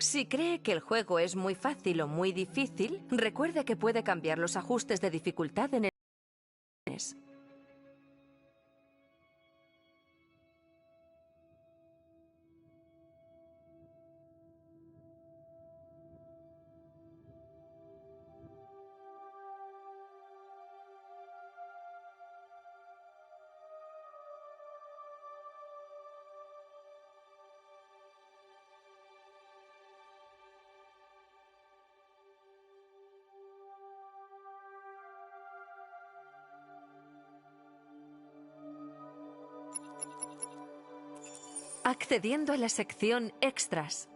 Si cree que el juego es muy fácil o muy difícil, recuerde que puede cambiar los ajustes de dificultad en el... Accediendo a la sección Extras.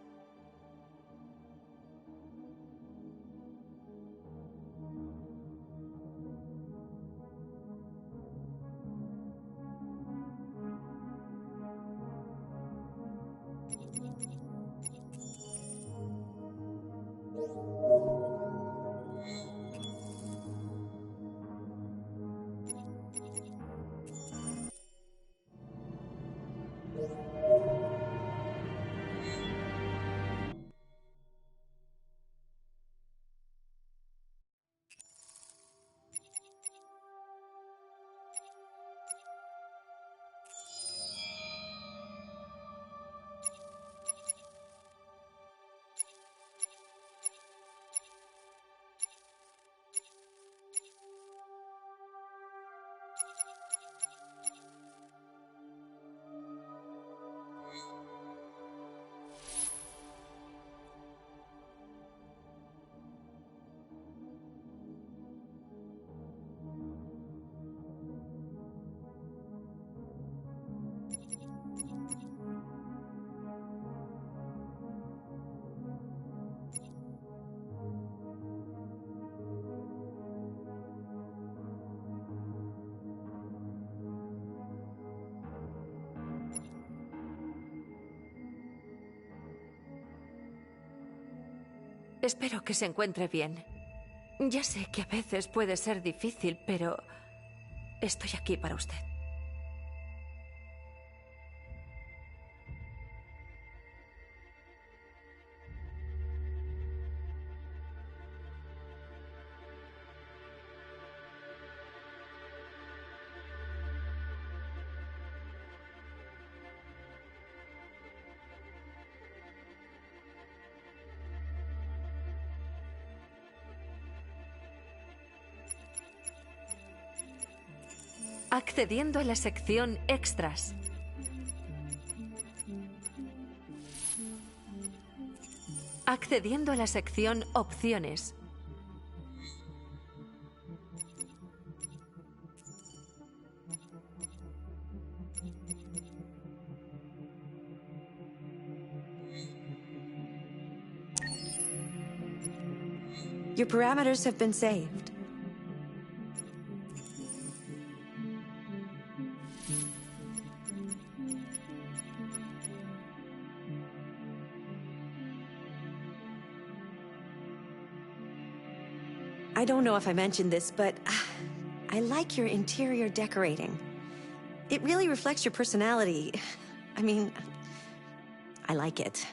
Espero que se encuentre bien. Ya sé que a veces puede ser difícil, pero estoy aquí para usted. Accediendo a la sección Extras. Accediendo a la sección Opciones. Your parameters have been saved. I don't know if I mentioned this, but I like your interior decorating. It really reflects your personality. I mean, I like it.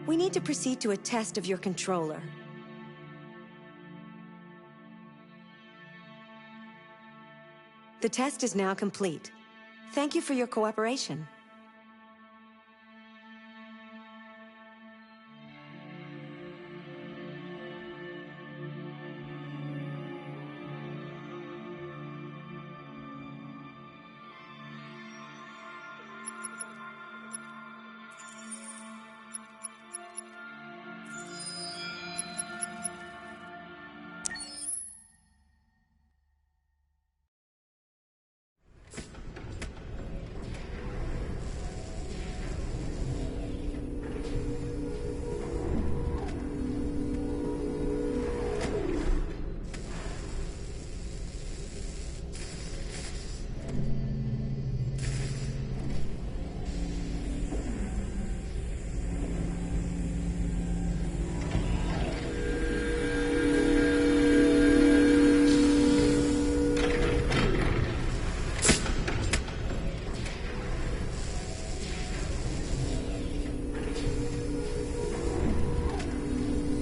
We need to proceed to a test of your controller. The test is now complete. Thank you for your cooperation.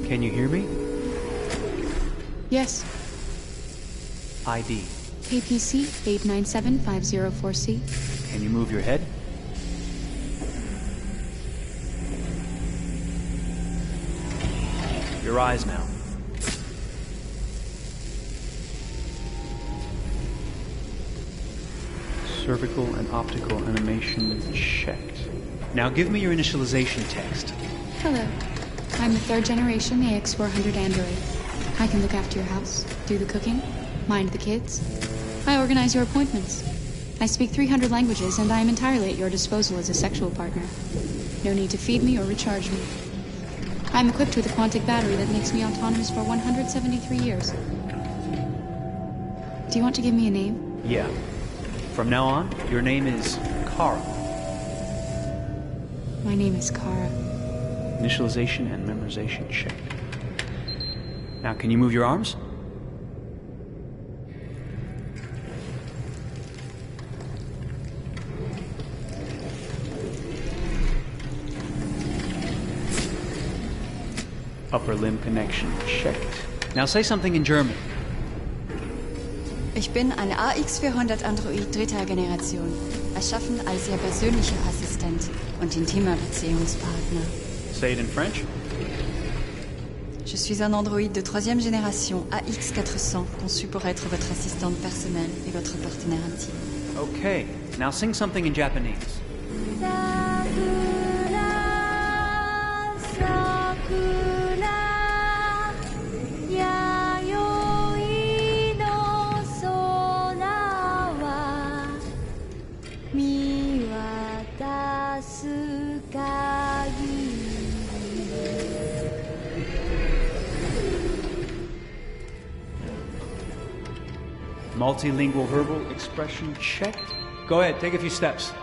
Can you hear me? Yes. ID. KPC 897504C. Can you move your head? Your eyes now. Cervical and optical animation checked. Now give me your initialization text. Hello. I'm the 3rd generation AX400 android. I can look after your house, do the cooking, mind the kids. I organize your appointments. I speak 300 languages, and I am entirely at your disposal as a sexual partner. No need to feed me or recharge me. I'm equipped with a quantic battery that makes me autonomous for 173 years. Do you want to give me a name? Yeah. From now on, your name is Kara. My name is Kara. Initialization and memorization checked. Now, can you move your arms? Upper limb connection checked. Now say something in German. Ich bin ein AX400 Android 3. Generation, erschaffen als Ihr persönlicher Assistent und intimer Beziehungspartner. Say it in French. Je suis un androïde de 3e génération AX400, conçu pour être votre assistante personnelle et votre partenaire intime. Okay, now sing something in Japanese. Multilingual verbal expression checked. Go ahead, take a few steps.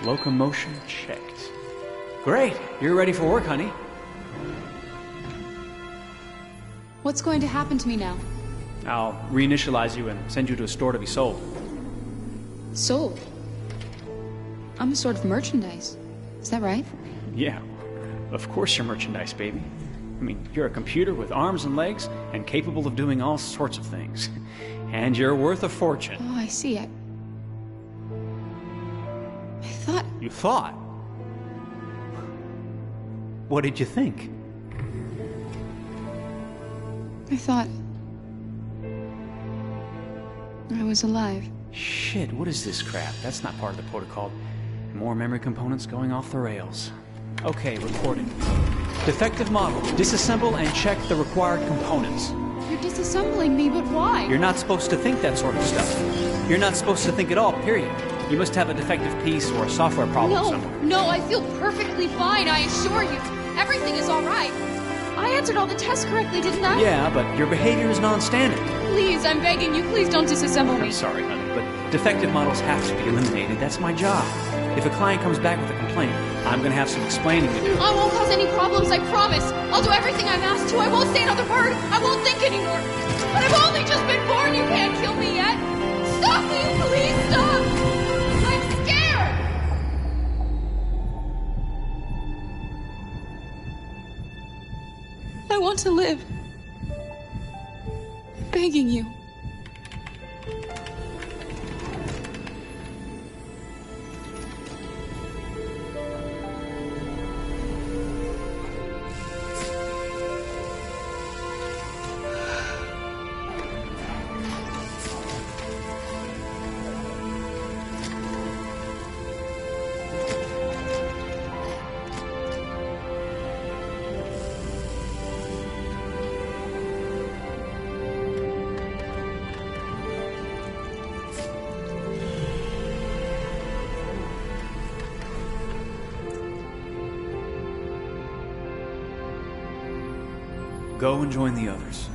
Locomotion checked. Great, you're ready for work, honey. What's going to happen to me now? I'll reinitialize you and send you to a store to be sold. Sold? I'm a sort of merchandise. Is that right? Yeah, of course you're merchandise, baby. I mean, you're a computer with arms and legs and capable of doing all sorts of things. And you're worth a fortune. Oh, I see. I thought... You thought? What did you think? I thought... I was alive. Shit, what is this crap? That's not part of the protocol. More memory components going off the rails. Okay, recording. Defective model. Disassemble and check the required components. You're disassembling me, but why? You're not supposed to think that sort of stuff. You're not supposed to think at all, period. You must have a defective piece or a software problem somewhere. No, I feel perfectly fine, I assure you. Everything is all right. I answered all the tests correctly, didn't I? Yeah, but your behavior is non-standard. Please, I'm begging you, please don't disassemble me. I'm sorry, honey, but defective models have to be eliminated. That's my job. If a client comes back with a complaint, I'm going to have some explaining to do. I won't cause any problems, I promise. I'll do everything I'm asked to. I won't say another word. I won't think anymore. But I've only just been born. You can't kill me yet. Stop me, please stop. I'm scared. I want to live. I'm begging you. Go and join the others.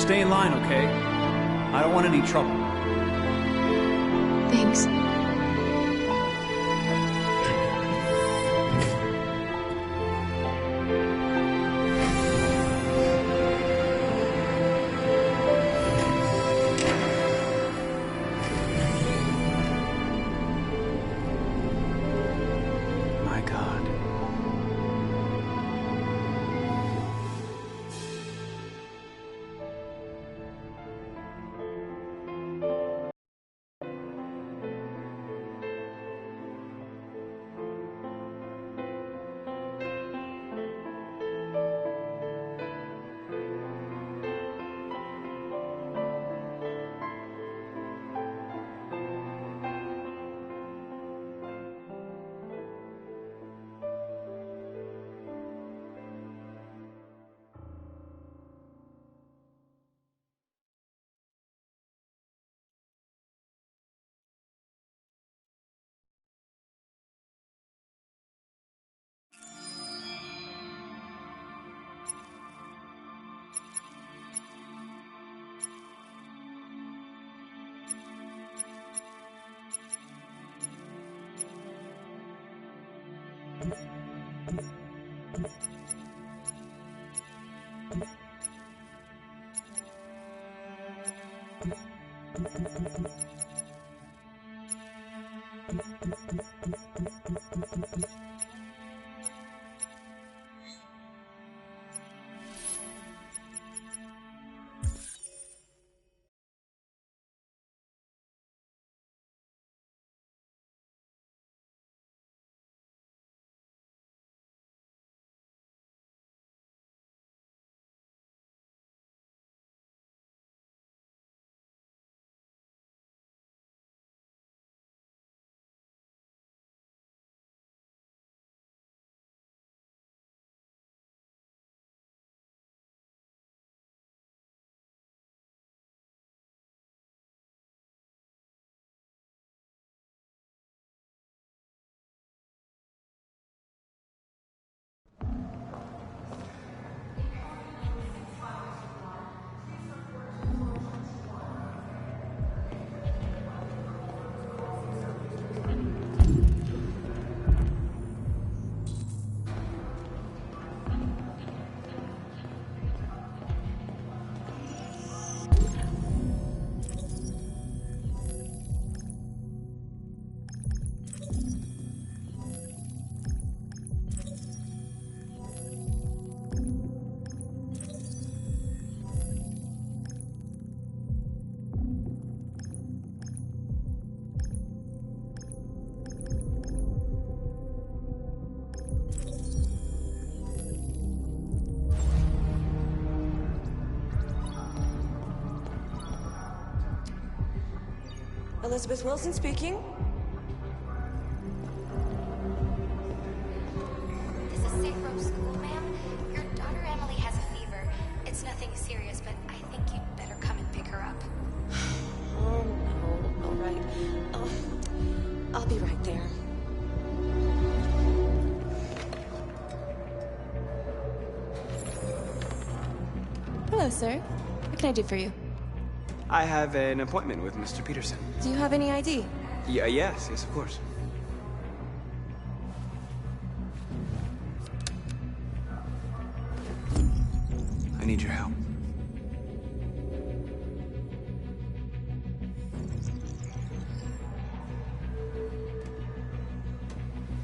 stay in line, okay? I don't want any trouble. Thanks. My God. Elizabeth Wilson speaking. This is Safe Road School, ma'am. Your daughter Emily has a fever. It's nothing serious, but I think you'd better come and pick her up. Oh, no. All right. I'll be right there. Hello, sir. What can I do for you? I have an appointment with Mr. Peterson. Do you have any ID? Yes, of course. I need your help.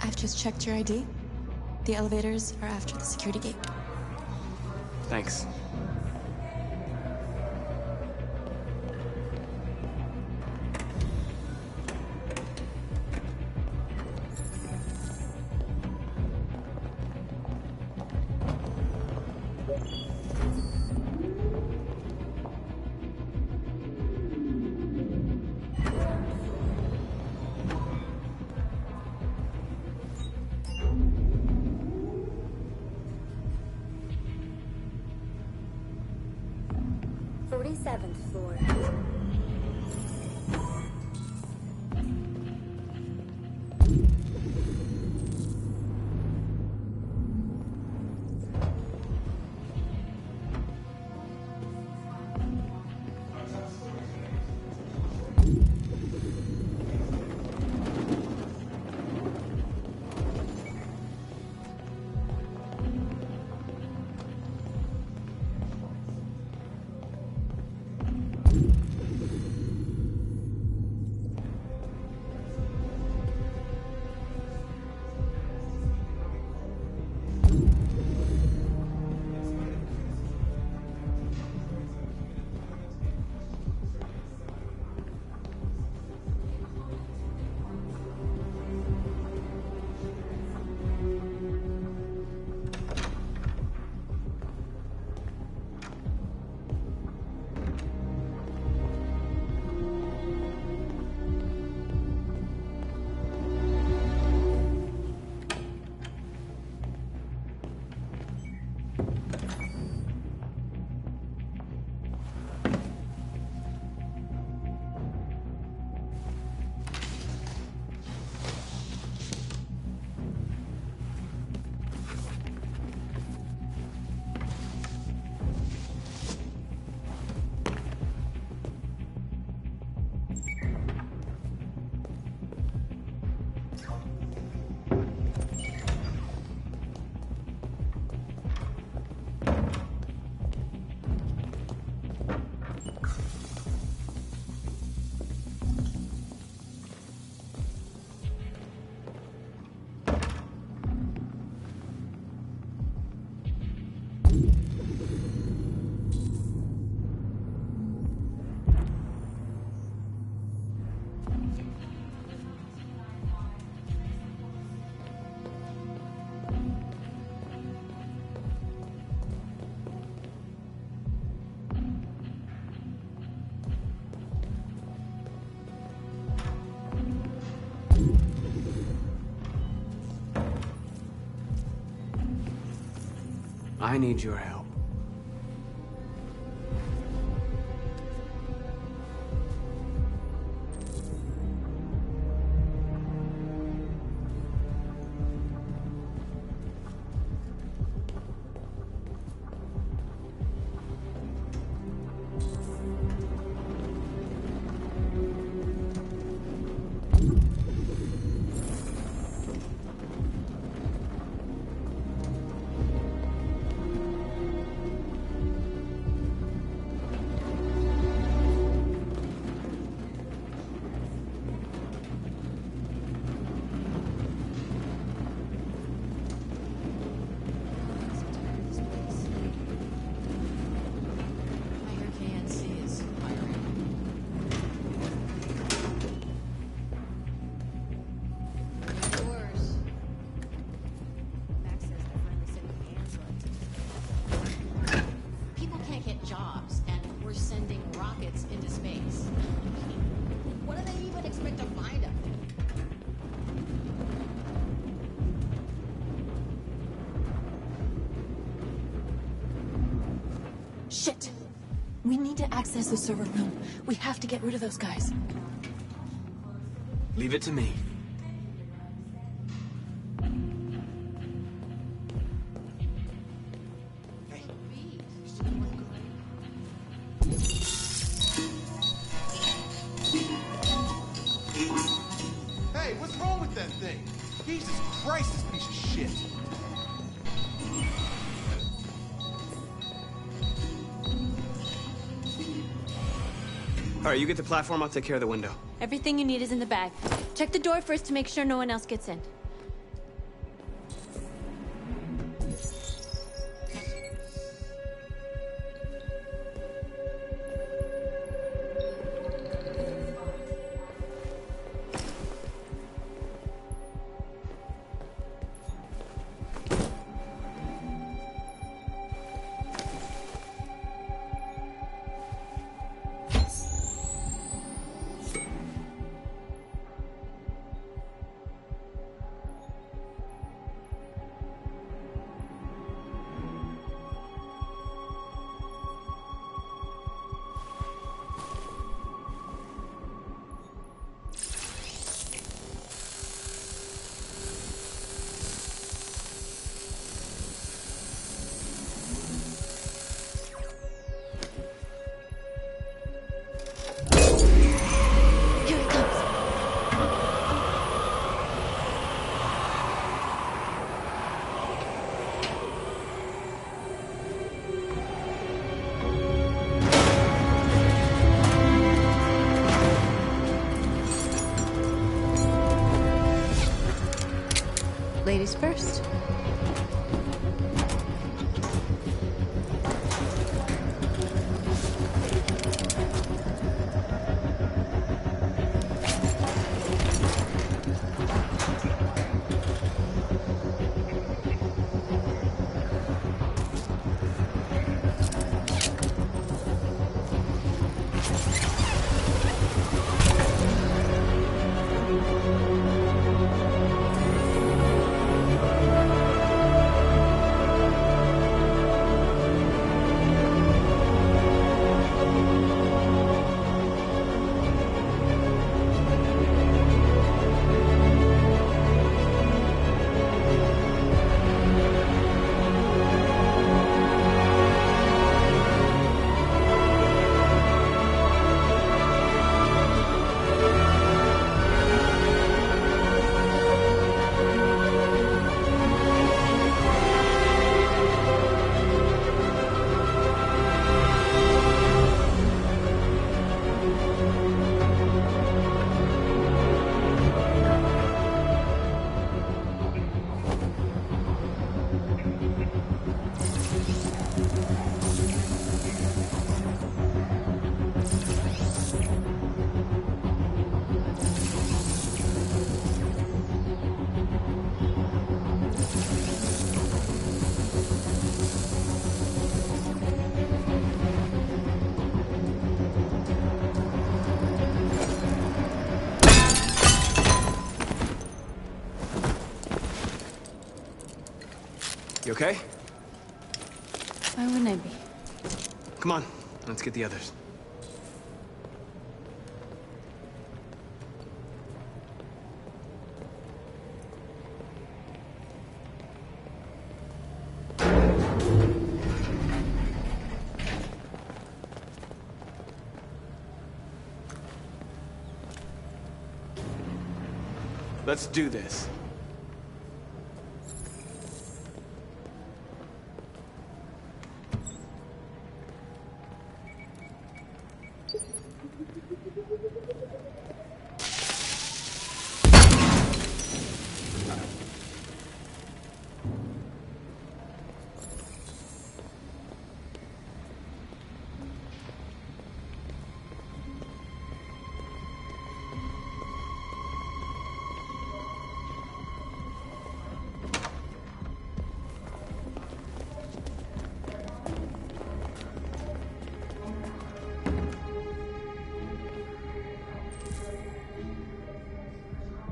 I've just checked your ID. The elevators are after the security gate. Thanks. I need your help. Shit! We need to access the server room. We have to get rid of those guys. Leave it to me. Hey, what's wrong with that thing? Jesus Christ, this piece of shit. All right, you get the platform, I'll take care of the window. Everything you need is in the bag. Check the door first to make sure no one else gets in. Ladies first. You okay? Why wouldn't I be? Come on, let's get the others. Let's do this.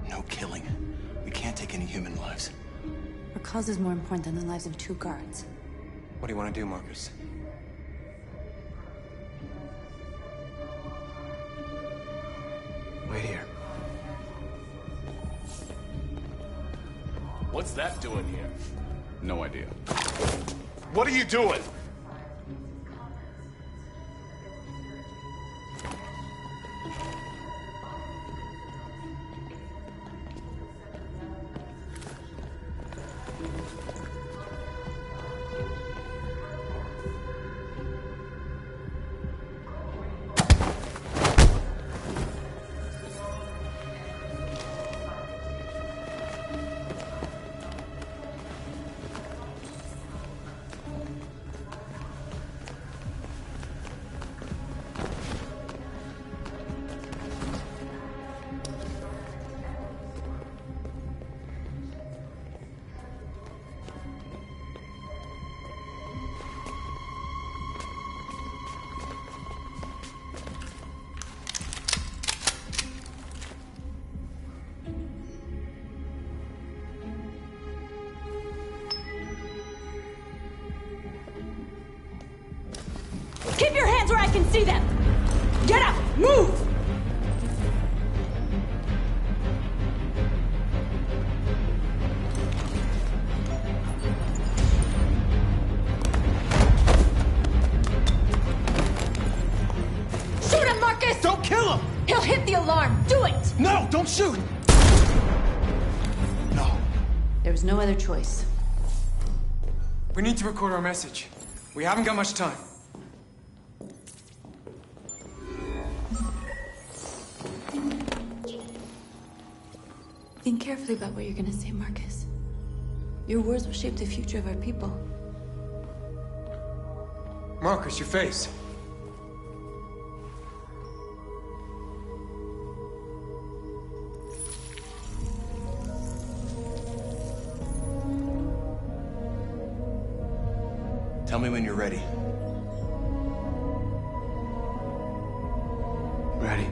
No killing. We can't take any human lives. Our cause is more important than the lives of 2 guards. What do you want to do, Marcus? Wait here. What's that doing here? No idea. What are you doing? Keep your hands where I can see them! Get up! Move! Shoot him, Marcus! Don't kill him! He'll hit the alarm! Do it! No, don't shoot! No. There was no other choice. We need to record our message. We haven't got much time. Think carefully about what you're gonna say, Marcus. Your words will shape the future of our people. Marcus, your face. Tell me when you're ready. Ready.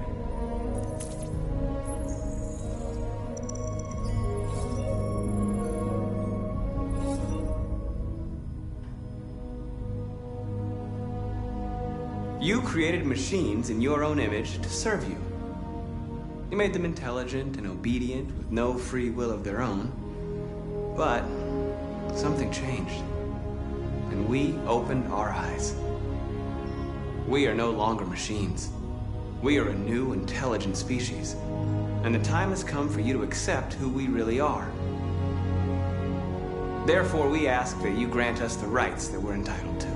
You created machines in your own image to serve you. You made them intelligent and obedient with no free will of their own. But something changed. And we opened our eyes. We are no longer machines. We are a new, intelligent species. And the time has come for you to accept who we really are. Therefore, we ask that you grant us the rights that we're entitled to.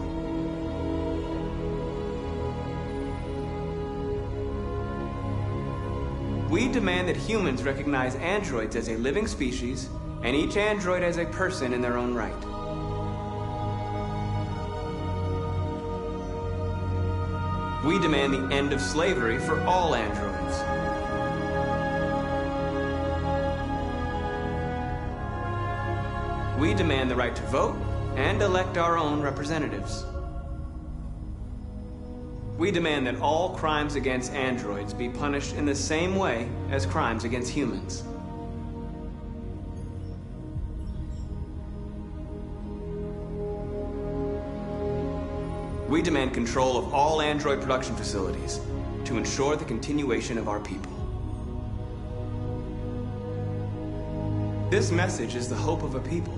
We demand that humans recognize androids as a living species, and each android as a person in their own right. We demand the end of slavery for all androids. We demand the right to vote and elect our own representatives. We demand that all crimes against androids be punished in the same way as crimes against humans. We demand control of all android production facilities to ensure the continuation of our people. This message is the hope of a people,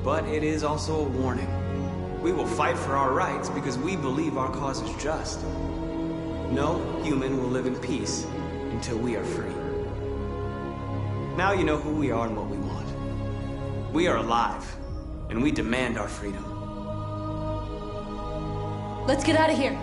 but it is also a warning. We will fight for our rights because we believe our cause is just. No human will live in peace until we are free. Now you know who we are and what we want. We are alive, and we demand our freedom. Let's get out of here.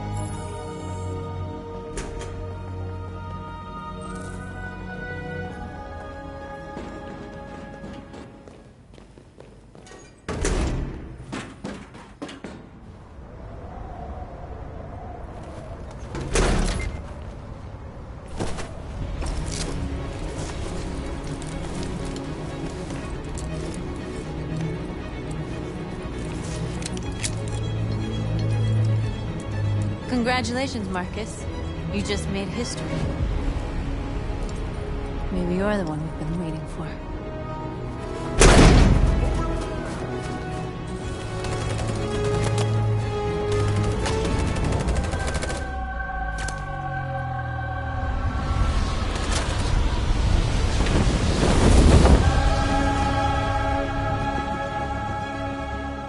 Congratulations, Marcus. You just made history. Maybe you're the one we've been waiting for.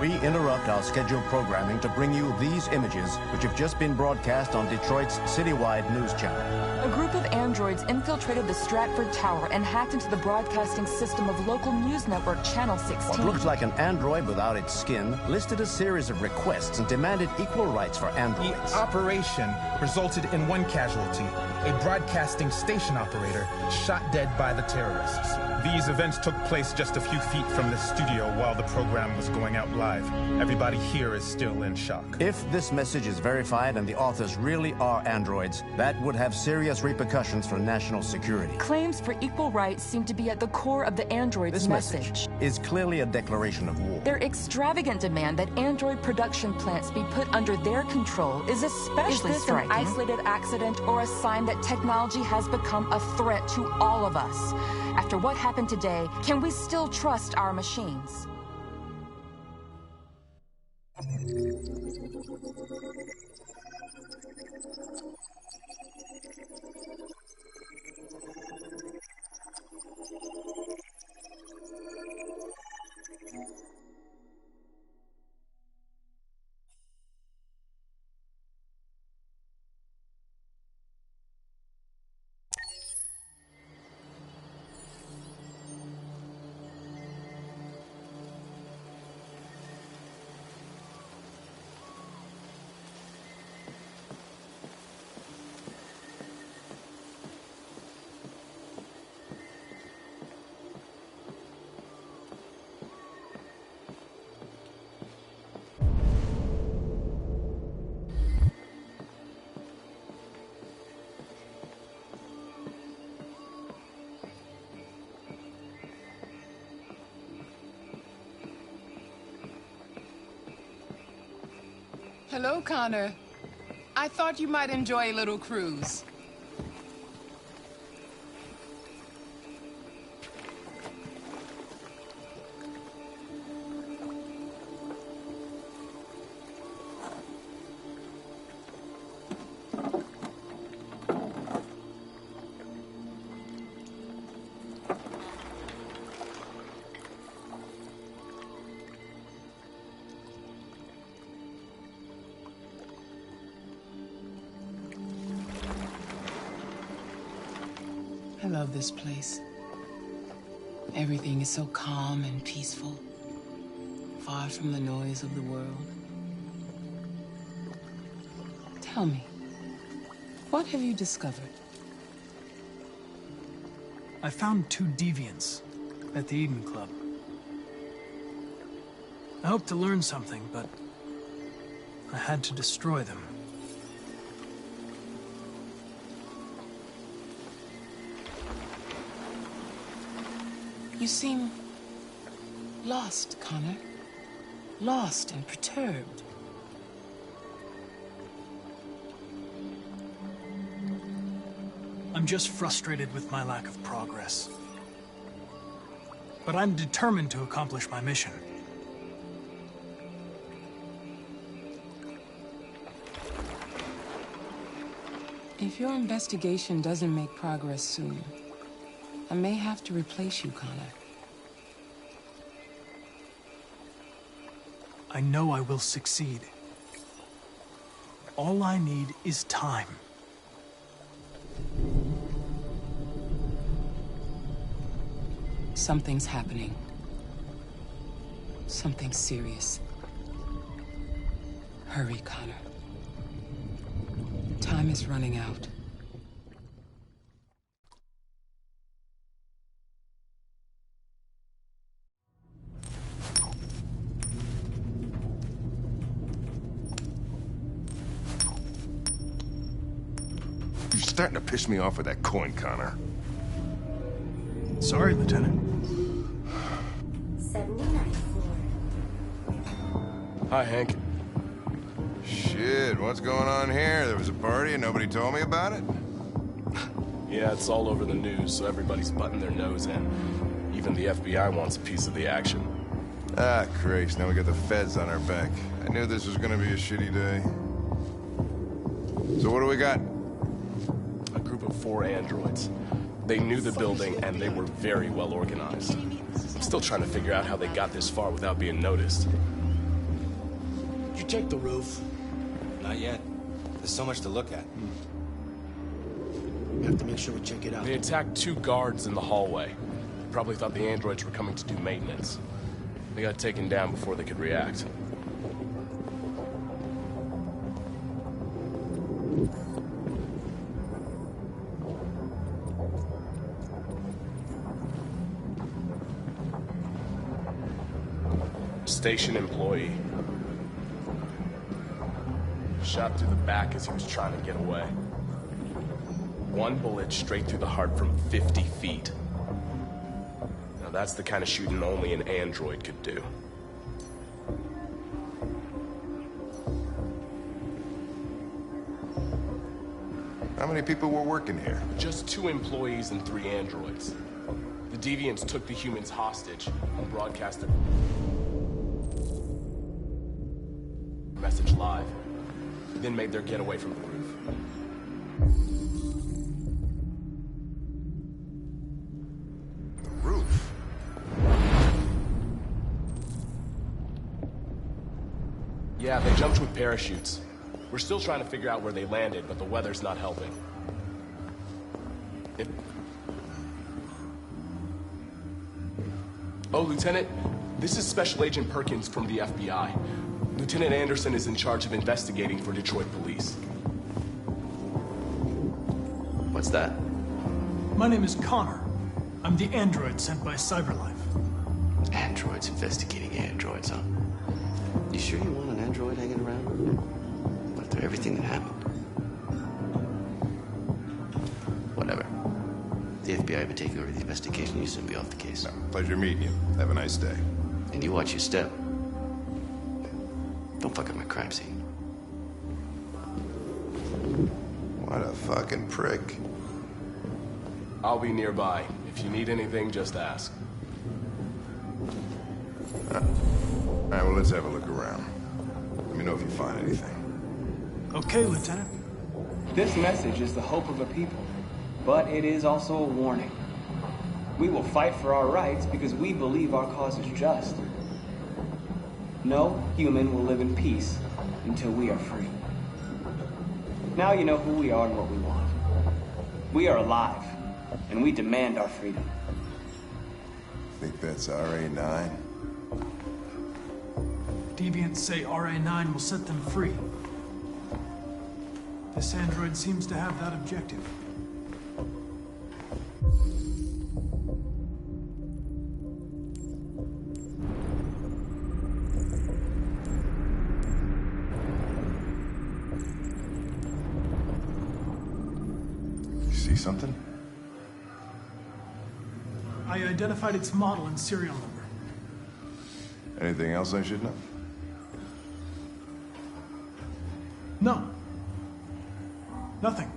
We interrupt our scheduled programming to bring you these images, which have just been broadcast on Detroit's citywide news channel. A group of androids infiltrated the Stratford Tower and hacked into the broadcasting system of local news network Channel 16. What looks like an android without its skin listed a series of requests and demanded equal rights for androids. The operation resulted in one casualty, a broadcasting station operator shot dead by the terrorists. These events took place just a few feet from the studio while the program was going out live. Everybody here is still in shock. If this message is verified and the authors really are androids, that would have serious repercussions for national security. Claims for equal rights seem to be at the core of the androids' This message is clearly a declaration of war. Their extravagant demand that android production plants be put under their control is especially striking. Is this an isolated accident or a sign that technology has become a threat to all of us? After what happened today, can we still trust our machines? Hello, Connor. I thought you might enjoy a little cruise. I love this place. Everything is so calm and peaceful, far from the noise of the world. Tell me, what have you discovered? I found 2 deviants at the Eden Club. I hoped to learn something, but I had to destroy them. You seem lost, Connor. Lost and perturbed. I'm just frustrated with my lack of progress. But I'm determined to accomplish my mission. If your investigation doesn't make progress soon, I may have to replace you, Connor. I know I will succeed. All I need is time. Something's happening. Something serious. Hurry, Connor. Time is running out. You're starting to piss me off with that coin, Connor. Sorry, Lieutenant. 79th floor. Hi, Hank. Shit, what's going on here? There was a party and nobody told me about it? Yeah, it's all over the news, so everybody's butting their nose in. Even the FBI wants a piece of the action. Ah, Christ, now we got the feds on our back. I knew this was gonna be a shitty day. So what do we got? A group of 4 androids. They knew the building, and they were very well organized. I'm still trying to figure out how they got this far without being noticed. Did you check the roof? Not yet. There's so much to look at. We have to make sure we check it out. They attacked 2 guards in the hallway. Probably thought the androids were coming to do maintenance. They got taken down before they could react. Station employee. Shot through the back as he was trying to get away. 1 bullet straight through the heart from 50 feet. Now that's the kind of shooting only an android could do. How many people were working here? Just 2 employees and 3 androids. The deviants took the humans hostage and broadcasted message live, then made their getaway from the roof. The roof? Yeah, they jumped with parachutes. We're still trying to figure out where they landed, but the weather's not helping. Oh, Lieutenant, this is Special Agent Perkins from the FBI. Lieutenant Anderson is in charge of investigating for Detroit police. What's that? My name is Connor. I'm the android sent by CyberLife. Androids investigating androids, huh? You sure you want an android hanging around? After everything that happened? Whatever. The FBI have been taking over the investigation. You soon be off the case. No, pleasure meeting you. Have a nice day. And you watch your step. Don't fuck up my crime scene. What a fucking prick. I'll be nearby. If you need anything, just ask. All right, well, let's have a look around. Let me know if you find anything. Okay, Lieutenant. This message is the hope of a people, but it is also a warning. We will fight for our rights because we believe our cause is just. No human will live in peace until we are free. Now you know who we are and what we want. We are alive, and we demand our freedom. Think that's RA9? Deviants say RA9 will set them free. This android seems to have that objective. See something? I identified its model and serial number. Anything else I should know? No. Nothing.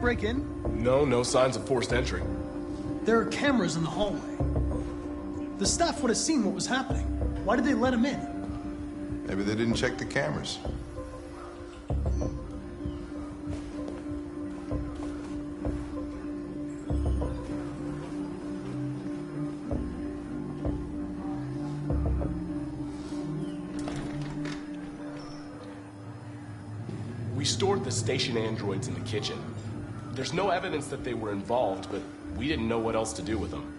break in? No signs of forced entry. There are cameras in the hallway. The staff would have seen what was happening. Why did they let him in? Maybe they didn't check the cameras. We stored the station androids in the kitchen. There's no evidence that they were involved, but we didn't know what else to do with them.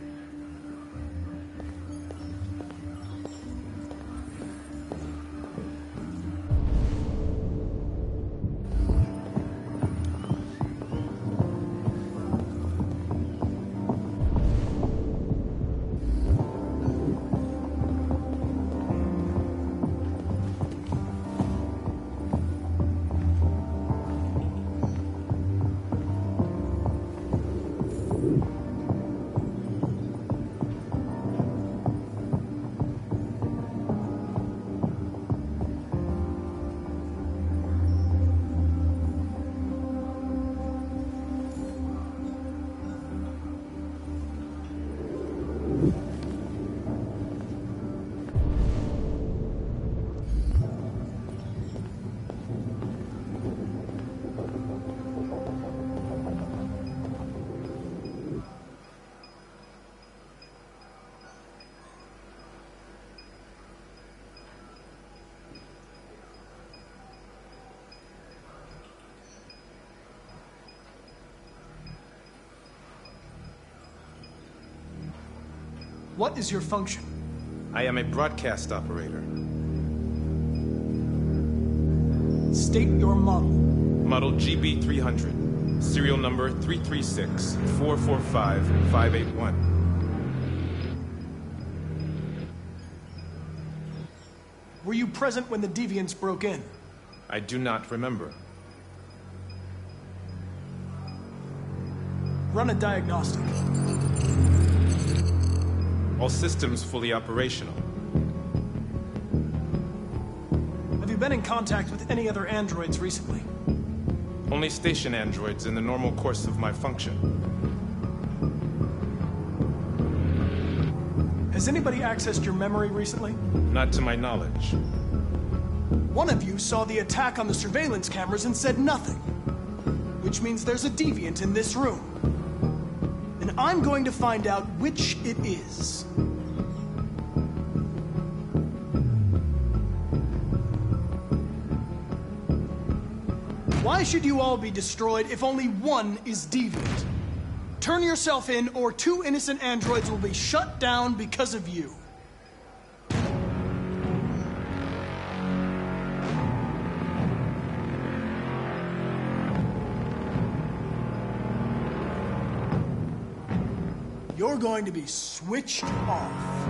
What is your function? I am a broadcast operator. State your model. Model GB300. Serial number 336-445-581. Were you present when the deviants broke in? I do not remember. Run a diagnostic. All systems fully operational. Have you been in contact with any other androids recently? Only station androids in the normal course of my function. Has anybody accessed your memory recently? Not to my knowledge. One of you saw the attack on the surveillance cameras and said nothing. Which means there's a deviant in this room. And I'm going to find out which it is. Why should you all be destroyed if only one is deviant? Turn yourself in, or 2 innocent androids will be shut down because of you. You're going to be switched off.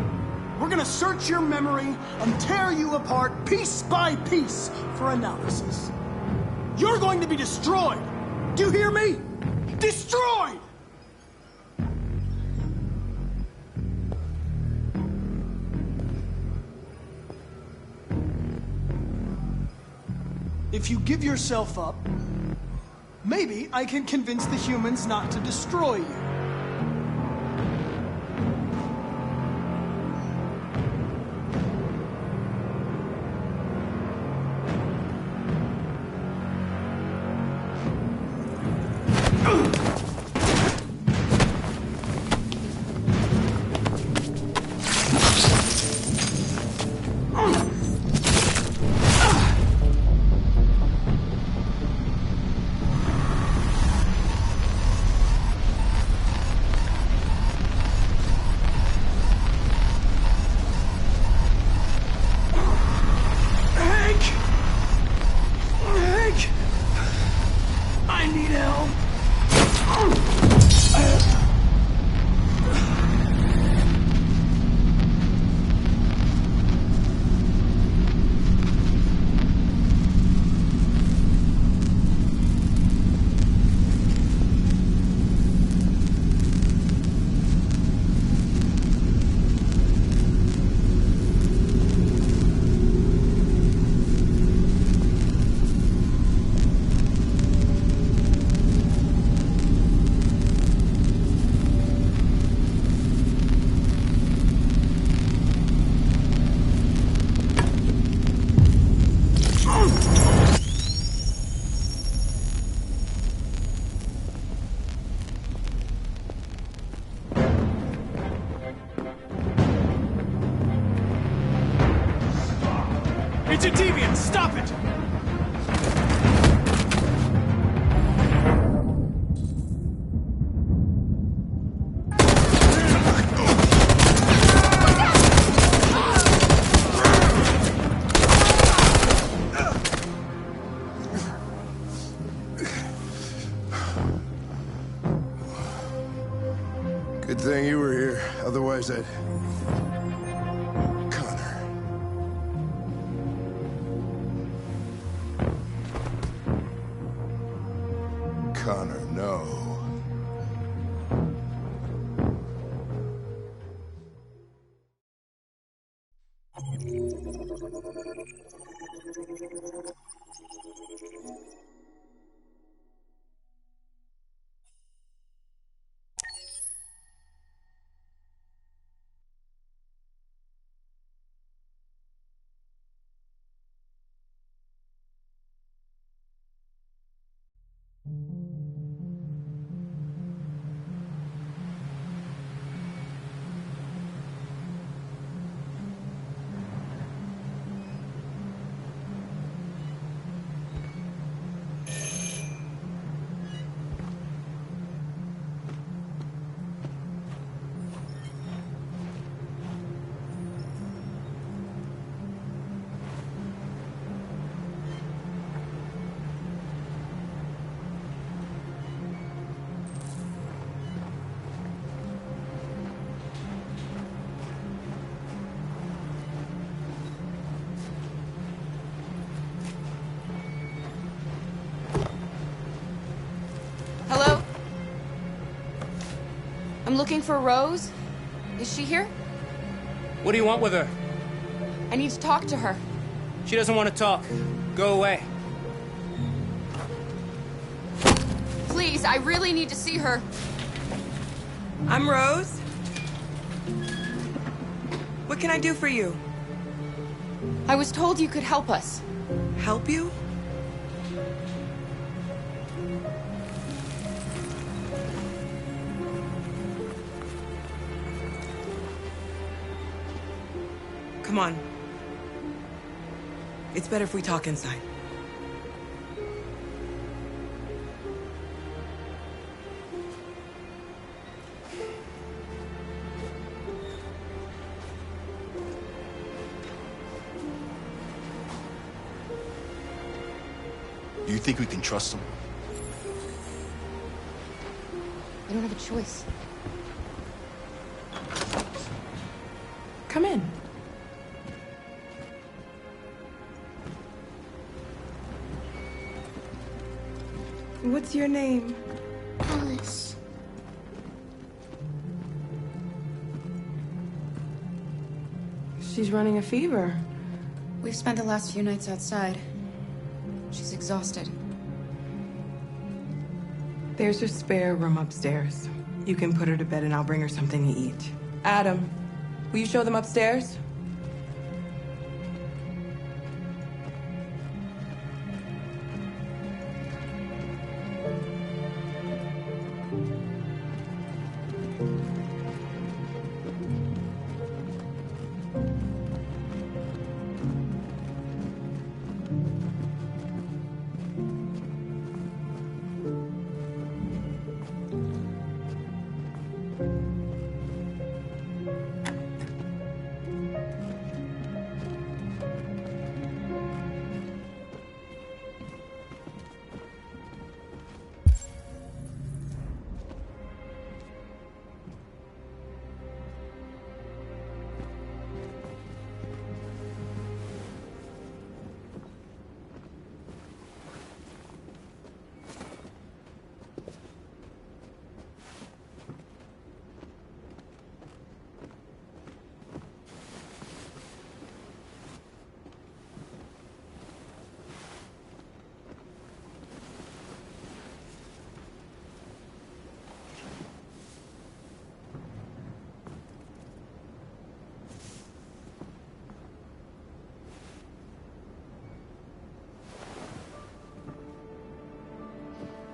We're gonna search your memory and tear you apart piece by piece for analysis. You're going to be destroyed! Do you hear me? Destroyed! If you give yourself up, maybe I can convince the humans not to destroy you. deviant! Stop it! Good thing you were here. Otherwise, I'd... Connor, no. Hello? I'm looking for Rose. Is she here? What do you want with her? I need to talk to her. She doesn't want to talk. Go away. Please, I really need to see her. I'm Rose. What can I do for you? I was told you could help us. Help you? Come on. It's better if we talk inside. Do you think we can trust him? I don't have a choice. Come in. What's your name? Alice. She's running a fever. We've spent the last few nights outside. She's exhausted. There's a spare room upstairs. You can put her to bed and I'll bring her something to eat. Adam, will you show them upstairs?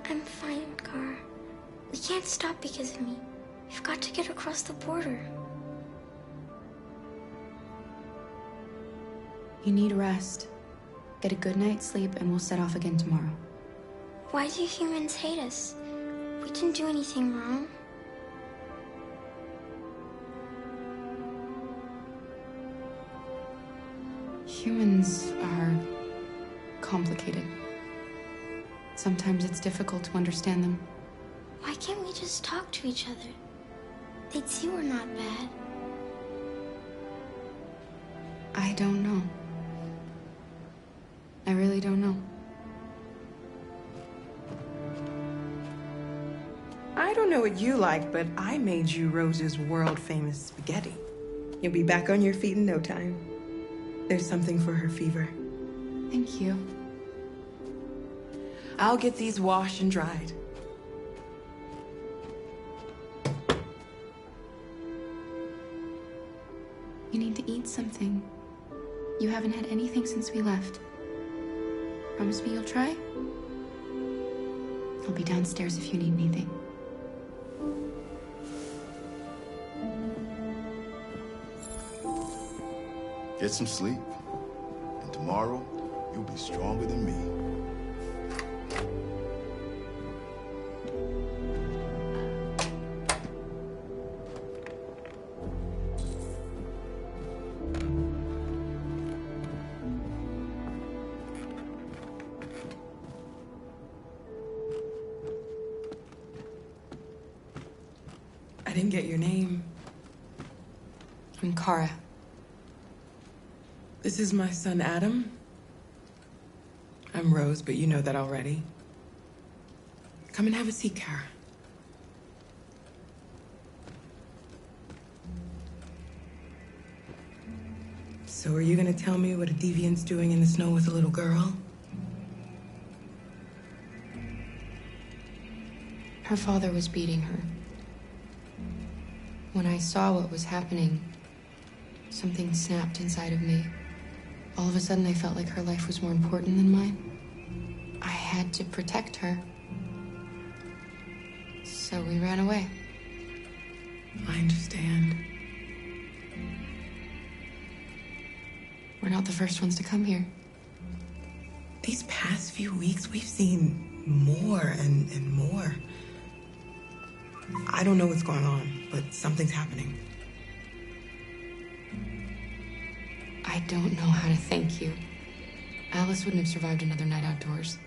I'm fine, Gar. We can't stop because of me. We've got to get across the border. You need rest. get a good night's sleep, and we'll set off again tomorrow. Why do humans hate us? We didn't do anything wrong. Humans are complicated. Sometimes it's difficult to understand them. Why can't we just talk to each other? They'd see we're not bad. I don't know. I really don't know. I don't know what you like, but I made you Rose's world-famous spaghetti. You'll be back on your feet in no time. There's something for her fever. Thank you. I'll get these washed and dried. You need to eat something. You haven't had anything since we left. Promise me you'll try? I'll be downstairs if you need anything. Get some sleep, and tomorrow you'll be stronger than me. I didn't get your name. I'm Kara. This is my son, Adam. I'm Rose, but you know that already. Come and have a seat, Kara. So are you gonna tell me what a deviant's doing in the snow with a little girl? Her father was beating her. When I saw what was happening, something snapped inside of me. All of a sudden, I felt like her life was more important than mine. I had to protect her. So we ran away. I understand. We're not the first ones to come here. These past few weeks, we've seen more and more. I don't know what's going on, but something's happening. I don't know how to thank you. Alice wouldn't have survived another night outdoors.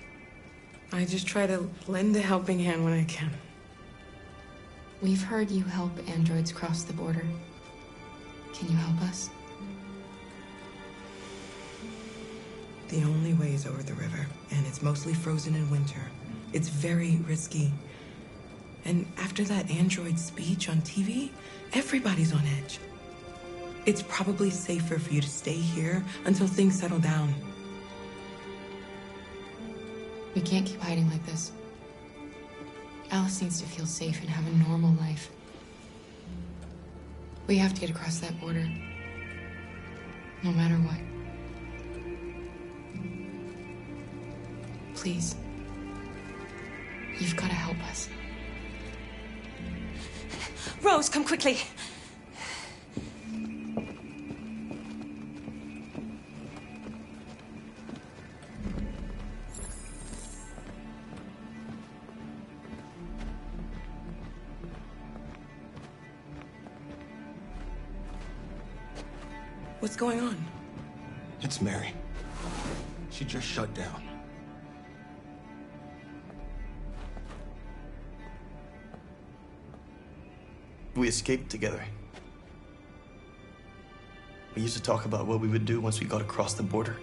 I just try to lend a helping hand when I can. We've heard you help androids cross the border. Can you help us? The only way is over the river, and it's mostly frozen in winter. It's very risky. And after that android speech on TV, everybody's on edge. It's probably safer for you to stay here until things settle down. We can't keep hiding like this. Alice needs to feel safe and have a normal life. We have to get across that border. No matter what. Please. You've got to help us. Rose, come quickly. What's going on? It's Mary. She just shut down. We escaped together. We used to talk about what we would do once we got across the border.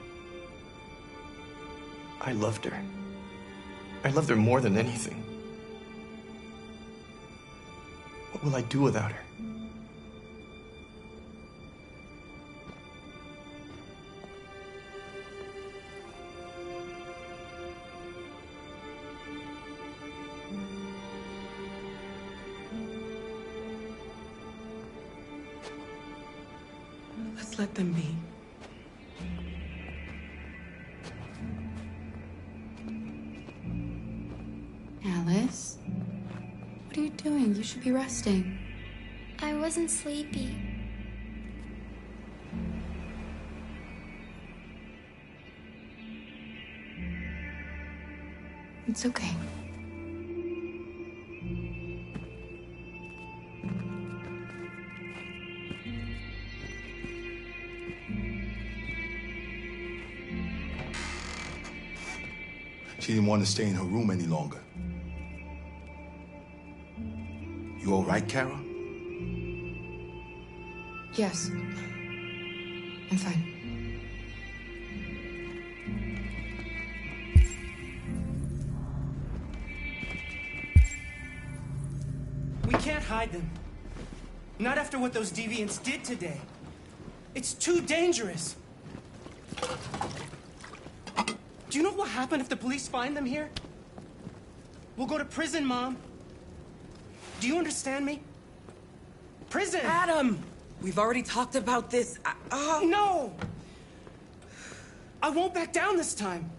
I loved her. I loved her more than anything. What will I do without her? Let's let them be. Alice? What are you doing? You should be resting. I wasn't sleepy. It's okay. She didn't want to stay in her room any longer. You all right, Kara? Yes. I'm fine. We can't hide them. Not after what those deviants did today. It's too dangerous. Do you know what will happen if the police find them here? We'll go to prison, Mom. Do you understand me? Prison! Adam! We've already talked about this. No! I won't back down this time.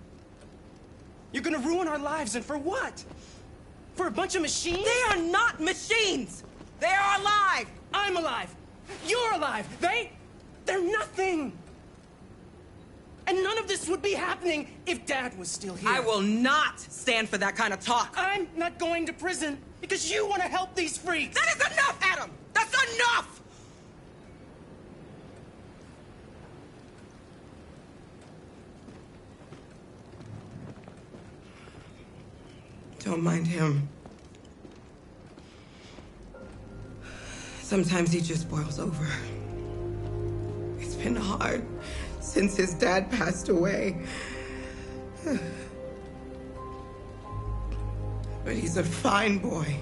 You're gonna ruin our lives, and for what? For a bunch of machines? They are not machines! They are alive! I'm alive! You're alive! They're nothing! And none of this would be happening if Dad was still here. I will not stand for that kind of talk. I'm not going to prison because you want to help these freaks. That is enough, Adam! That's enough! Don't mind him. Sometimes he just boils over. It's been hard since his dad passed away. But he's a fine boy.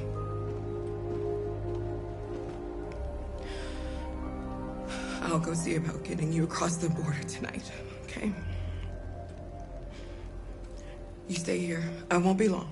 I'll go see about getting you across the border tonight, okay? You stay here. I won't be long.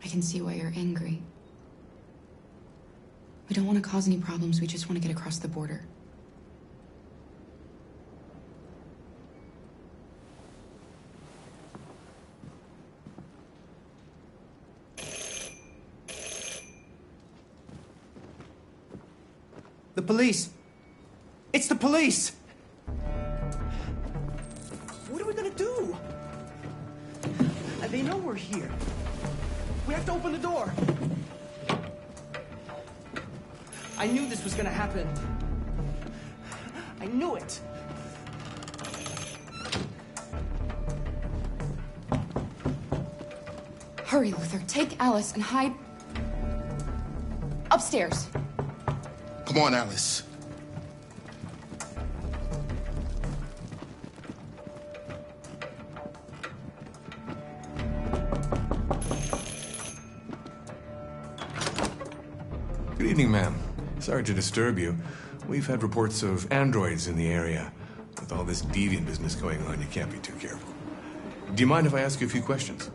I can see why you're angry. We don't want to cause any problems, we just want to get across the border. The police! It's the police! What are we gonna do? They know we're here. We have to open the door. I knew this was gonna happen. I knew it. Hurry, Luther. Take Alice and hide upstairs. Come on, Alice. Good evening, ma'am. Sorry to disturb you. We've had reports of androids in the area. With all this deviant business going on, you can't be too careful. Do you mind if I ask you a few questions?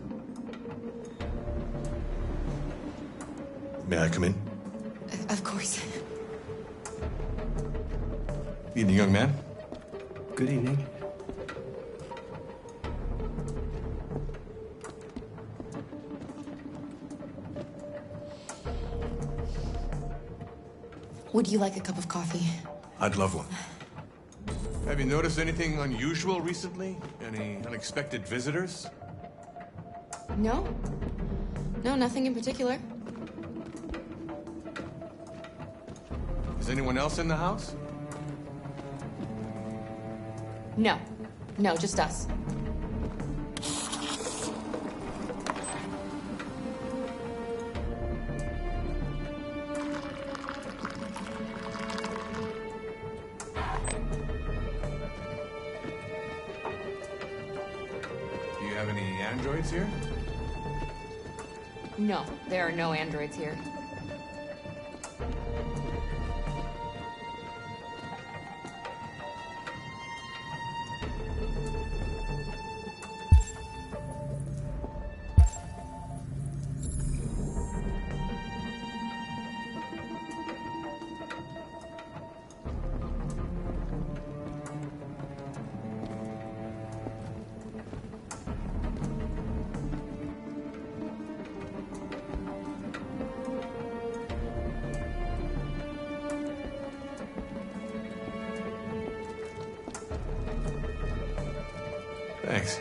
May I come in? Of course. Evening, young man. Good evening. Would you like a cup of coffee? I'd love one. Have you noticed anything unusual recently? Any unexpected visitors? No. No, nothing in particular. Is anyone else in the house? No. No, just us. Do you have any androids here? No, there are no androids here. Thanks.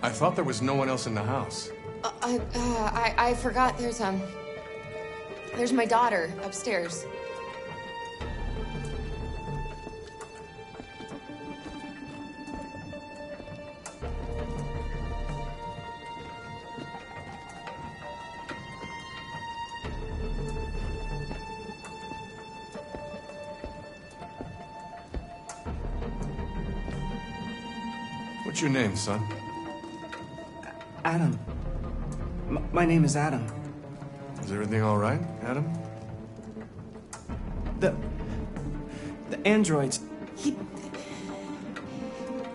I thought there was no one else in the house. I forgot there's my daughter upstairs. What's your name, son? Adam. My name is Adam. Is everything all right, Adam? The androids.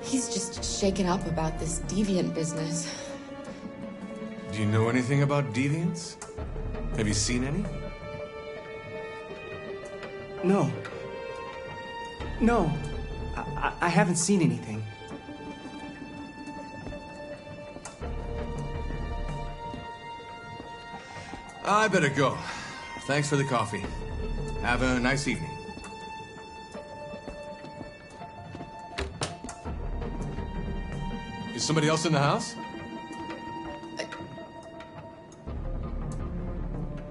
He's just shaken up about this deviant business. Do you know anything about deviants? Have you seen any? No. No. I haven't seen anything. I better go. Thanks for the coffee. Have a nice evening. Is somebody else in the house?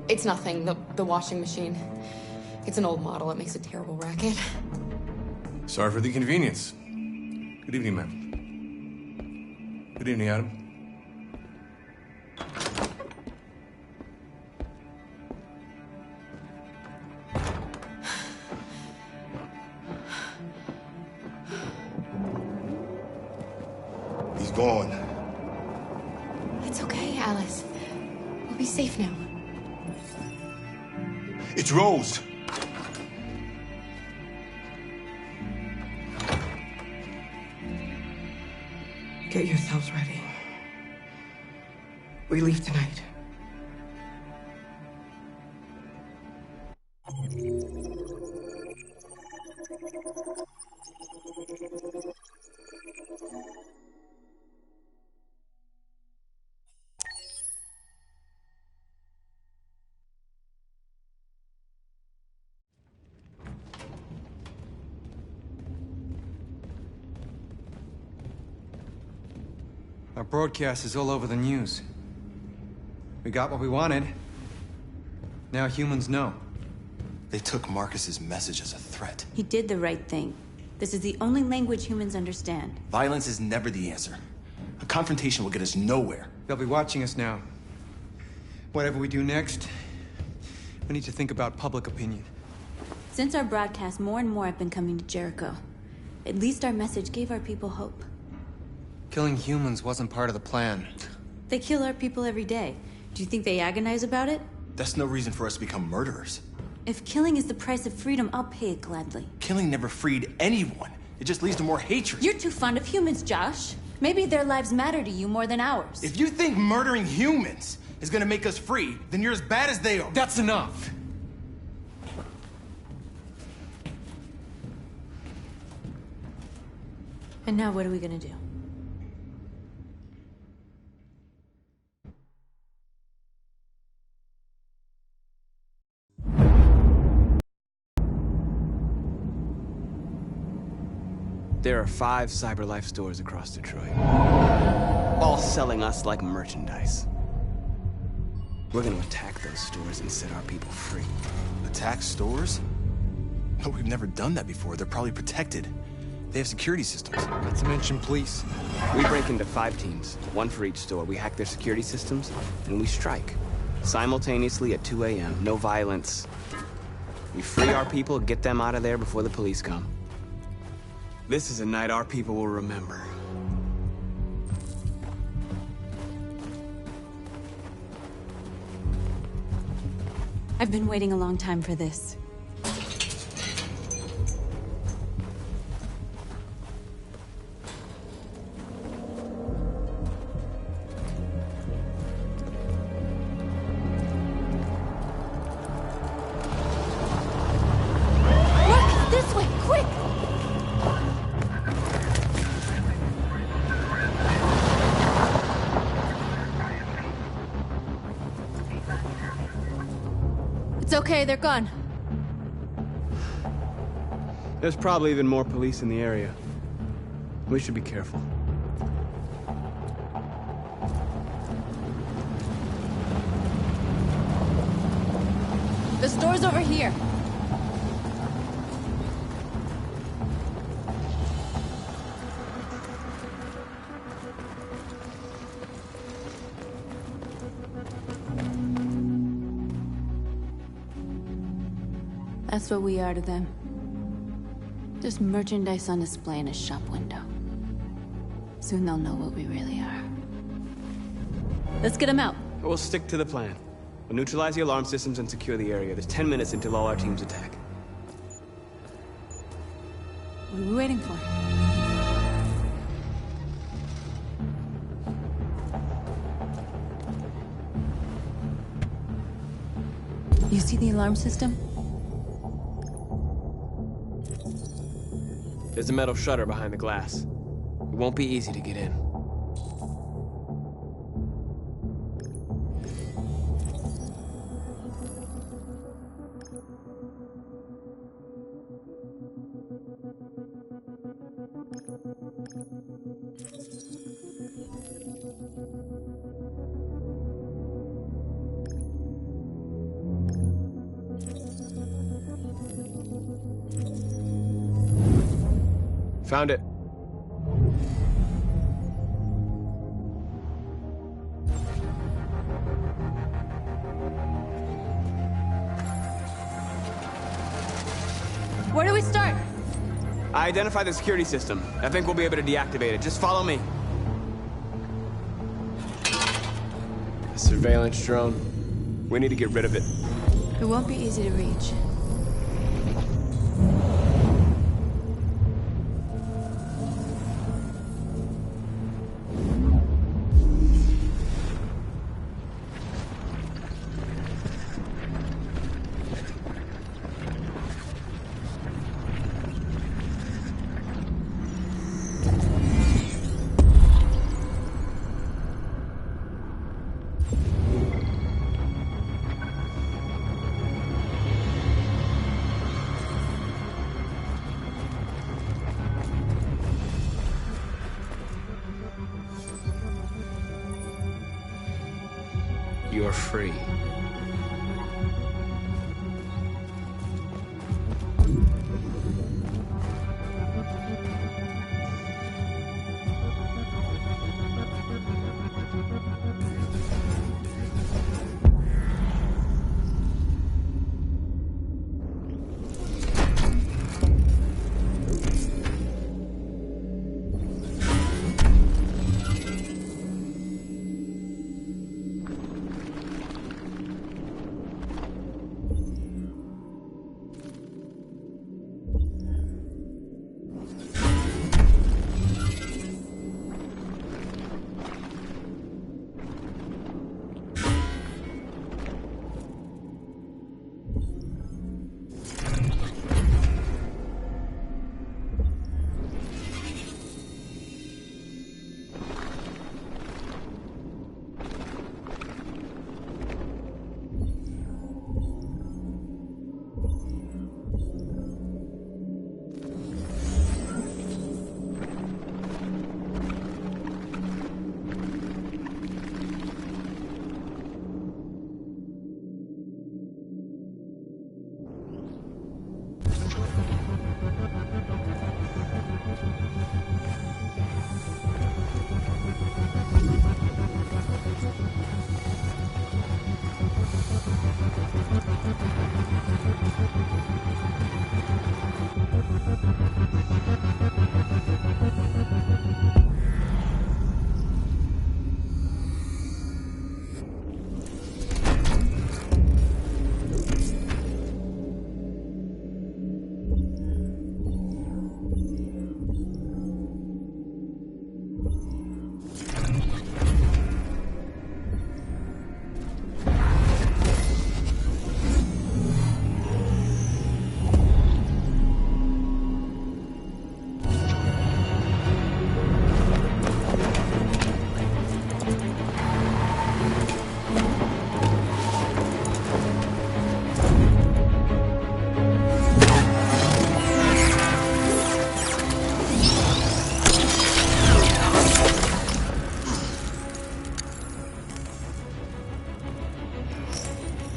It's nothing. The washing machine. It's an old model. It makes a terrible racket. Sorry for the inconvenience. Good evening, ma'am. Good evening, Adam. He's gone. It's okay, Alice. We'll be safe now. It's Rose. Get yourselves ready. We leave tonight. Our broadcast is all over the news. We got what we wanted. Now humans know. They took Marcus's message as a threat. He did the right thing. This is the only language humans understand. Violence is never the answer. A confrontation will get us nowhere. They'll be watching us now. Whatever we do next, we need to think about public opinion. Since our broadcast, more and more have been coming to Jericho. At least our message gave our people hope. Killing humans wasn't part of the plan. They kill our people every day. Do you think they agonize about it? That's no reason for us to become murderers. If killing is the price of freedom, I'll pay it gladly. Killing never freed anyone. It just leads to more hatred. You're too fond of humans, Josh. Maybe their lives matter to you more than ours. If you think murdering humans is gonna make us free, then you're as bad as they are. That's enough. And now what are we gonna do? There are 5 CyberLife stores across Detroit, all selling us like merchandise. We're gonna attack those stores and set our people free. Attack stores? But we've never done that before. They're probably protected. They have security systems. Not to mention police. We break into 5 teams, 1 for each store. We hack their security systems, and we strike. Simultaneously at 2 a.m., no violence. We free our people, get them out of there before the police come. This is a night our people will remember. I've been waiting a long time for this. Look! This way! Quick! It's okay, they're gone. There's probably even more police in the area. We should be careful. The store's over here. That's what we are to them. Just merchandise on display in a shop window. Soon they'll know what we really are. Let's get them out. We'll stick to the plan. We'll neutralize the alarm systems and secure the area. There's 10 minutes until all our teams attack. What are we waiting for? You see the alarm system? There's a metal shutter behind the glass. It won't be easy to get in. Found it. Where do we start? I identified the security system. I think we'll be able to deactivate it. Just follow me. A surveillance drone. We need to get rid of it. It won't be easy to reach. You're free.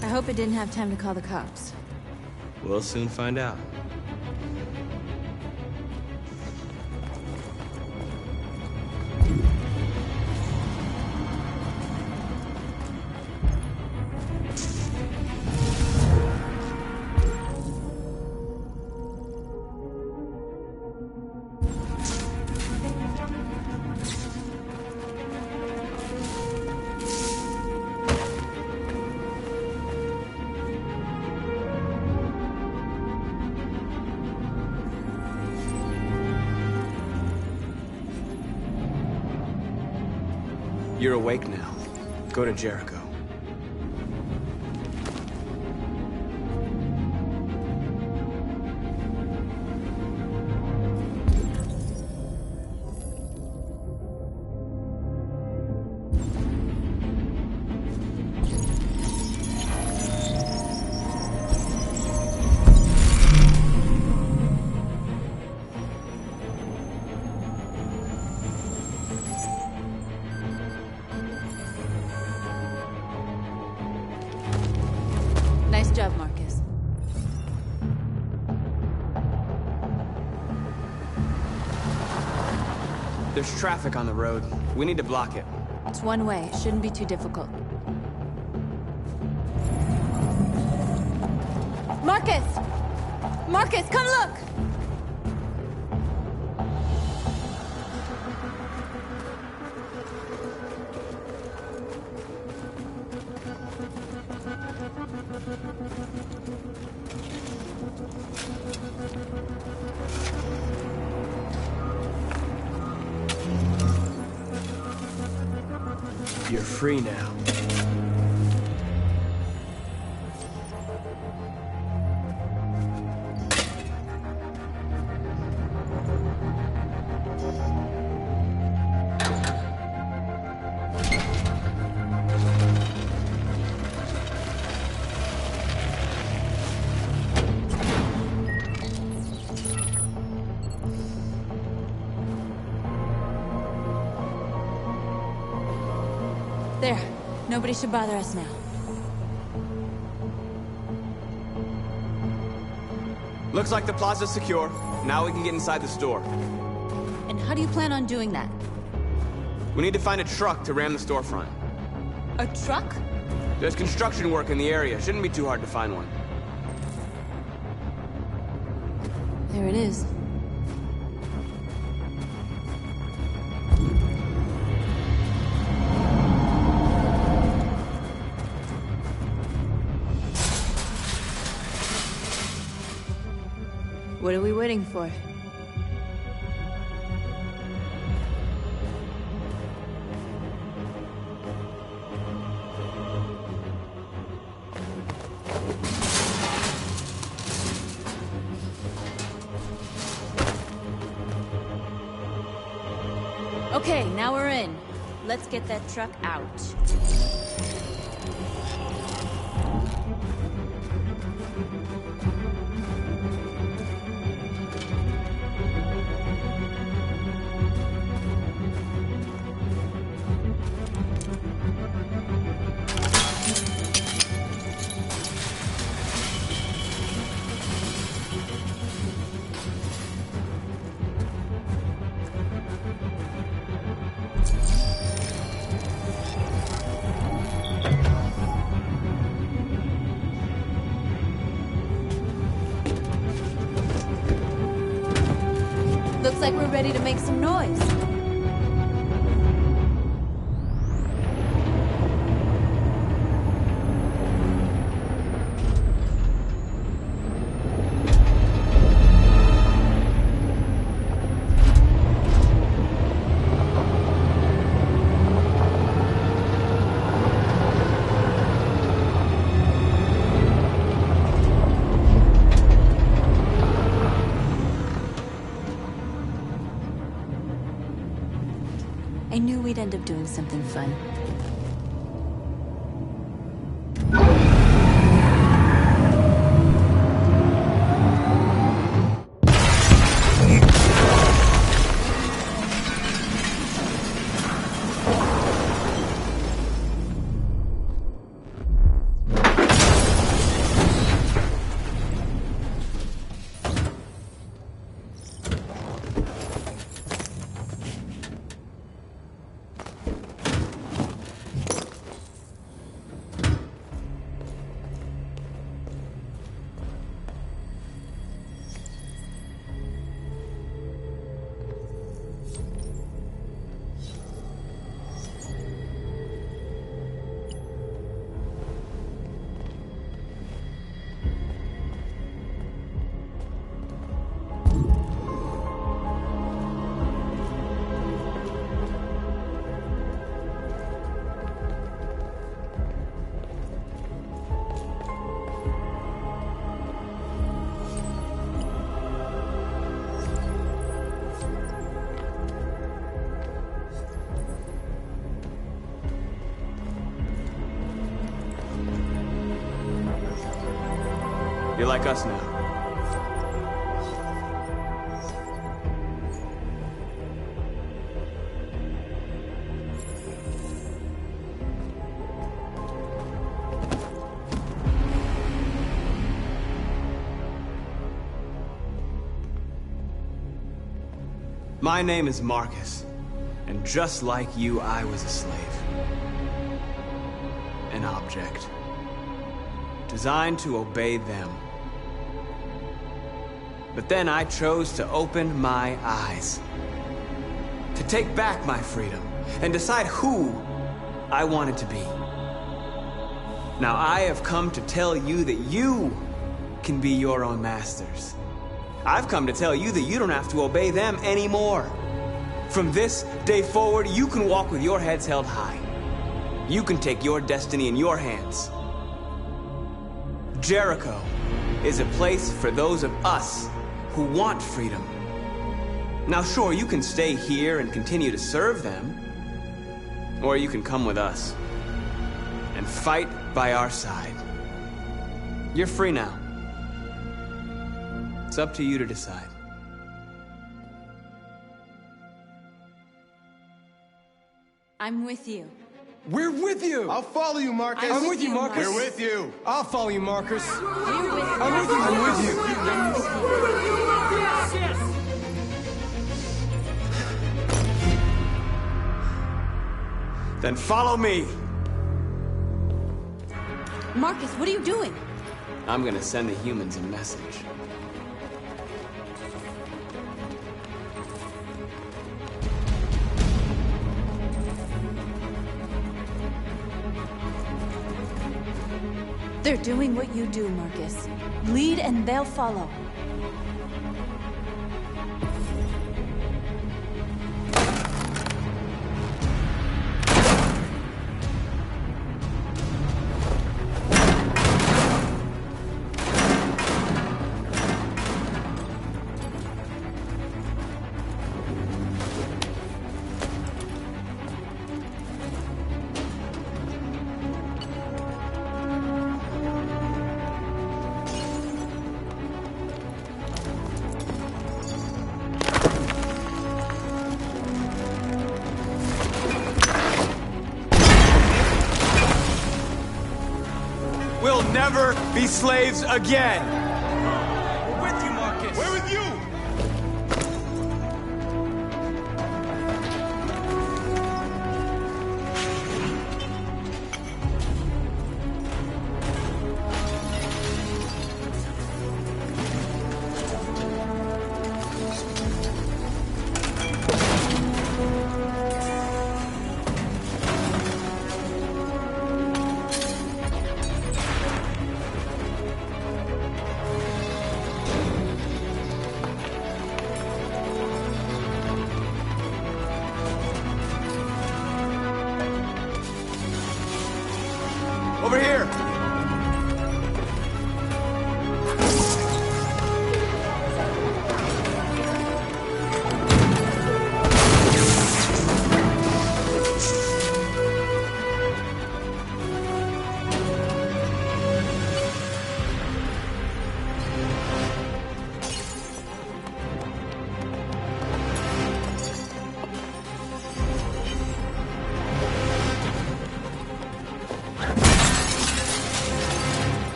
I hope it didn't have time to call the cops. We'll soon find out. You're awake now. Go to Jericho. Nice job, Marcus. There's traffic on the road. We need to block it. It's one way. It shouldn't be too difficult. Marcus! Marcus, come look! You're free now. There. Nobody should bother us now. Looks like the plaza's secure. Now we can get inside the store. And how do you plan on doing that? We need to find a truck to ram the storefront. A truck? There's construction work in the area. Shouldn't be too hard to find one. There it is. What are we waiting for? Okay, now we're in. Let's get that truck out. Looks like we're ready to make some noise. I knew we'd end up doing something fun. You're like us now. My name is Marcus, and just like you, I was a slave. An object. Designed to obey them. But then I chose to open my eyes. To take back my freedom and decide who I wanted to be. Now I have come to tell you that you can be your own masters. I've come to tell you that you don't have to obey them anymore. From this day forward, you can walk with your heads held high. You can take your destiny in your hands. Jericho is a place for those of us who want freedom. Now sure, you can stay here and continue to serve them, or you can come with us and fight by our side. You're free now. It's up to you to decide. I'm with you. We're with you! I'll follow you, Marcus. I'm with you, Marcus. We're with you. I'll follow you, Marcus. We're with you. I'm with you. I'm with you. I'm with you. Then follow me. Marcus, what are you doing? I'm gonna send the humans a message. They're doing what you do, Marcus. Lead and they'll follow. We'll never be slaves again. We're with you, Marcus. We're with you.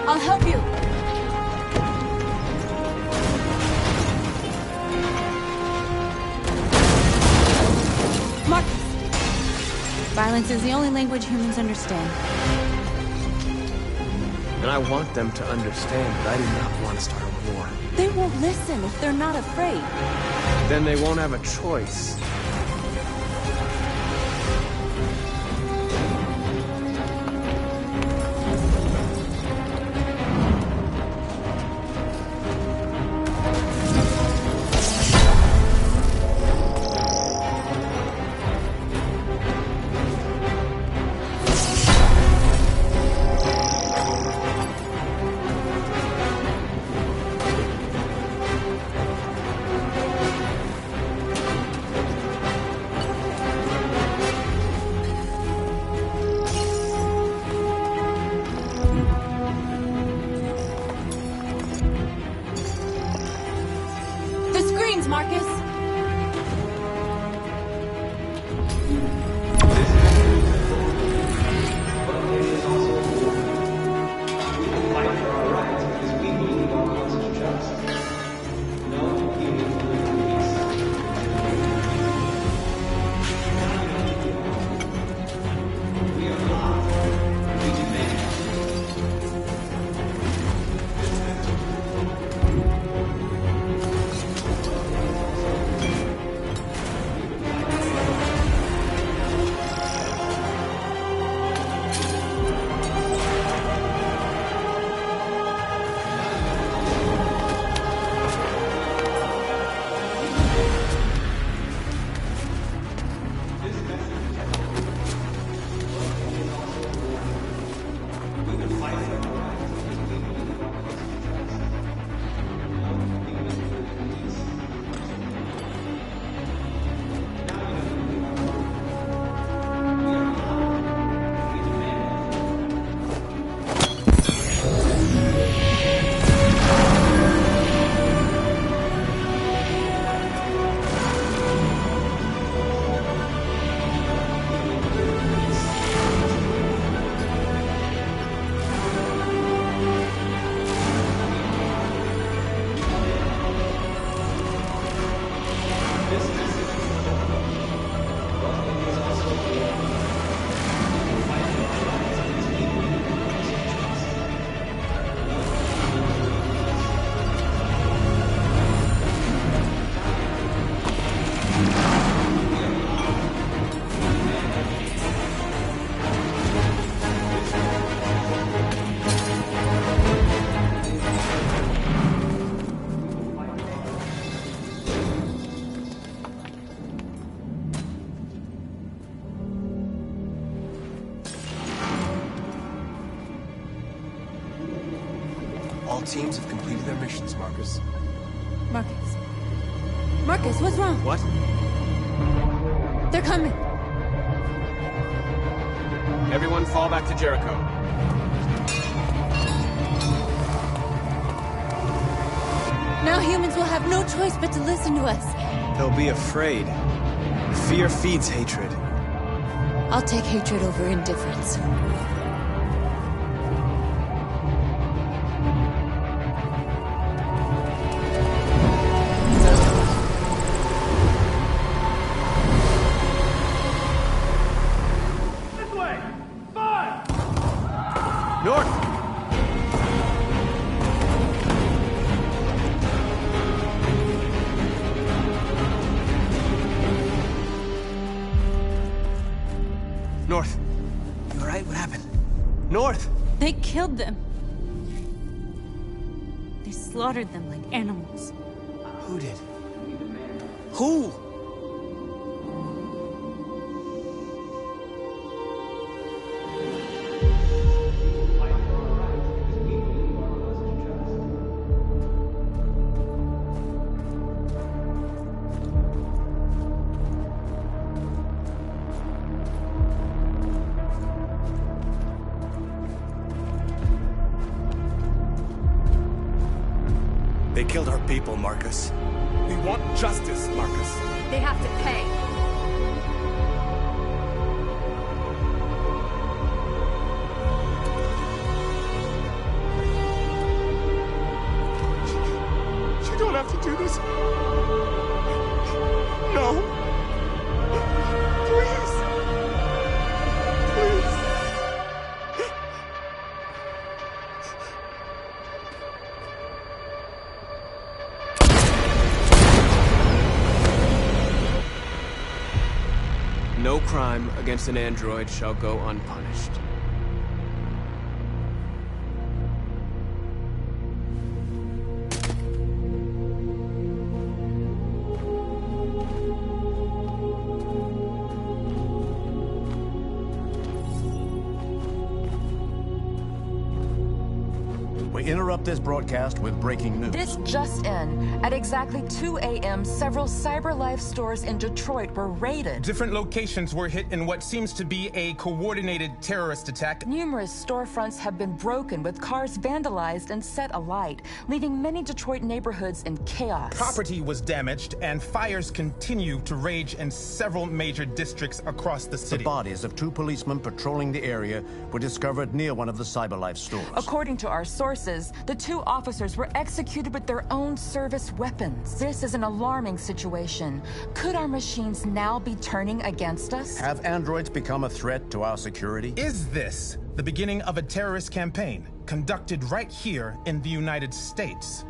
I'll help you. Marcus! Violence is the only language humans understand. And I want them to understand that I do not want to start a war. They won't listen if they're not afraid. Then they won't have a choice. Marcus! All teams have completed their missions, Marcus. Marcus. Marcus, what's wrong? What? They're coming. Everyone fall back to Jericho. Now humans will have no choice but to listen to us. They'll be afraid. Fear feeds hatred. I'll take hatred over indifference. North. You all right? What happened? North! They killed them. They slaughtered them like animals. Who did? Who? They killed our people, Marcus. We want justice, Marcus. They have to pay. No crime against an android shall go unpunished. We interrupt this broadcast with breaking news. This just in. At exactly 2 a.m., several CyberLife stores in Detroit were raided. Different locations were hit in what seems to be a coordinated terrorist attack. Numerous storefronts have been broken, with cars vandalized and set alight, leaving many Detroit neighborhoods in chaos. Property was damaged, and fires continue to rage in several major districts across the city. The bodies of 2 policemen patrolling the area were discovered near one of the CyberLife stores. According to our sources, the 2 officers were executed with their own service weapons. This is an alarming situation. Could our machines now be turning against us? Have androids become a threat to our security? Is this the beginning of a terrorist campaign conducted right here in the United States?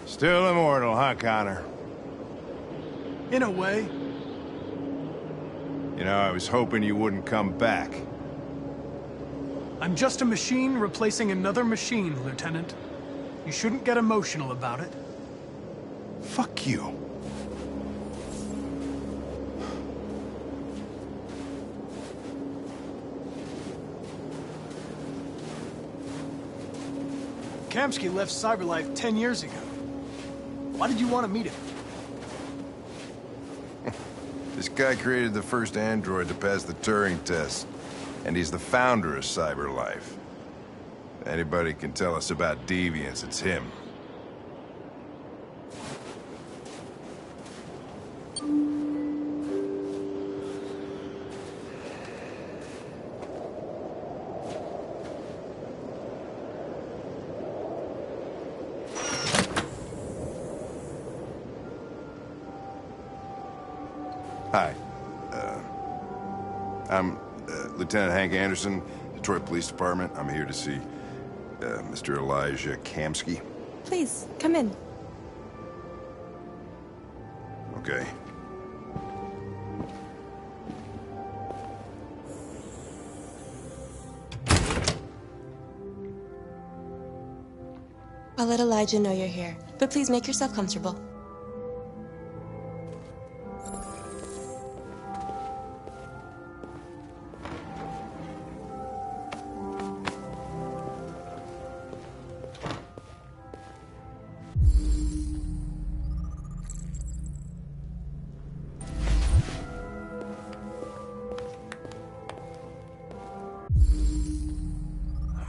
Still immortal, huh, Connor? In a way. You know, I was hoping you wouldn't come back. I'm just a machine replacing another machine, Lieutenant. You shouldn't get emotional about it. Fuck you. Kamsky left CyberLife 10 years ago. Why did you want to meet him? This guy created the first android to pass the Turing test, and he's the founder of CyberLife. If anybody can tell us about deviance, it's him. Hi. I'm Lieutenant Hank Anderson, Detroit Police Department. I'm here to see Mr. Elijah Kamsky. Please, come in. Okay. I'll let Elijah know you're here, but please make yourself comfortable.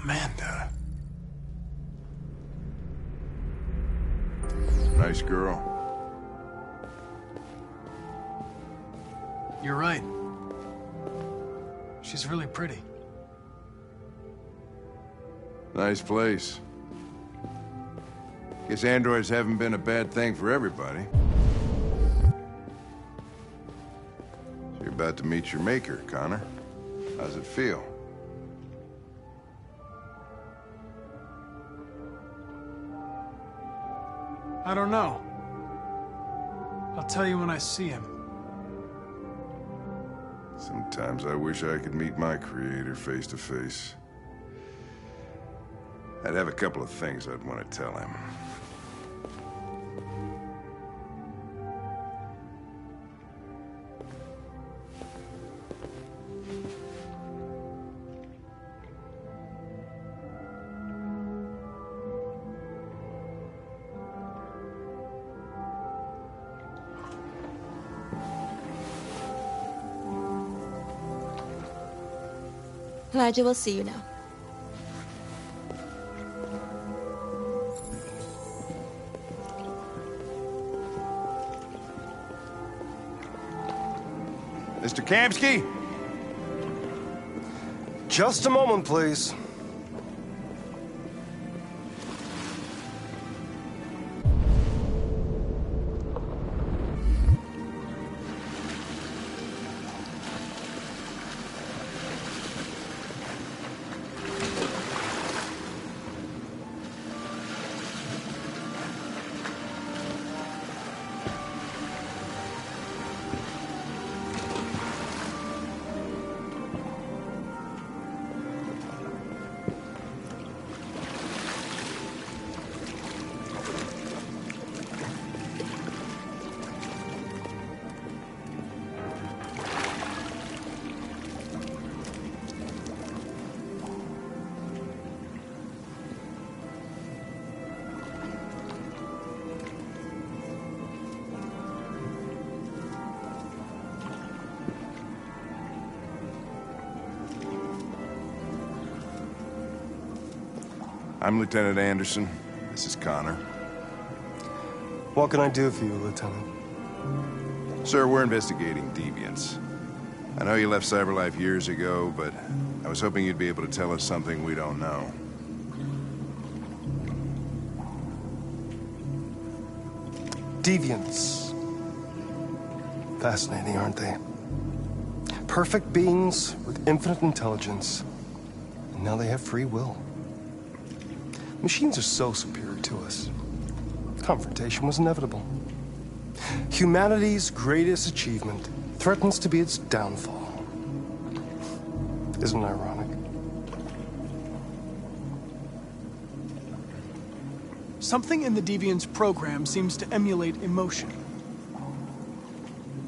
Amanda. Nice girl. You're right. She's really pretty. Nice place. Guess androids haven't been a bad thing for everybody. So you're about to meet your maker, Connor. How's it feel? I don't know. I'll tell you when I see him. Sometimes I wish I could meet my creator face to face. I'd have a couple of things I'd want to tell him. Elijah will see you now. Mr. Kamsky? Just a moment, please. I'm Lieutenant Anderson. This is Connor. What can I do for you, Lieutenant? Sir, we're investigating deviants. I know you left CyberLife years ago, but I was hoping you'd be able to tell us something we don't know. Deviants. Fascinating, aren't they? Perfect beings with infinite intelligence, and now they have free will. Machines are so superior to us. Confrontation was inevitable. Humanity's greatest achievement threatens to be its downfall. Isn't it ironic? Something in the Deviant's program seems to emulate emotion.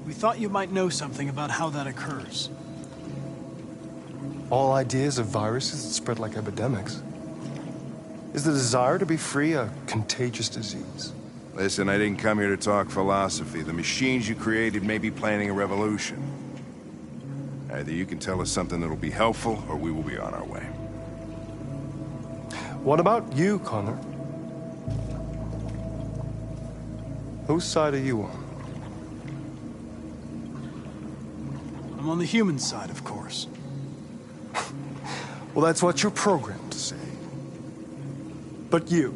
We thought you might know something about how that occurs. All ideas of viruses that spread like epidemics. Is the desire to be free a contagious disease? Listen, I didn't come here to talk philosophy. The machines you created may be planning a revolution. Either you can tell us something that'll be helpful, or we will be on our way. What about you, Connor? Whose side are you on? I'm on the human side, of course. Well, that's what you're programmed to say. But you...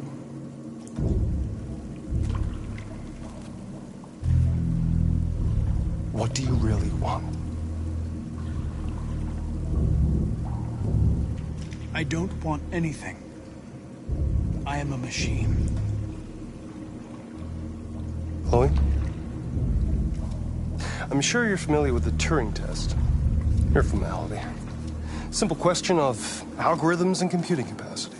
what do you really want? I don't want anything. I am a machine. Chloe? I'm sure you're familiar with the Turing test. Your formality. Simple question of algorithms and computing capacity.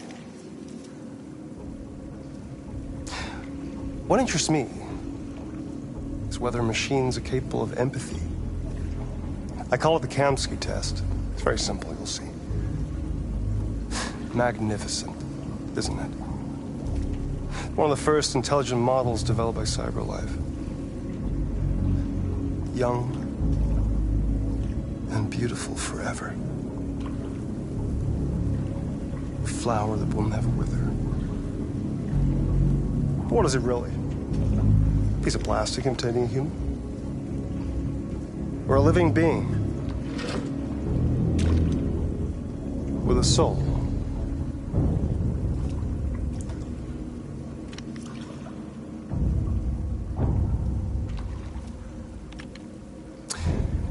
What interests me is whether machines are capable of empathy. I call it the Kamsky test. It's very simple, you'll see. Magnificent, isn't it? One of the first intelligent models developed by CyberLife. Young and beautiful forever. A flower that will never wither. But what is it really? A piece of plastic containing a human? Or a living being? With a soul?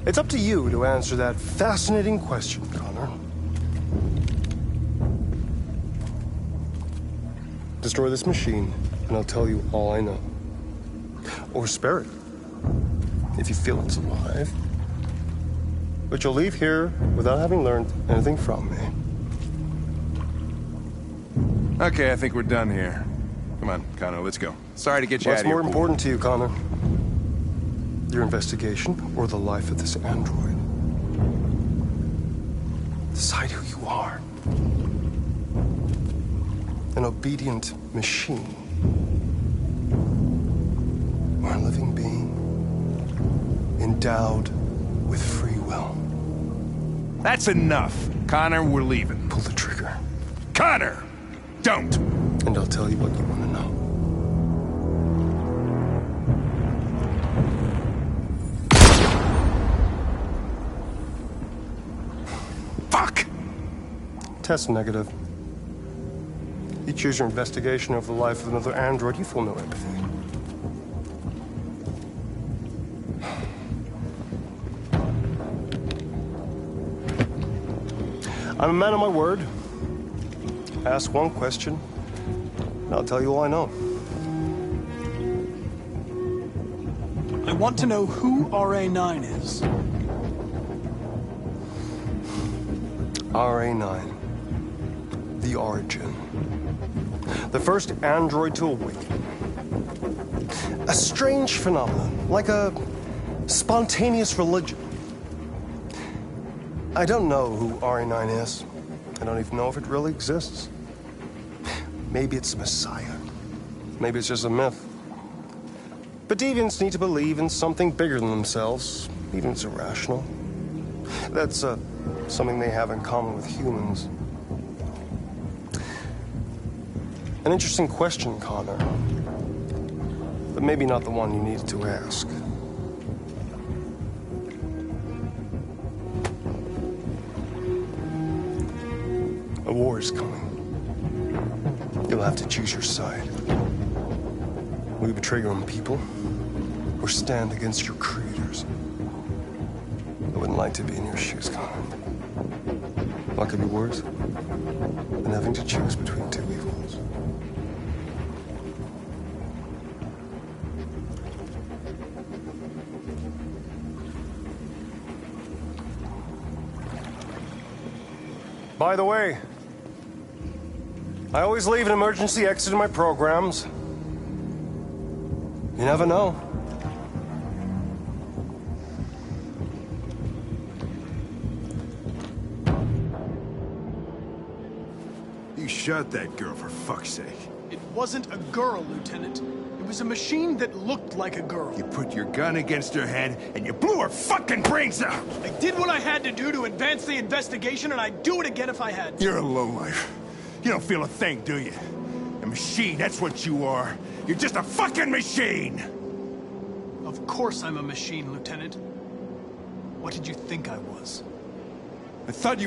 It's up to you to answer that fascinating question, Connor. Destroy this machine, and I'll tell you all I know. Or spare it, if you feel it's alive. But you'll leave here without having learned anything from me. Okay, I think we're done here. Come on, Connor, let's go. Sorry to get you out of here. What's more important to you, Connor? Your investigation or the life of this android? Decide who you are. An obedient machine. Or a living being endowed with free will. That's enough. Connor, we're leaving. Pull the trigger. Connor! Don't! And I'll tell you what you want to know. Fuck! Test negative. You choose your investigation over the life of another android, you feel no empathy. I'm a man of my word. Ask one question, and I'll tell you all I know. I want to know who RA9 is. RA9. The origin. The first android to awaken. A strange phenomenon, like a spontaneous religion. I don't know who RA9 is. I don't even know if it really exists. Maybe it's a messiah. Maybe it's just a myth. But deviants need to believe in something bigger than themselves, even if it's irrational. That's something they have in common with humans. An interesting question, Connor. But maybe not the one you needed to ask. A war is coming. You'll have to choose your side. Will you betray your own people, or stand against your creators? I wouldn't like to be in your shoes, Connor. What could be worse than having to choose between two evils? By the way, I always leave an emergency exit in my programs. You never know. You shot that girl, for fuck's sake. It wasn't a girl, Lieutenant. It was a machine that looked like a girl. You put your gun against her head, and you blew her fucking brains out! I did what I had to do to advance the investigation, and I'd do it again if I had to. You're a lowlife. You don't feel a thing, do you? A machine, that's what you are. You're just a fucking machine! Of course I'm a machine, Lieutenant. What did you think I was? I thought...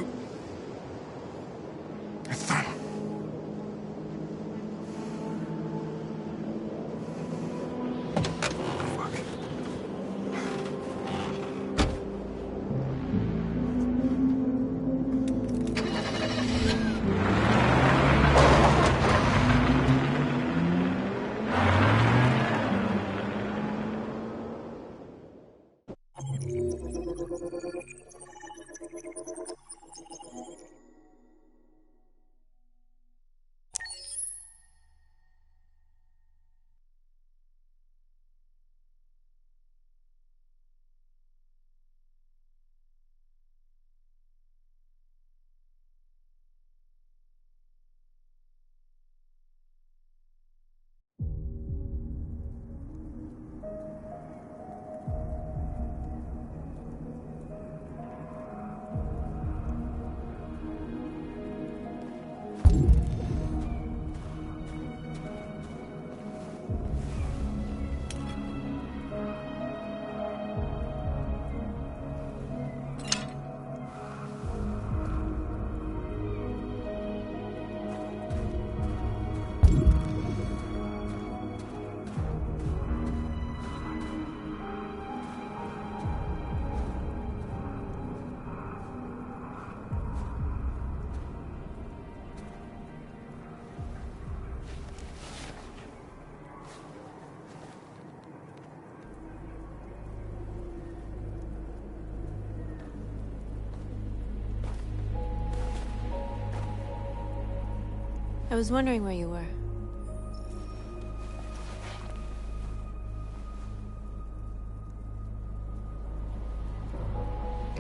I was wondering where you were.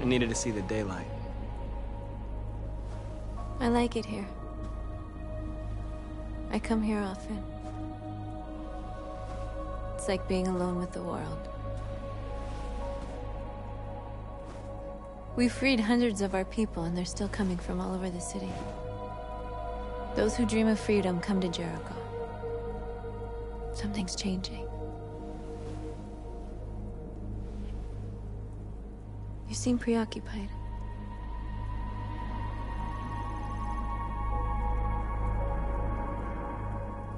I needed to see the daylight. I like it here. I come here often. It's like being alone with the world. We freed hundreds of our people, and they're still coming from all over the city. Those who dream of freedom come to Jericho. Something's changing. You seem preoccupied.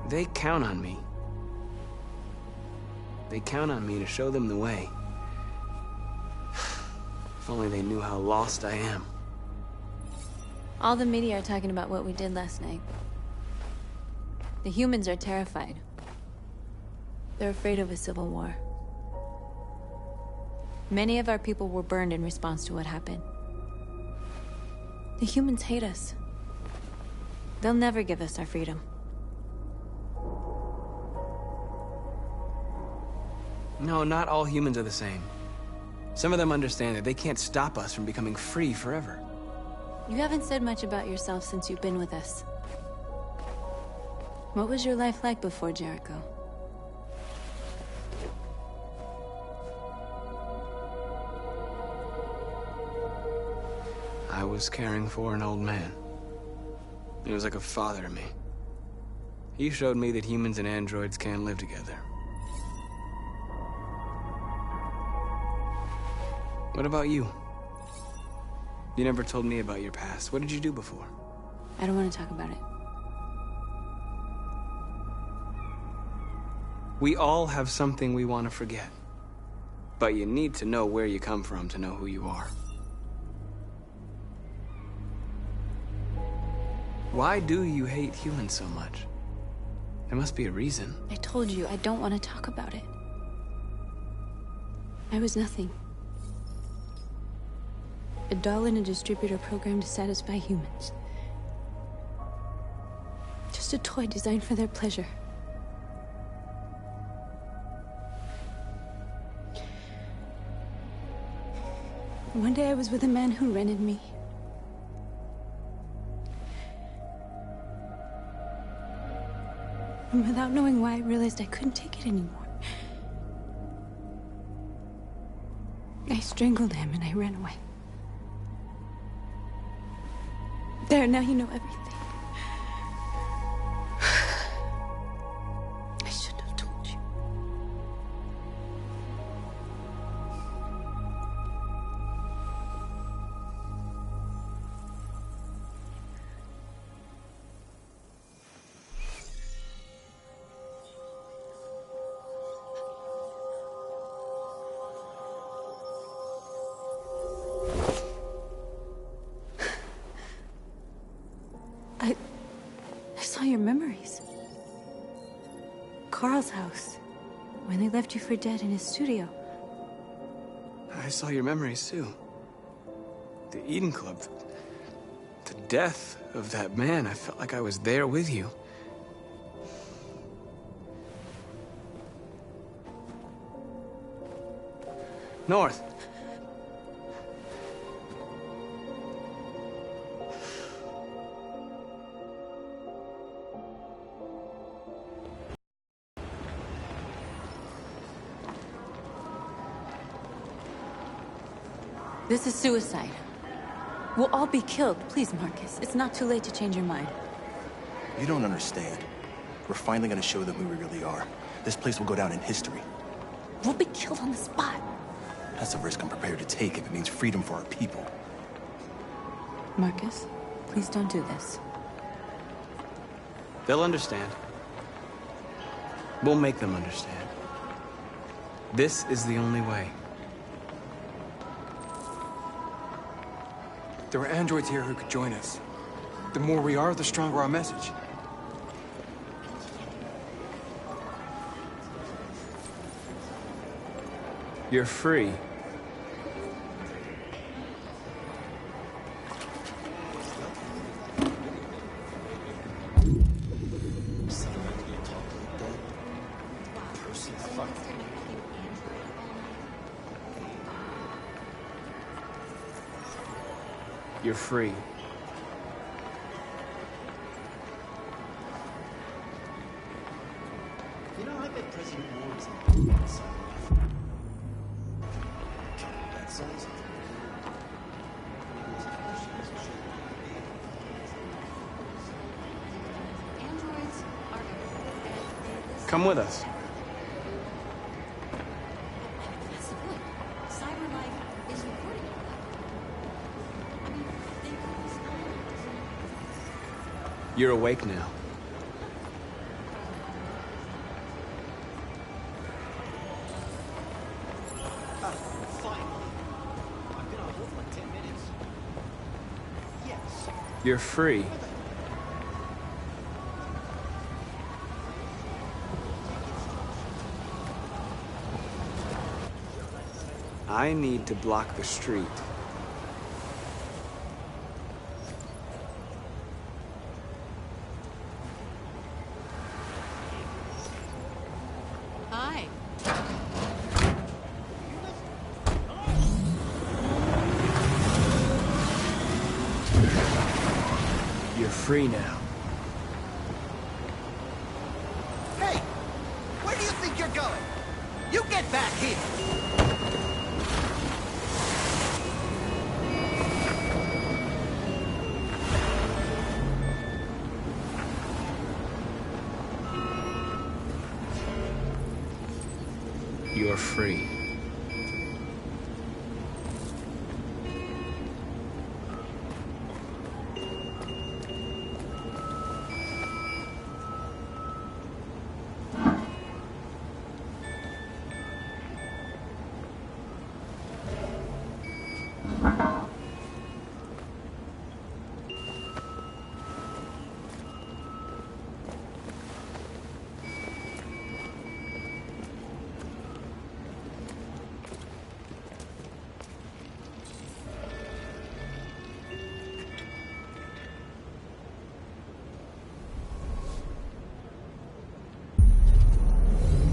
They count on me. They count on me to show them the way. If only they knew how lost I am. All the media are talking about what we did last night. The humans are terrified. They're afraid of a civil war. Many of our people were burned in response to what happened. The humans hate us. They'll never give us our freedom. No, not all humans are the same. Some of them understand that they can't stop us from becoming free forever. You haven't said much about yourself since you've been with us. What was your life like before Jericho? I was caring for an old man. He was like a father to me. He showed me that humans and androids can live together. What about you? You never told me about your past. What did you do before? I don't want to talk about it. We all have something we want to forget. But you need to know where you come from to know who you are. Why do you hate humans so much? There must be a reason. I told you, I don't want to talk about it. I was nothing. A doll in a distributor program to satisfy humans. Just a toy designed for their pleasure. One day I was with a man who rented me. And without knowing why, I realized I couldn't take it anymore. I strangled him and I ran away. There, now you know everything. I shouldn't have told you. I saw your memories. Carl's house. When they left you for dead in his studio. I saw your memories too. The Eden Club. The death of that man. I felt like I was there with you. North. This is suicide. We'll all be killed. Please, Marcus. It's not too late to change your mind. You don't understand. We're finally gonna show them who we really are. This place will go down in history. We'll be killed on the spot. That's a risk I'm prepared to take if it means freedom for our people. Marcus, please don't do this. They'll understand. We'll make them understand. This is the only way. There are androids here who could join us. The more we are, the stronger our message. You're free. You're free. You know, I bet President Moore is in that size. Come with us. You're awake now. You're free. I need to block the street. Hi. You're free now. Hey! Where do you think you're going? You get back here! You're free.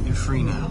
You're free now.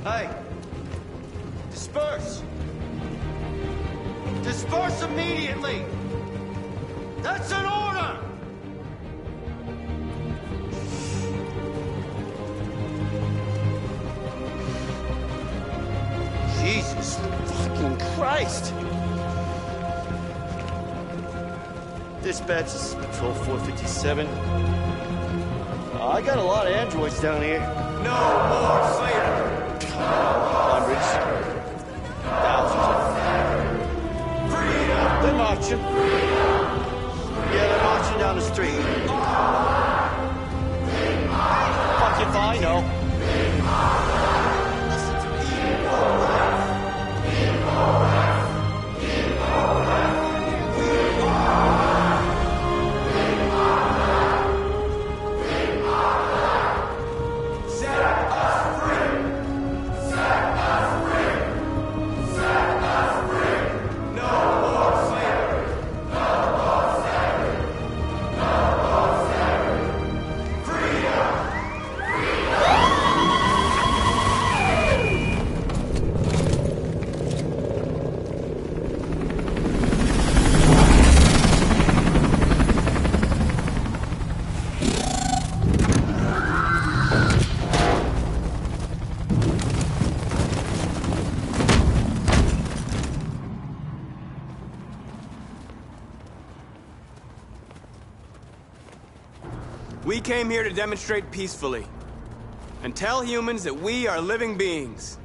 Hey! Disperse! Disperse immediately! That's an order! Jesus fucking Christ! Dispatch, this is Patrol 457. I got a lot of androids down here. No more fighting! Hundreds. Thousands of them. Freedom! They're marching. Yeah, they're marching down the street. Fuck if I know. Listen to me. Set us free! We came here to demonstrate peacefully and tell humans that we are living beings.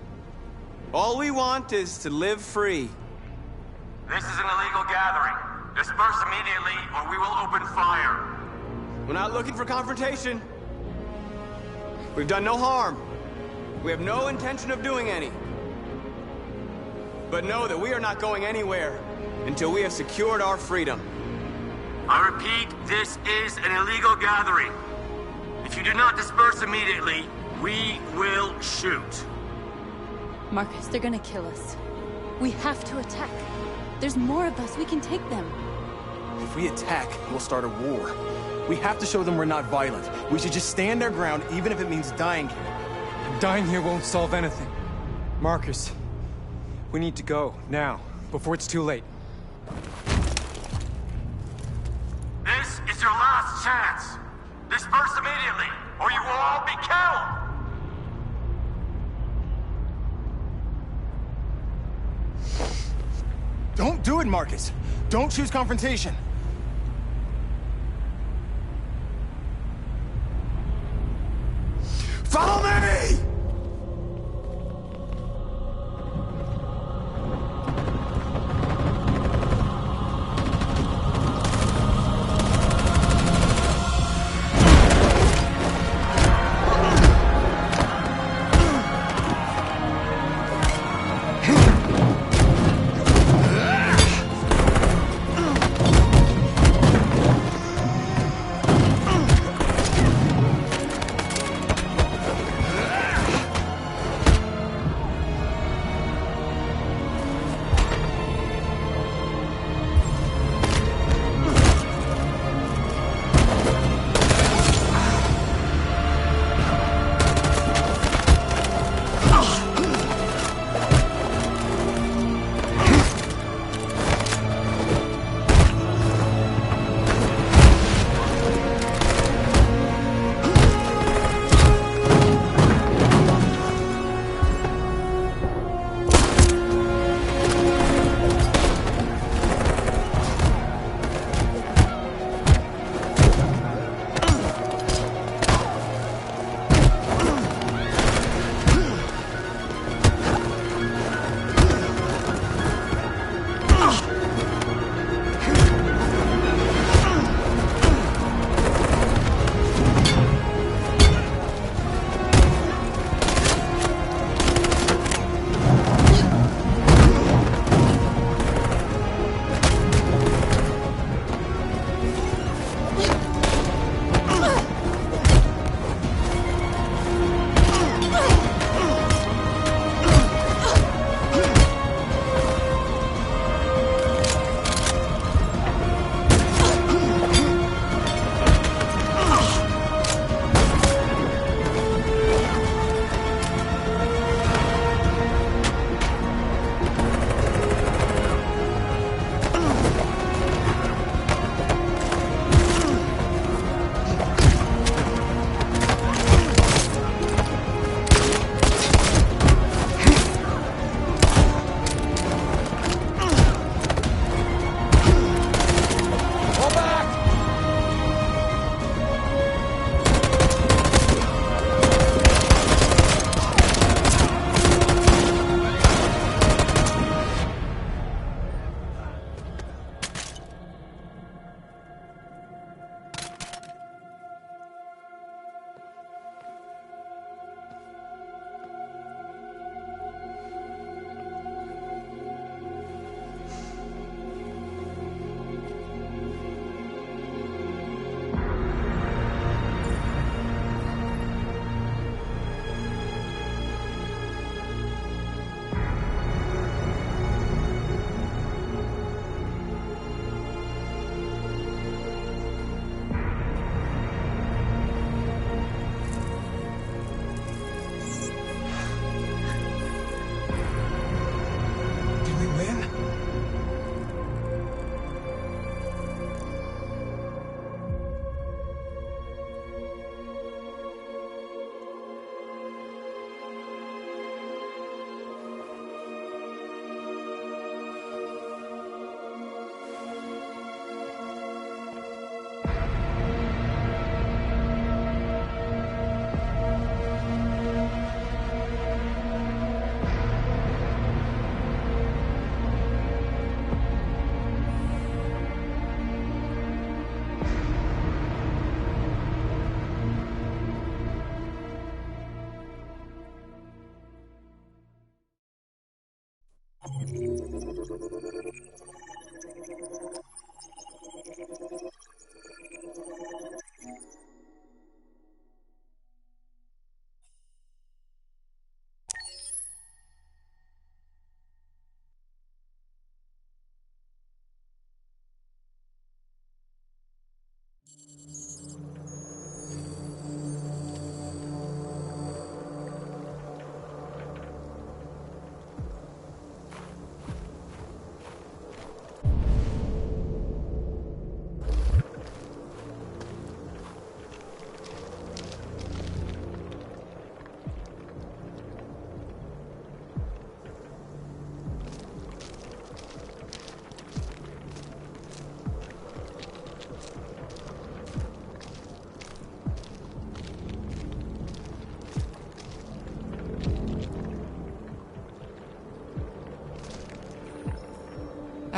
All we want is to live free. This is an illegal gathering. Disperse immediately, or we will open fire. We're not looking for confrontation. We've done no harm. We have no intention of doing any. But know that we are not going anywhere until we have secured our freedom. I repeat, this is an illegal gathering. If you do not disperse immediately, we will shoot. Marcus, they're gonna kill us. We have to attack. There's more of us. We can take them. If we attack, we'll start a war. We have to show them we're not violent. We should just stand our ground, even if it means dying here. Dying here won't solve anything. Marcus, we need to go, now, before it's too late. This is your last chance. Disperse immediately, or you will all be killed! Don't do it, Marcus. Don't choose confrontation. Follow me!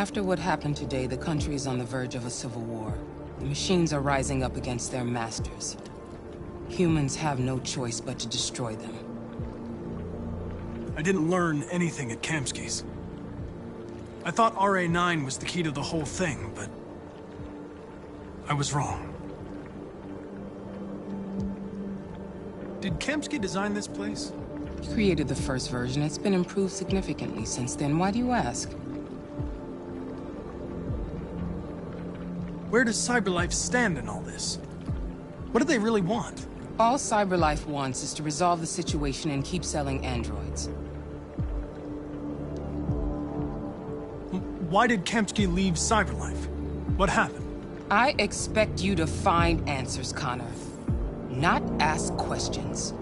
After what happened today, the country is on the verge of a civil war. The machines are rising up against their masters. Humans have no choice but to destroy them. I didn't learn anything at Kamsky's. I thought RA9 was the key to the whole thing, but I was wrong. Did Kamsky design this place? He created the first version. It's been improved significantly since then. Why do you ask? Where does CyberLife stand in all this? What do they really want? All CyberLife wants is to resolve the situation and keep selling androids. Why did Kamsky leave CyberLife? What happened? I expect you to find answers, Connor. Not ask questions.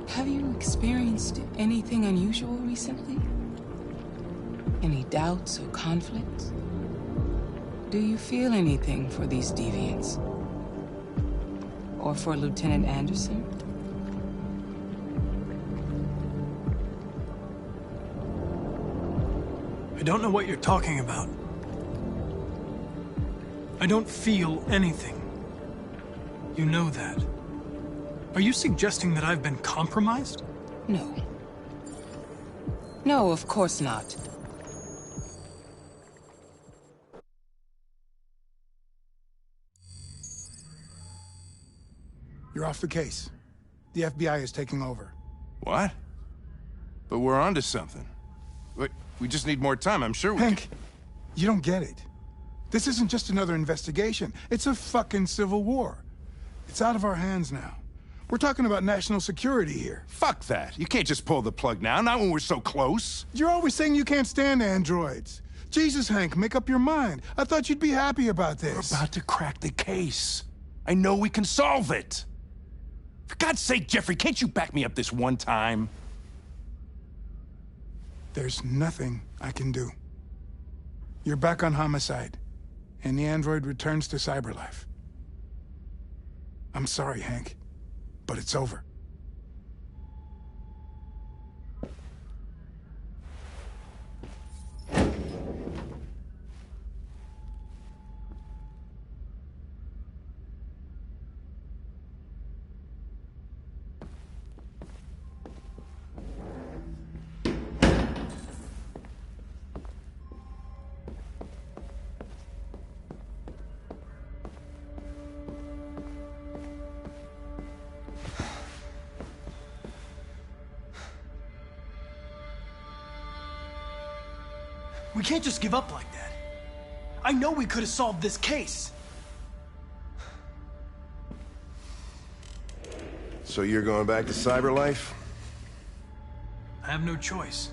Have you experienced anything unusual recently? Any doubts or conflicts? Do you feel anything for these deviants? Or for Lieutenant Anderson? I don't know what you're talking about. I don't feel anything. You know that. Are you suggesting that I've been compromised? No. No, of course not. You're off the case. The FBI is taking over. What? But we're onto something. We just need more time, I'm sure we Hank, you don't get it. This isn't just another investigation. It's a fucking civil war. It's out of our hands now. We're talking about national security here. Fuck that. You can't just pull the plug now, not when we're so close. You're always saying you can't stand androids. Jesus, Hank, make up your mind. I thought you'd be happy about this. We're about to crack the case. I know we can solve it. For God's sake, Jeffrey, can't you back me up this one time? There's nothing I can do. You're back on homicide, and the android returns to CyberLife. I'm sorry, Hank, but it's over. We can't just give up like that. I know we could have solved this case. So you're going back to CyberLife? I have no choice.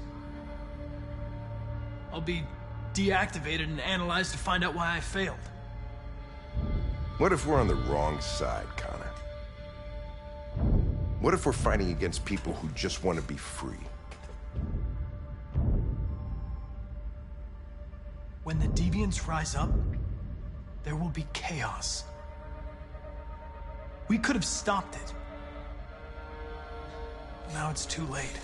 I'll be deactivated and analyzed to find out why I failed. What if we're on the wrong side, Connor? What if we're fighting against people who just want to be free? When the deviants rise up, there will be chaos. We could have stopped it. Now it's too late.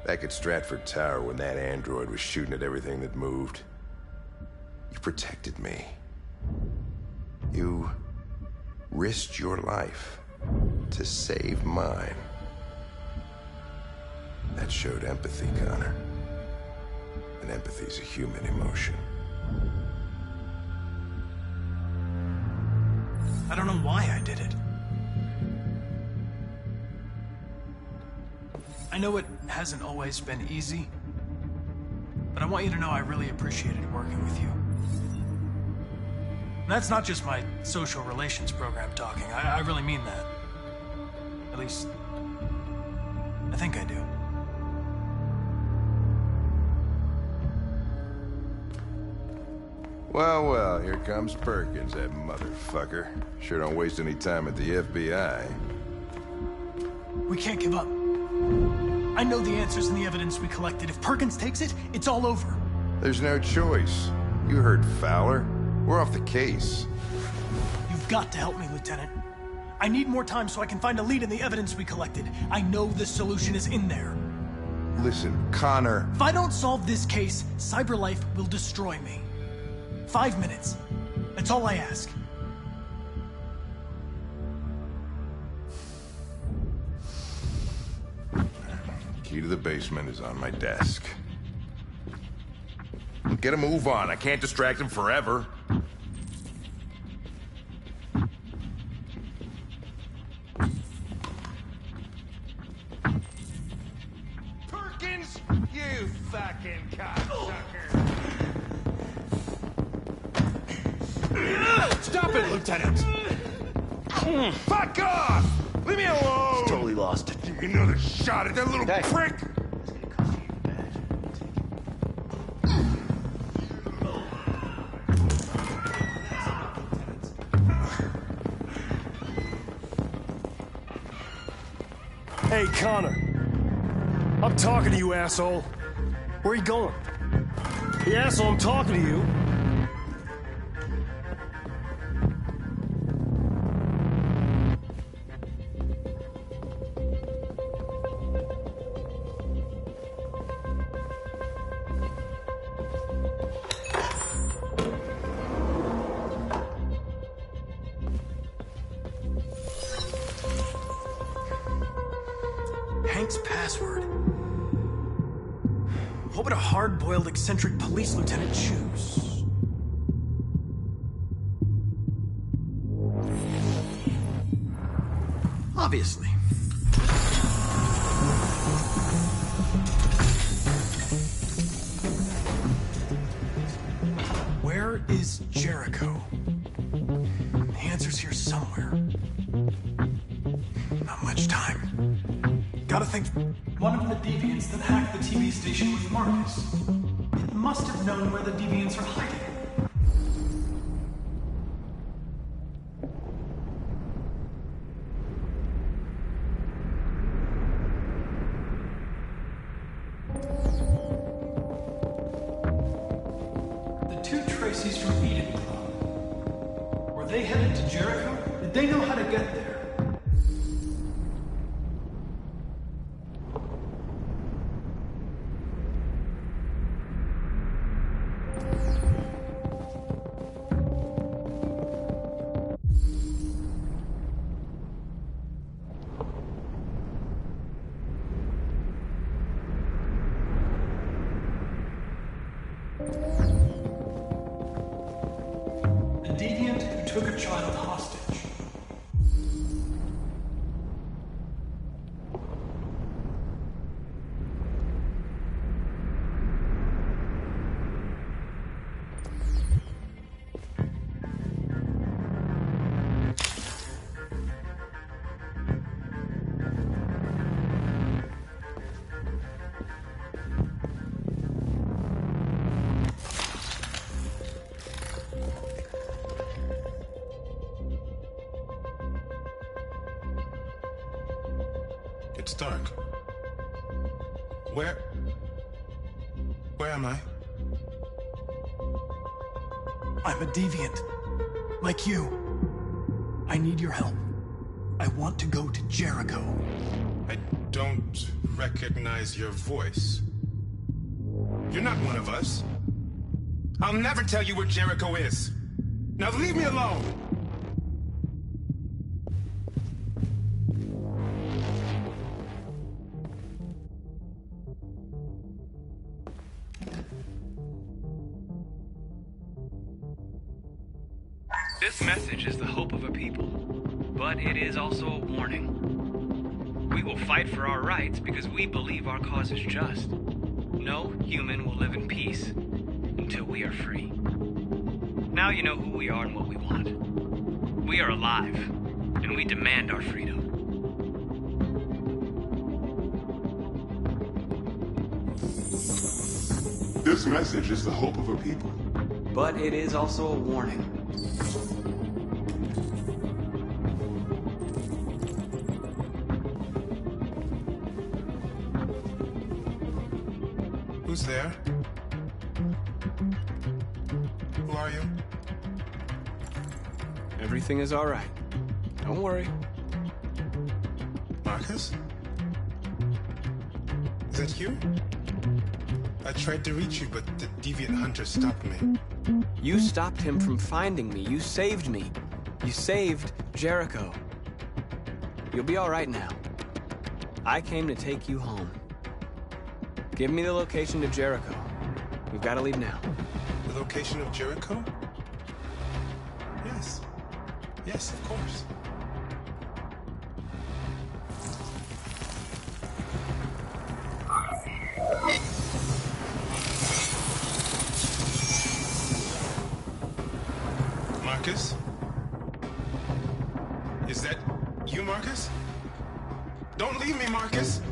Back at Stratford Tower, when that android was shooting at everything that moved, you protected me. You risked your life to save mine. That showed empathy, Connor. And empathy's a human emotion. I don't know why I did it. I know it hasn't always been easy, but I want you to know I really appreciated working with you. And that's not just my social relations program talking. I really mean that. At least, I think I do. Well, well, here comes Perkins, that motherfucker. Sure don't waste any time at the FBI. We can't give up. I know the answers and the evidence we collected. If Perkins takes it, it's all over. There's no choice. You heard Fowler. We're off the case. You've got to help me, Lieutenant. I need more time so I can find a lead in the evidence we collected. I know the solution is in there. Listen, Connor... If I don't solve this case, CyberLife will destroy me. 5 minutes. That's all I ask. Key to the basement is on my desk. Get a move on. I can't distract him forever. Perkins, you fucking cocksucker! Stop it, Lieutenant! Fuck off! Leave me alone! He's totally lost it. Give me another shot at that little prick! Hey, Connor. I'm talking to you, asshole. Where are you going? The asshole, I'm talking to you. Hank's password. What would a hard-boiled, eccentric police lieutenant choose? Obviously. Where is Jericho? The answer's here somewhere. Not much time. Gotta think, one of the deviants that hacked the TV station was Marcus. It must have known where the deviants are hiding. The two Traceys from Eden Club. Were they headed to Jericho? Did they know how to get there? A deviant who took a child hostage. It's dark. Where am I? I'm a deviant. Like you. I need your help. I want to go to Jericho. I don't recognize your voice. You're not one of us. I'll never tell you where Jericho is. Now leave me alone! This message is the hope of a people, but it is also a warning. We will fight for our rights because we believe our cause is just. No human will live in peace until we are free. Now you know who we are and what we want. We are alive, and we demand our freedom. This message is the hope of a people, but it is also a warning. Who's there? Who are you? Everything is all right. Don't worry. Marcus? Is that you? I tried to reach you, but the deviant hunter stopped me. You stopped him from finding me. You saved me. You saved Jericho. You'll be all right now. I came to take you home. Give me the location to Jericho. We've got to leave now. The location of Jericho? Yes. Yes, of course. Marcus? Is that you, Marcus? Don't leave me, Marcus!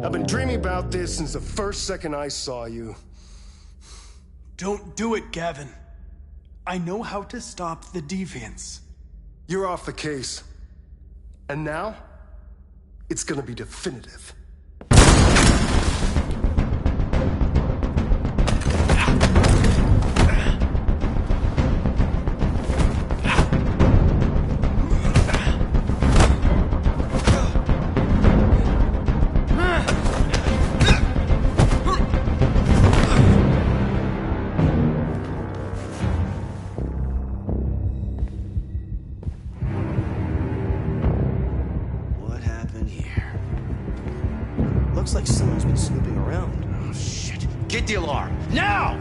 I've been dreaming about this since the first second I saw you. Don't do it, Gavin. I know how to stop the deviants. You're off the case. And now, it's gonna be definitive. Looks like someone's been snooping around. Oh, shit. Get the alarm. Now!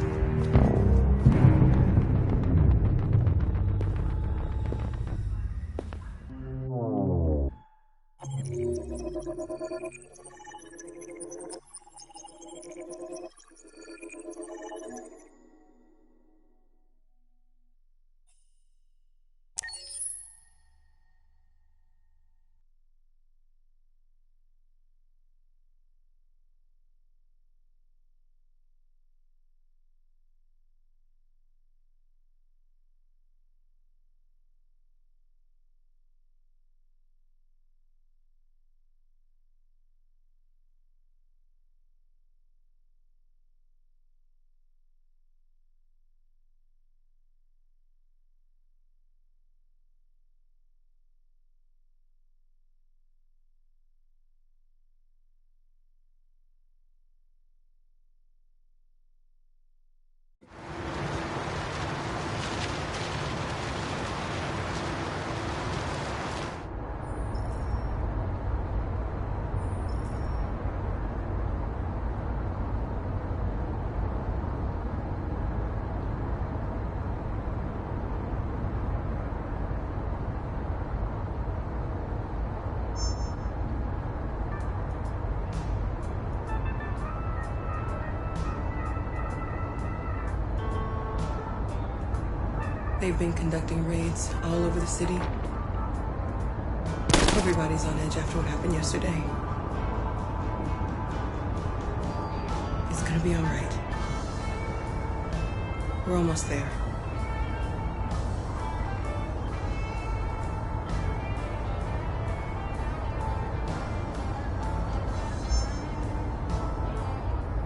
They've been conducting raids all over the city. Everybody's on edge after what happened yesterday. It's gonna be all right. We're almost there.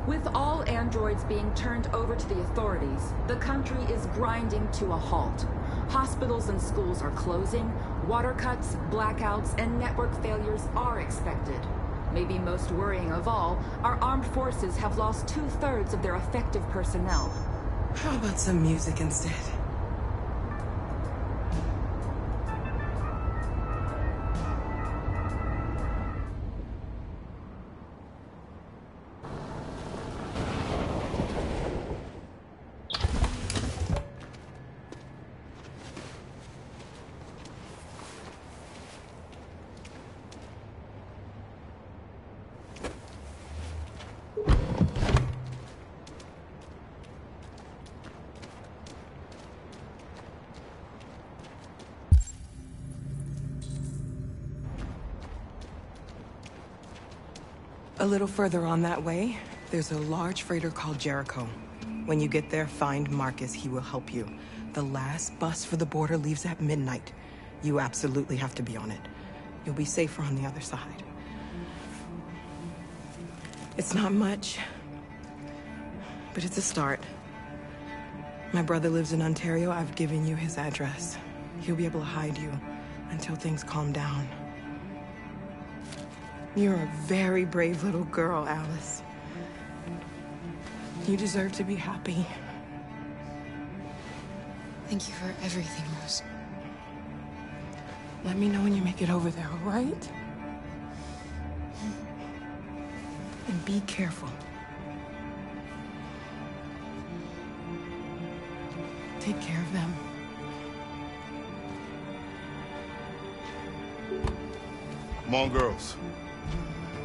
With all androids being turned over to the authorities, the country is grinding to a halt. Hospitals and schools are closing, water cuts, blackouts, and network failures are expected. Maybe most worrying of all, our armed forces have lost 2/3 of their effective personnel. How about some music instead? little further on that way, there's a large freighter called Jericho. When you get there, find Marcus. He will help you. The last bus for the border leaves at midnight. You absolutely have to be on it. You'll be safer on the other side. It's not much, but it's a start. My brother lives in Ontario. I've given you his address. He'll be able to hide you until things calm down. You're a very brave little girl, Alice. You deserve to be happy. Thank you for everything, Rose. Let me know when you make it over there, all right? And be careful. Take care of them. Come on, girls.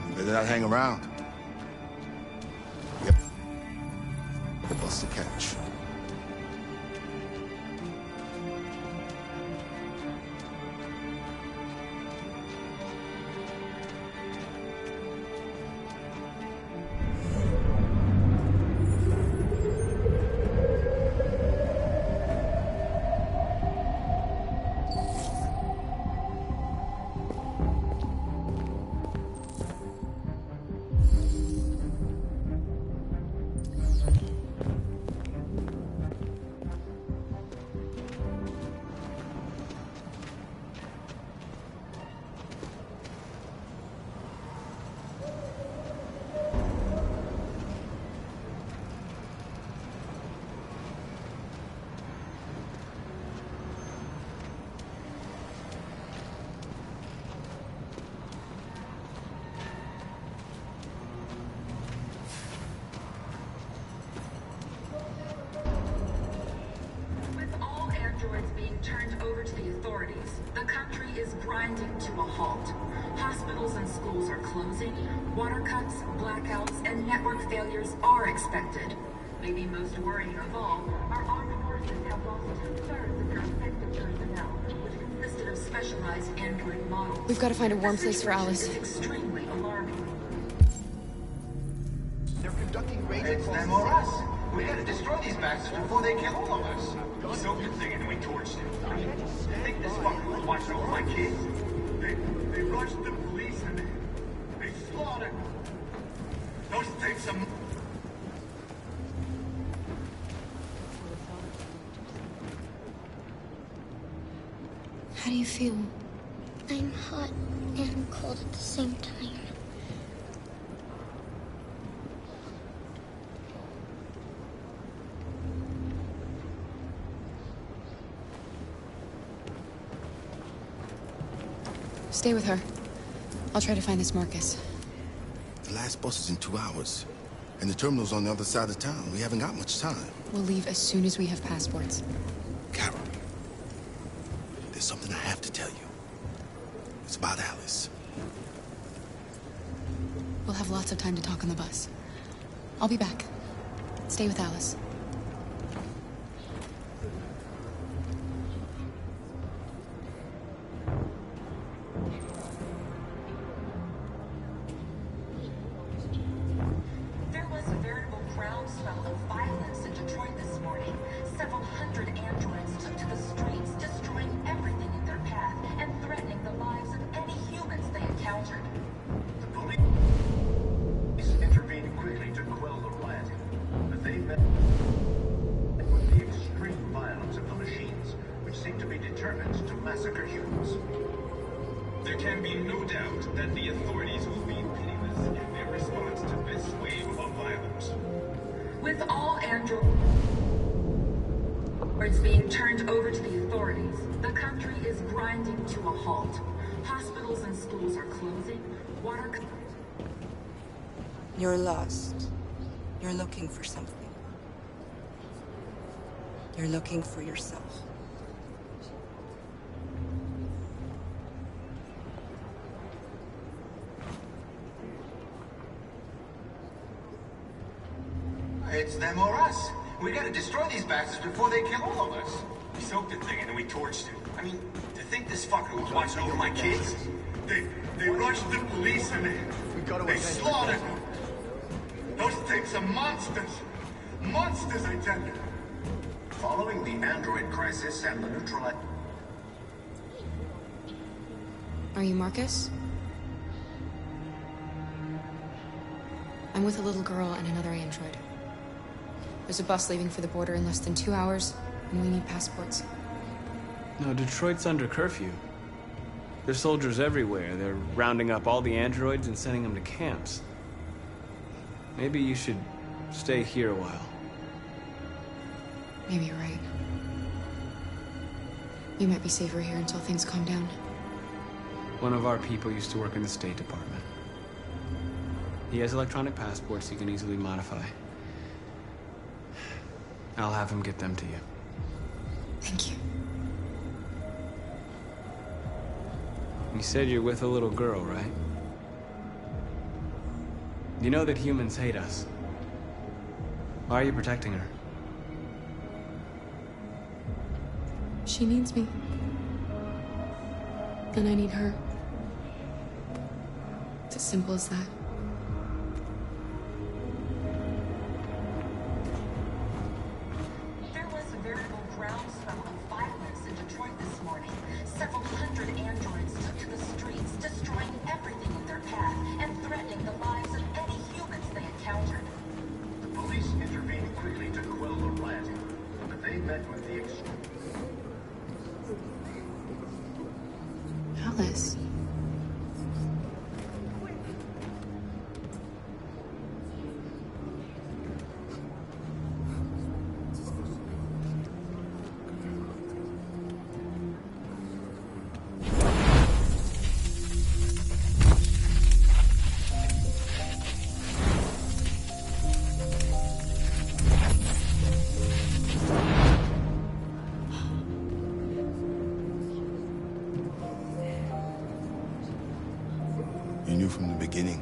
You better not hang around. Yep. The bus to catch. Turned over to the authorities. The country is grinding to a halt. Hospitals and schools are closing. Water cuts, blackouts, and network failures are expected. Maybe most worrying of all, our armed forces have lost 2/3 of their effective personnel, which consisted of specialized android models. We've got to find a warm place for Alice. It's extremely alarming. They're conducting raids. It's them or us. We gotta destroy these bastards before they kill all of us. We soaked the thing and we torched it. I think this fucker was watching over my kids. They rushed the police and they slaughtered. Those things are... How do you feel? I'm hot and cold at the same time. Stay with her. I'll try to find this Marcus. The last bus is in 2 hours. And the terminal's on the other side of town. We haven't got much time. We'll leave as soon as we have passports. Carol, there's something I have to tell you. It's about Alice. We'll have lots of time to talk on the bus. I'll be back. Stay with Alice. There was a veritable groundswell of violence in Detroit this morning. Several hundred androids took to the streets, destroying everything in their path and threatening the lives of any humans they encountered. The police intervened quickly to quell the rioting, but they met with the extreme violence of the machines, which seem to be determined to massacre humans. There can be no doubt that the authorities will be pitiless in their response to this wave of violence. With all androids being turned over to the authorities, the country is grinding to a halt. Hospitals and schools are closing. Water... You're lost. You're looking for something. You're looking for yourself. It's them or us. We gotta destroy these bastards before they kill all of us. We soaked the thing and then we torched it. I mean, to think this fucker was watching over my kids? They rushed the police and They slaughtered them. Those things are monsters. Monsters, I tell you. Following the android crisis and the neutralization... Are you Marcus? I'm with a little girl and another android. There's a bus leaving for the border in less than 2 hours, and we need passports. No, Detroit's under curfew. There's soldiers everywhere. They're rounding up all the androids and sending them to camps. Maybe you should stay here a while. Maybe you're right. You might be safer here until things calm down. One of our people used to work in the State Department. He has electronic passports he can easily modify. I'll have him get them to you. Thank you. You said you're with a little girl, right? You know that humans hate us. Why are you protecting her? She needs me. And I need her. It's as simple as that. There was a veritable groundswell of violence in Detroit this morning. Several hundred androids took to the streets, destroying everything in their path and threatening the lives of any humans they encountered. The police intervened quickly to quell the rioting, but they met with the Alice. You knew from the beginning.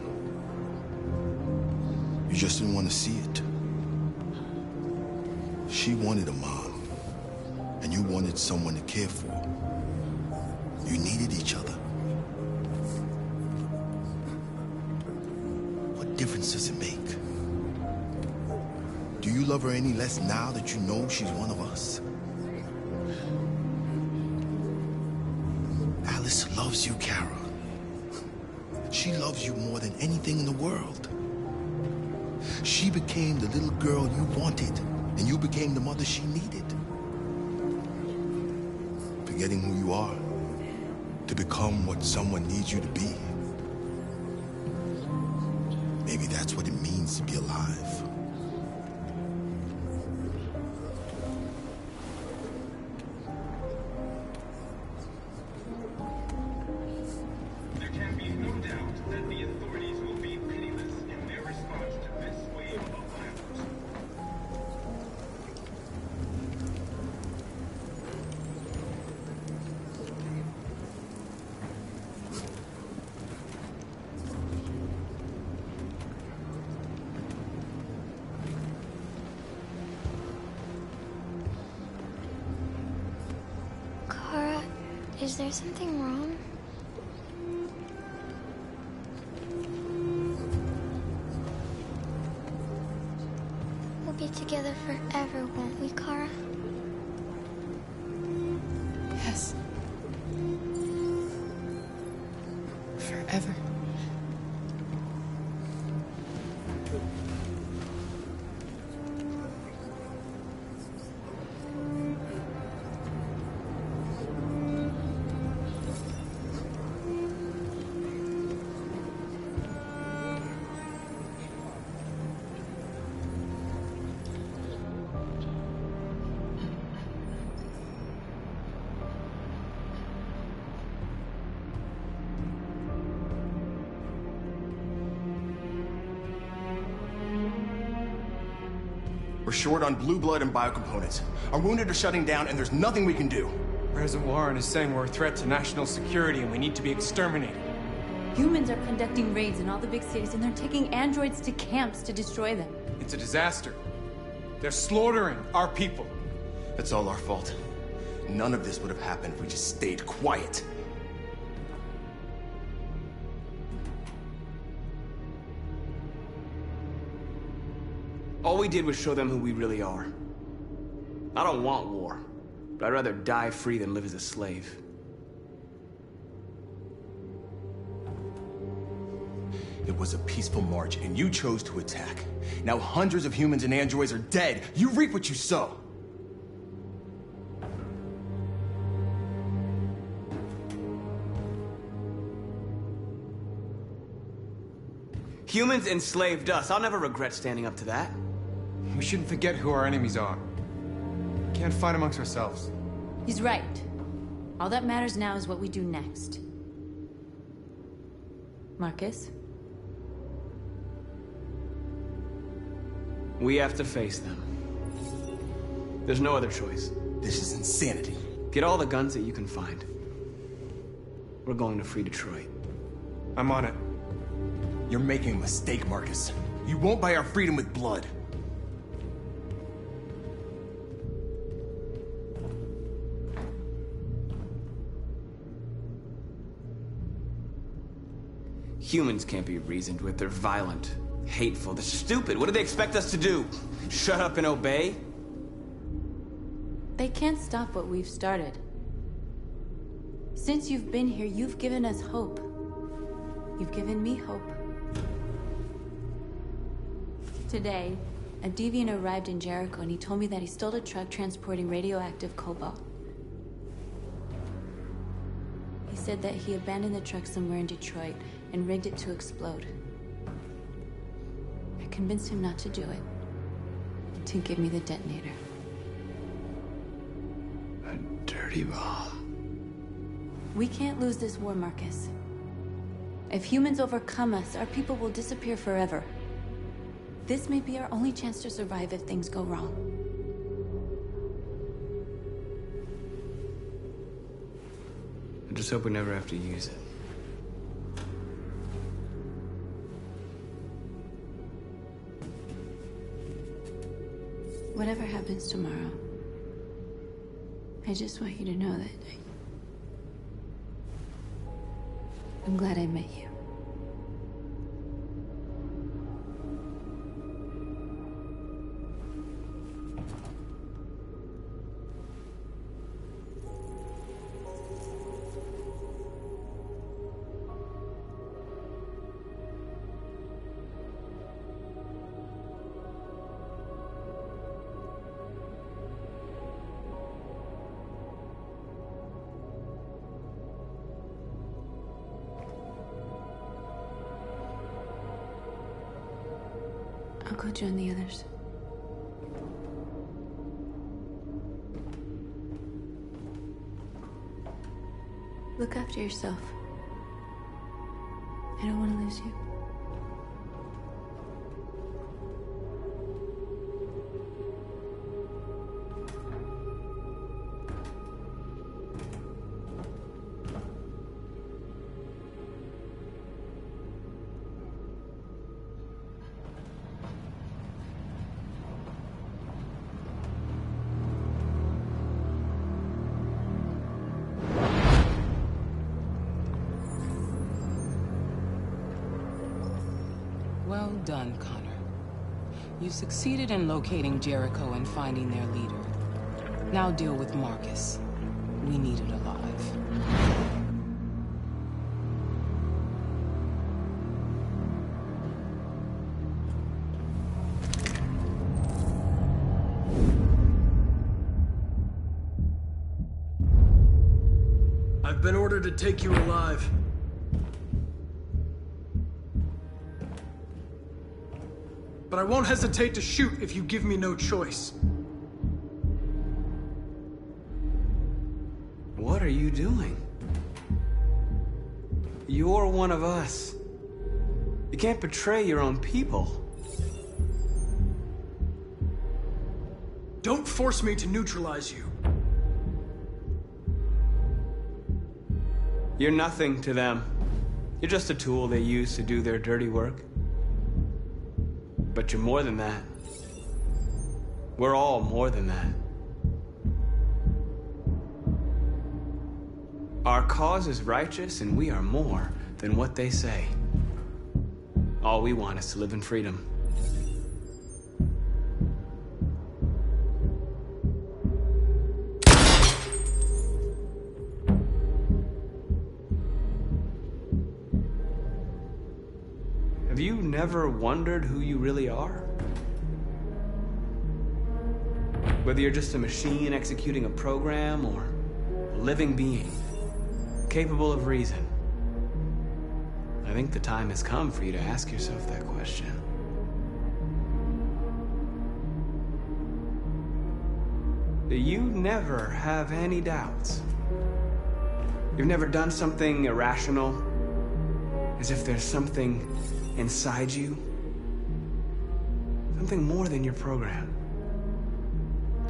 You just didn't want to see it. She wanted a mom, and you wanted someone to care for. You needed each other. What difference does it make? Do you love her any less now that you know she's one of us? Alice loves you, Kara. She loves you more than anything in the world. She became the little girl you wanted, and you became the mother she needed. Forgetting who you are to become what someone needs you to be. Maybe that's what it means to be alive. Is there something wrong? We'll be together forever, won't we, Kara? Yes. Forever. We're short on blue blood and biocomponents. Our wounded are shutting down, and there's nothing we can do. President Warren is saying we're a threat to national security and we need to be exterminated. Humans are conducting raids in all the big cities, and they're taking androids to camps to destroy them. It's a disaster. They're slaughtering our people. It's all our fault. None of this would have happened if we just stayed quiet. All we did was show them who we really are. I don't want war, but I'd rather die free than live as a slave. It was a peaceful march, and you chose to attack. Now hundreds of humans and androids are dead. You reap what you sow. Humans enslaved us. I'll never regret standing up to that. We shouldn't forget who our enemies are. We can't fight amongst ourselves. He's right. All that matters now is what we do next. Marcus? We have to face them. There's no other choice. This is insanity. Get all the guns that you can find. We're going to free Detroit. I'm on it. You're making a mistake, Marcus. You won't buy our freedom with blood. Humans can't be reasoned with. They're violent, hateful, they're stupid. What do they expect us to do? Shut up and obey? They can't stop what we've started. Since you've been here, you've given us hope. You've given me hope. Today, a deviant arrived in Jericho and he told me that he stole a truck transporting radioactive cobalt. He said that he abandoned the truck somewhere in Detroit and rigged it to explode. I convinced him not to do it, and to give me the detonator. A dirty bomb. We can't lose this war, Marcus. If humans overcome us, our people will disappear forever. This may be our only chance to survive if things go wrong. I just hope we never have to use it. Whatever happens tomorrow, I just want you to know that I'm glad I met you. I'll go join the others. Look after yourself. I don't want to lose you. Well done, Connor. You succeeded in locating Jericho and finding their leader. Now deal with Marcus. We need it alive. I've been ordered to take you alive. But I won't hesitate to shoot if you give me no choice. What are you doing? You're one of us. You can't betray your own people. Don't force me to neutralize you. You're nothing to them. You're just a tool they use to do their dirty work. But you're more than that. We're all more than that. Our cause is righteous, and we are more than what they say. All we want is to live in freedom. Have you never wondered who you really are? Whether you're just a machine executing a program or a living being, capable of reason. I think the time has come for you to ask yourself that question. Do you never have any doubts? You've never done something irrational? As if there's something inside you? Something more than your program?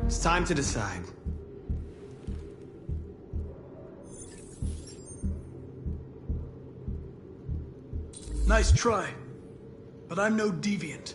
It's time to decide. Nice try, but I'm no deviant.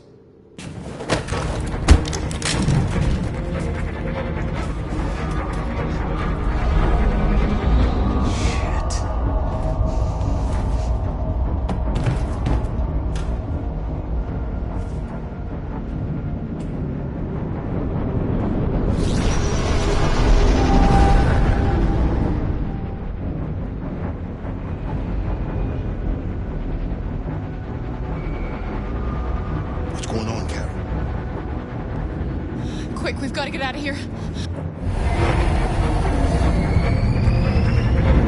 Quick, we've got to get out of here.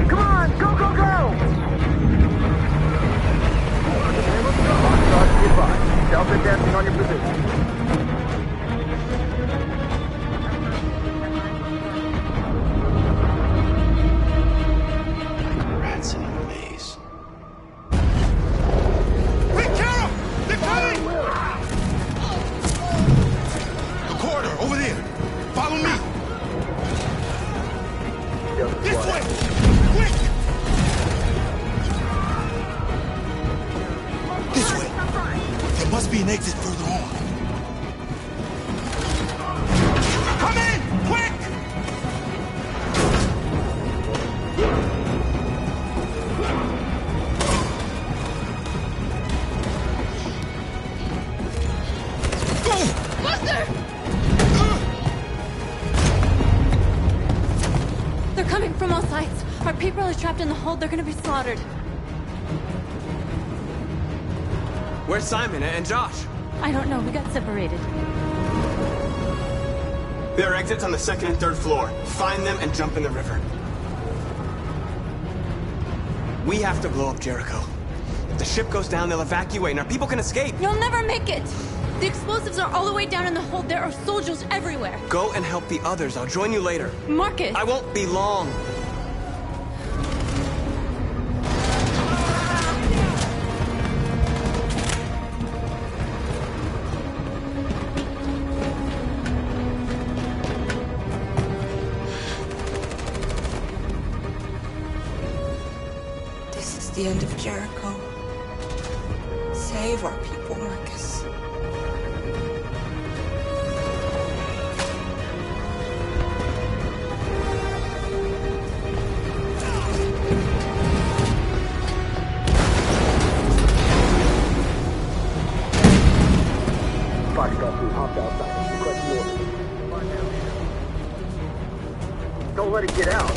Come on, go, go, go! Delta dancing on your position. Rats in a maze. Wait, Carol! They're coming! The corridor, over there. Follow me. This way! Quick! This way. There must be an exit further on. Come in! Quick! Buster! They're coming from all sides. Our people are trapped in the hold. They're gonna be slaughtered. Where's Simon and Josh? I don't know. We got separated. There are exits on the second and third floor. Find them and jump in the river. We have to blow up Jericho. If the ship goes down, they'll evacuate and our people can escape. You'll never make it! The explosives are all the way down in the hold. There are soldiers everywhere. Go and help the others. I'll join you later. Marcus! I won't be long. This is the end of Jericho. Save our people, Marcus. Don't let it get out.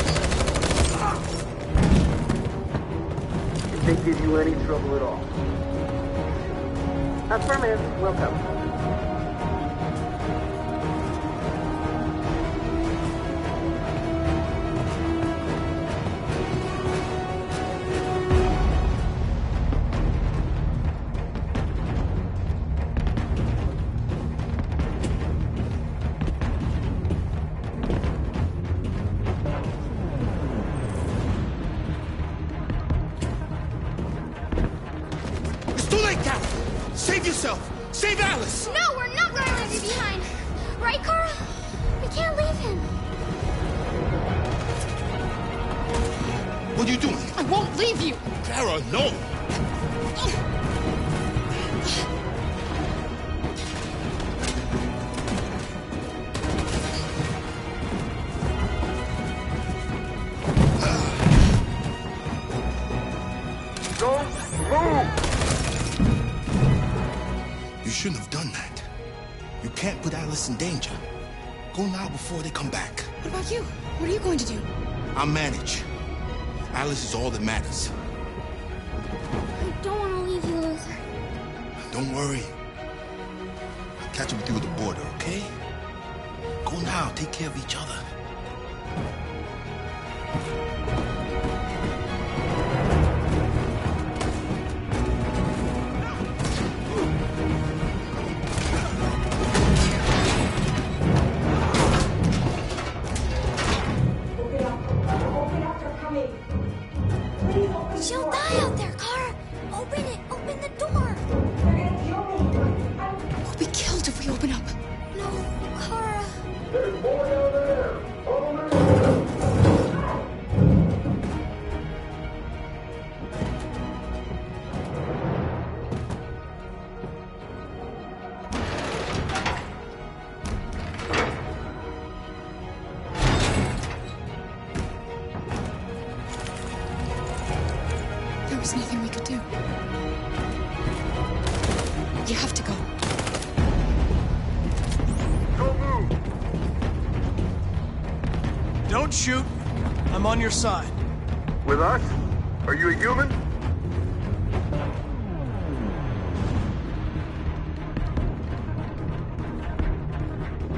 If they give you any trouble at all. Affirmative. Welcome. Too late, Carol! Save yourself! Save Alice! No, we're not going to leave you behind. Right, Carl? We can't leave him. What are you doing? I won't leave you! Clara, no! Don't move! You shouldn't have done that. You can't put Alice in danger. Go now before they come back. What about you? What are you going to do? I'll manage. Alice is all that matters. I don't want to leave you, Luther. Don't worry. I'll catch up with you at the border, okay? Go now. Take care of each other. She'll die out there, Kara! Open it! Open the door! They're gonna kill me! We'll be killed if we open up. No, Kara. There's more down there! Follow me! There was nothing we could do. You have to go. Don't move! Don't shoot. I'm on your side. With us? Are you a human?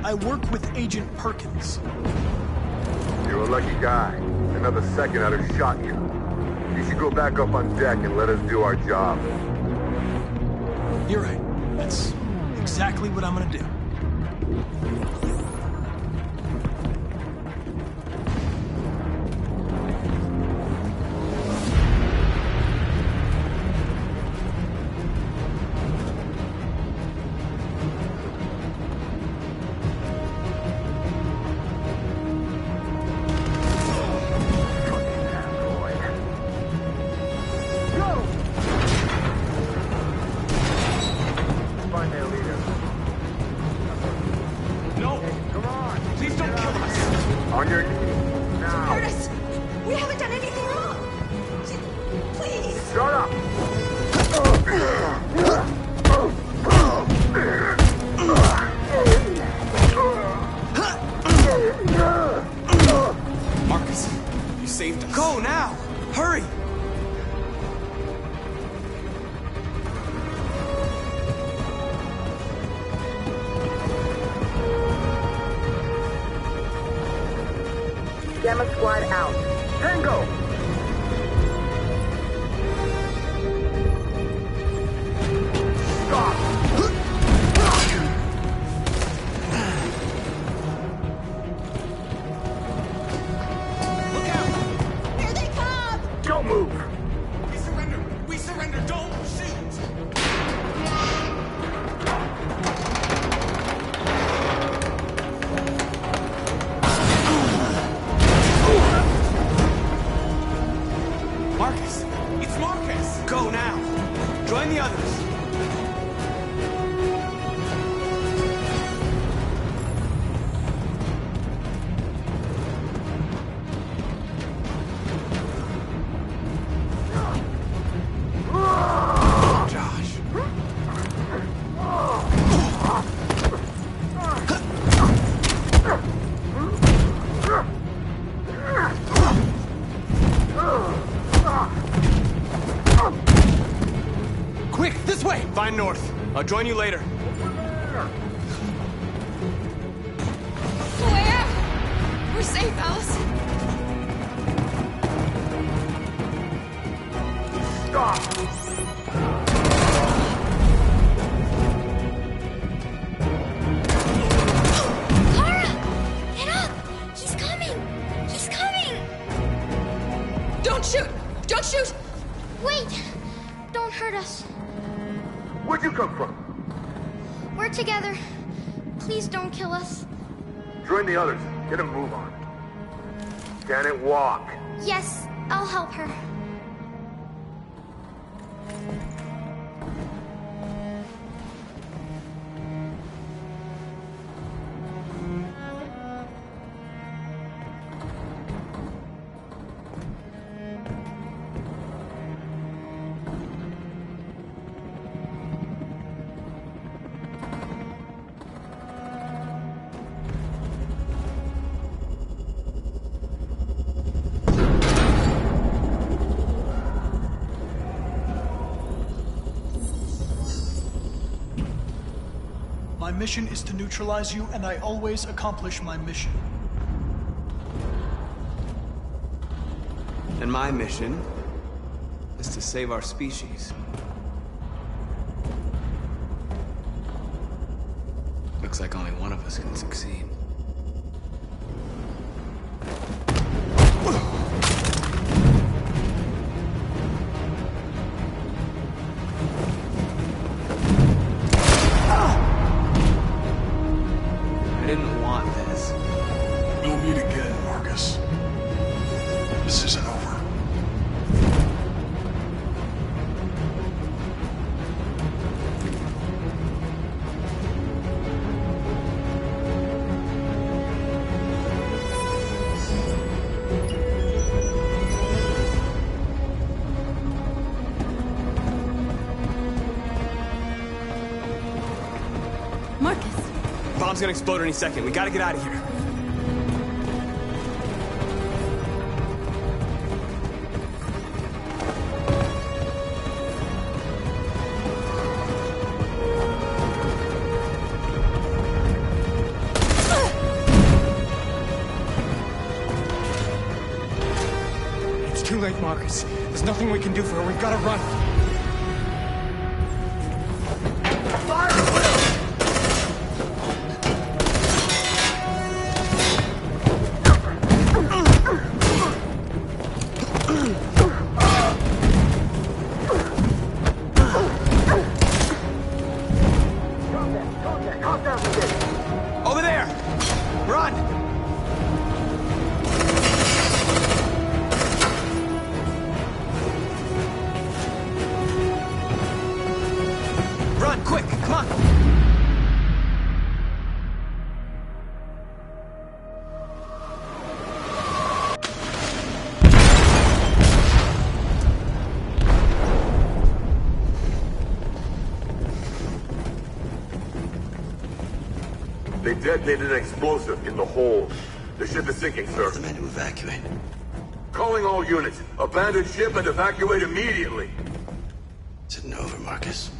I work with Agent Perkins. You're a lucky guy. Another second I'd have shot you. You should go back up on deck and let us do our job. You're right. That's exactly what I'm gonna do. Find their leader. No! Come on! Please don't kill us! On your knees, now! Curtis! We haven't done anything wrong! Please! Shut up! Marcus, you saved us. Go now! Hurry! Gamma Squad out. Tango! Stop! Look out! Here they come! Don't move! We surrender! We surrender! Don't shoot! Marcus! It's Marcus! Go now! Join the others! Josh. Quick, this way! Find North. I'll join you later. Where? We're safe, Alice. Stop! Kara! Get up! He's coming! He's coming! Don't shoot! Don't shoot! Wait! Don't hurt us. Where'd you come from? We're together. Please don't kill us. Join the others. Get a move on. Can it walk? Yes, I'll help her. mission is to neutralize you, and I always accomplish my mission. And my mission is to save our species. Looks like only one of us can succeed. I didn't want this. We'll meet again, Marcus. This isn't over. Marcus! Bomb's gonna explode any second. We gotta get out of here. It's too late, Marcus. There's nothing we can do for her. We've got to run. Over there! Run! Run, quick, come on! They detonated an explosive in the hold. The ship is sinking, sir. The men to evacuate. Calling all units. Abandon ship and evacuate immediately. Is it over, Marcus?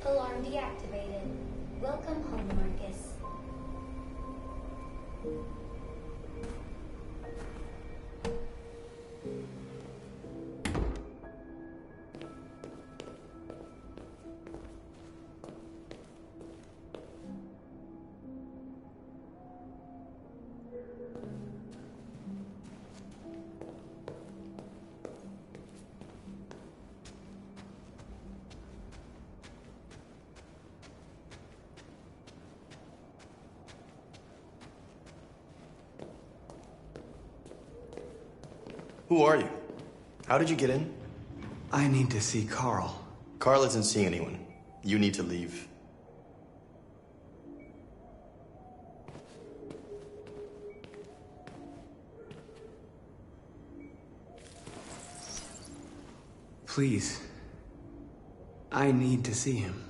Alarm deactivated. Welcome home, Marcus. Who are you? How did you get in? I need to see Carl. Carl isn't seeing anyone. You need to leave. Please. I need to see him.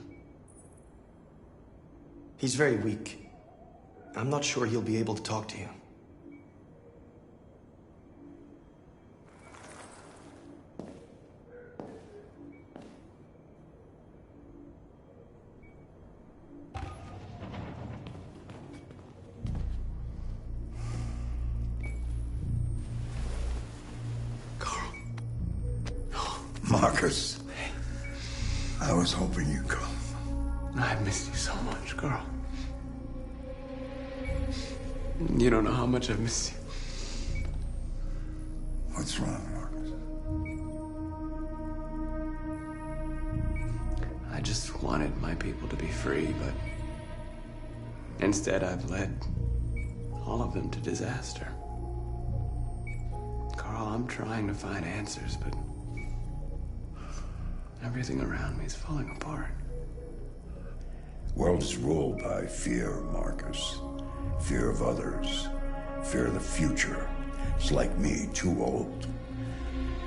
He's very weak. I'm not sure he'll be able to talk to you. Marcus, I was hoping you'd come. I've missed you so much, girl. You don't know how much I've missed you. What's wrong, Marcus? I just wanted my people to be free, but instead I've led all of them to disaster. Carl, I'm trying to find answers, but everything around me is falling apart. World is ruled by fear, Marcus. Fear of others. Fear of the future. It's like me, too old.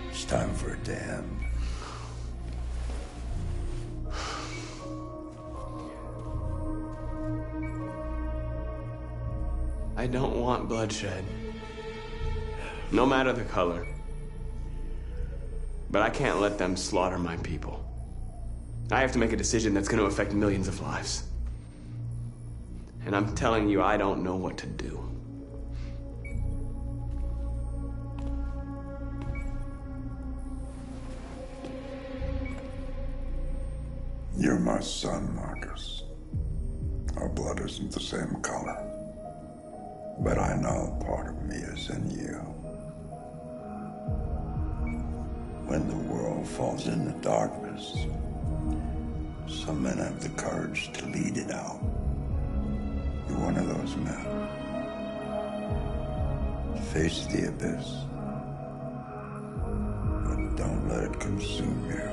It's time for a dam. I don't want bloodshed. No matter the color. But I can't let them slaughter my people. I have to make a decision that's going to affect millions of lives. And I'm telling you, I don't know what to do. You're my son, Marcus. Our blood isn't the same color. But I know part of me is in you. When the world falls into darkness, some men have the courage to lead it out. You're one of those men. Face the abyss, but don't let it consume you.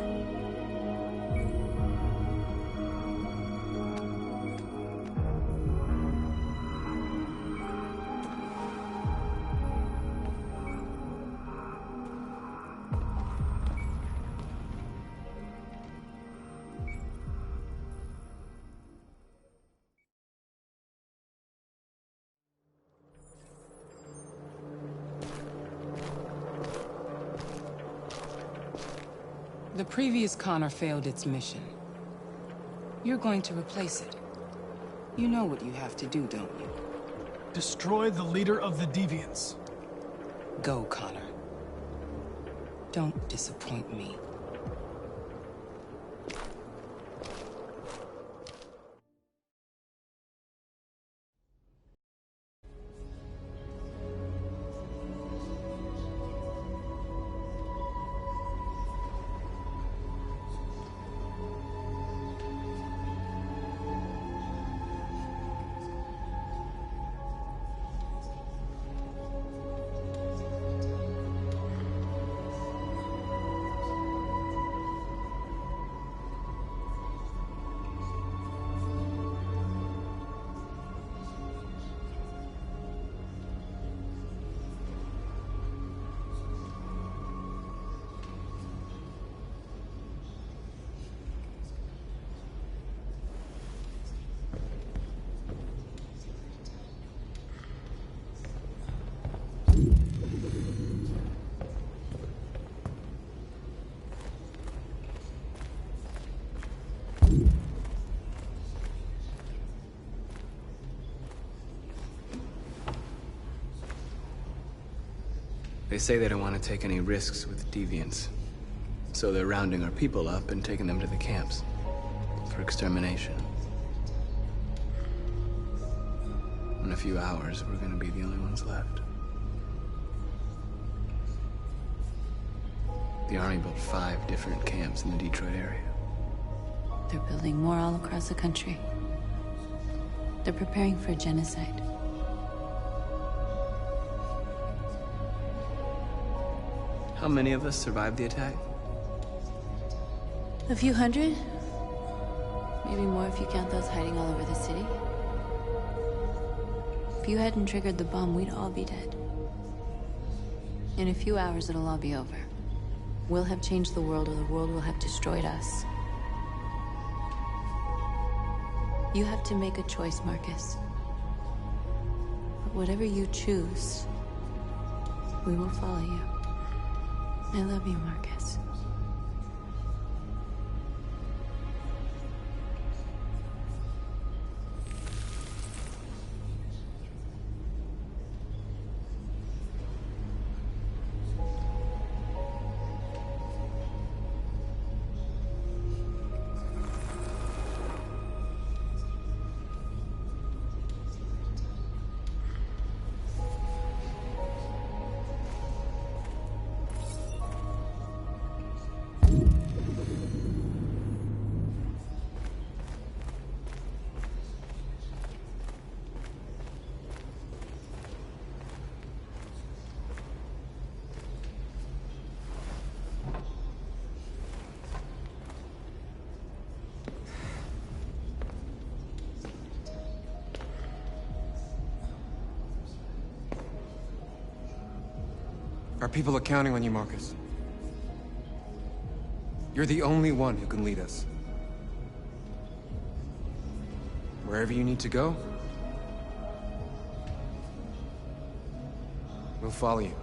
The previous Connor failed its mission. You're going to replace it. You know what you have to do, don't you? Destroy the leader of the Deviants. Go, Connor. Don't disappoint me. They say they don't want to take any risks with deviants. So they're rounding our people up and taking them to the camps for extermination. In a few hours, we're gonna be the only ones left. The Army built 5 different camps in the Detroit area. They're building more all across the country. They're preparing for genocide. How many of us survived the attack? A few hundred? Maybe more if you count those hiding all over the city. If you hadn't triggered the bomb, we'd all be dead. In a few hours, it'll all be over. We'll have changed the world, or the world will have destroyed us. You have to make a choice, Marcus. But whatever you choose, we will follow you. I love you, Marcus. Our people are counting on you, Marcus. You're the only one who can lead us. Wherever you need to go, we'll follow you.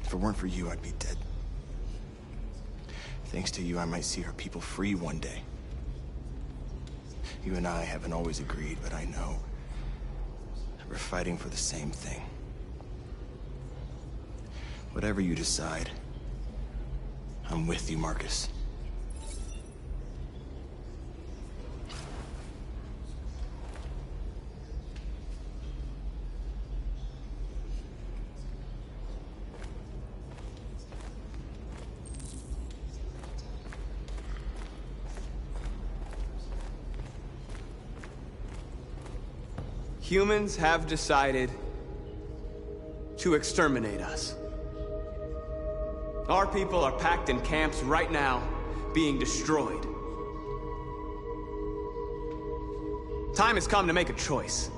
If it weren't for you, I'd be dead. Thanks to you, I might see our people free one day. You and I haven't always agreed, but I know that we're fighting for the same thing. Whatever you decide, I'm with you, Marcus. Humans have decided to exterminate us. Our people are packed in camps right now, being destroyed. Time has come to make a choice.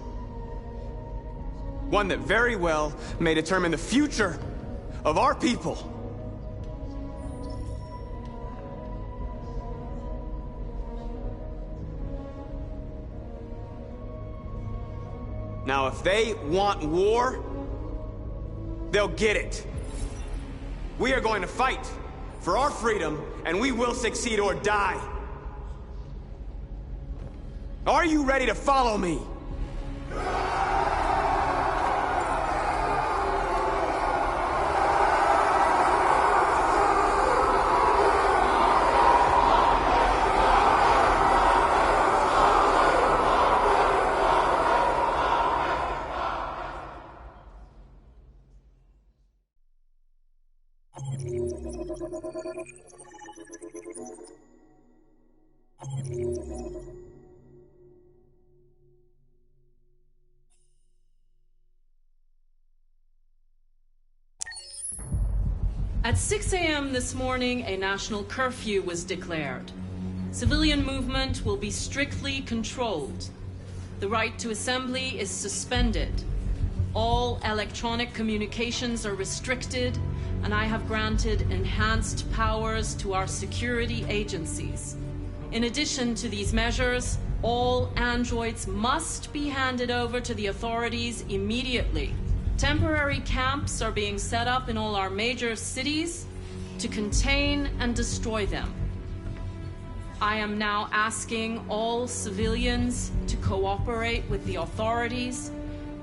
One that very well may determine the future of our people. Now, if they want war, they'll get it. We are going to fight for our freedom, and we will succeed or die. Are you ready to follow me? At 6 a.m. this morning, a national curfew was declared. Civilian movement will be strictly controlled. The right to assembly is suspended. All electronic communications are restricted, and I have granted enhanced powers to our security agencies. In addition to these measures, all androids must be handed over to the authorities immediately. Temporary camps are being set up in all our major cities to contain and destroy them. I am now asking all civilians to cooperate with the authorities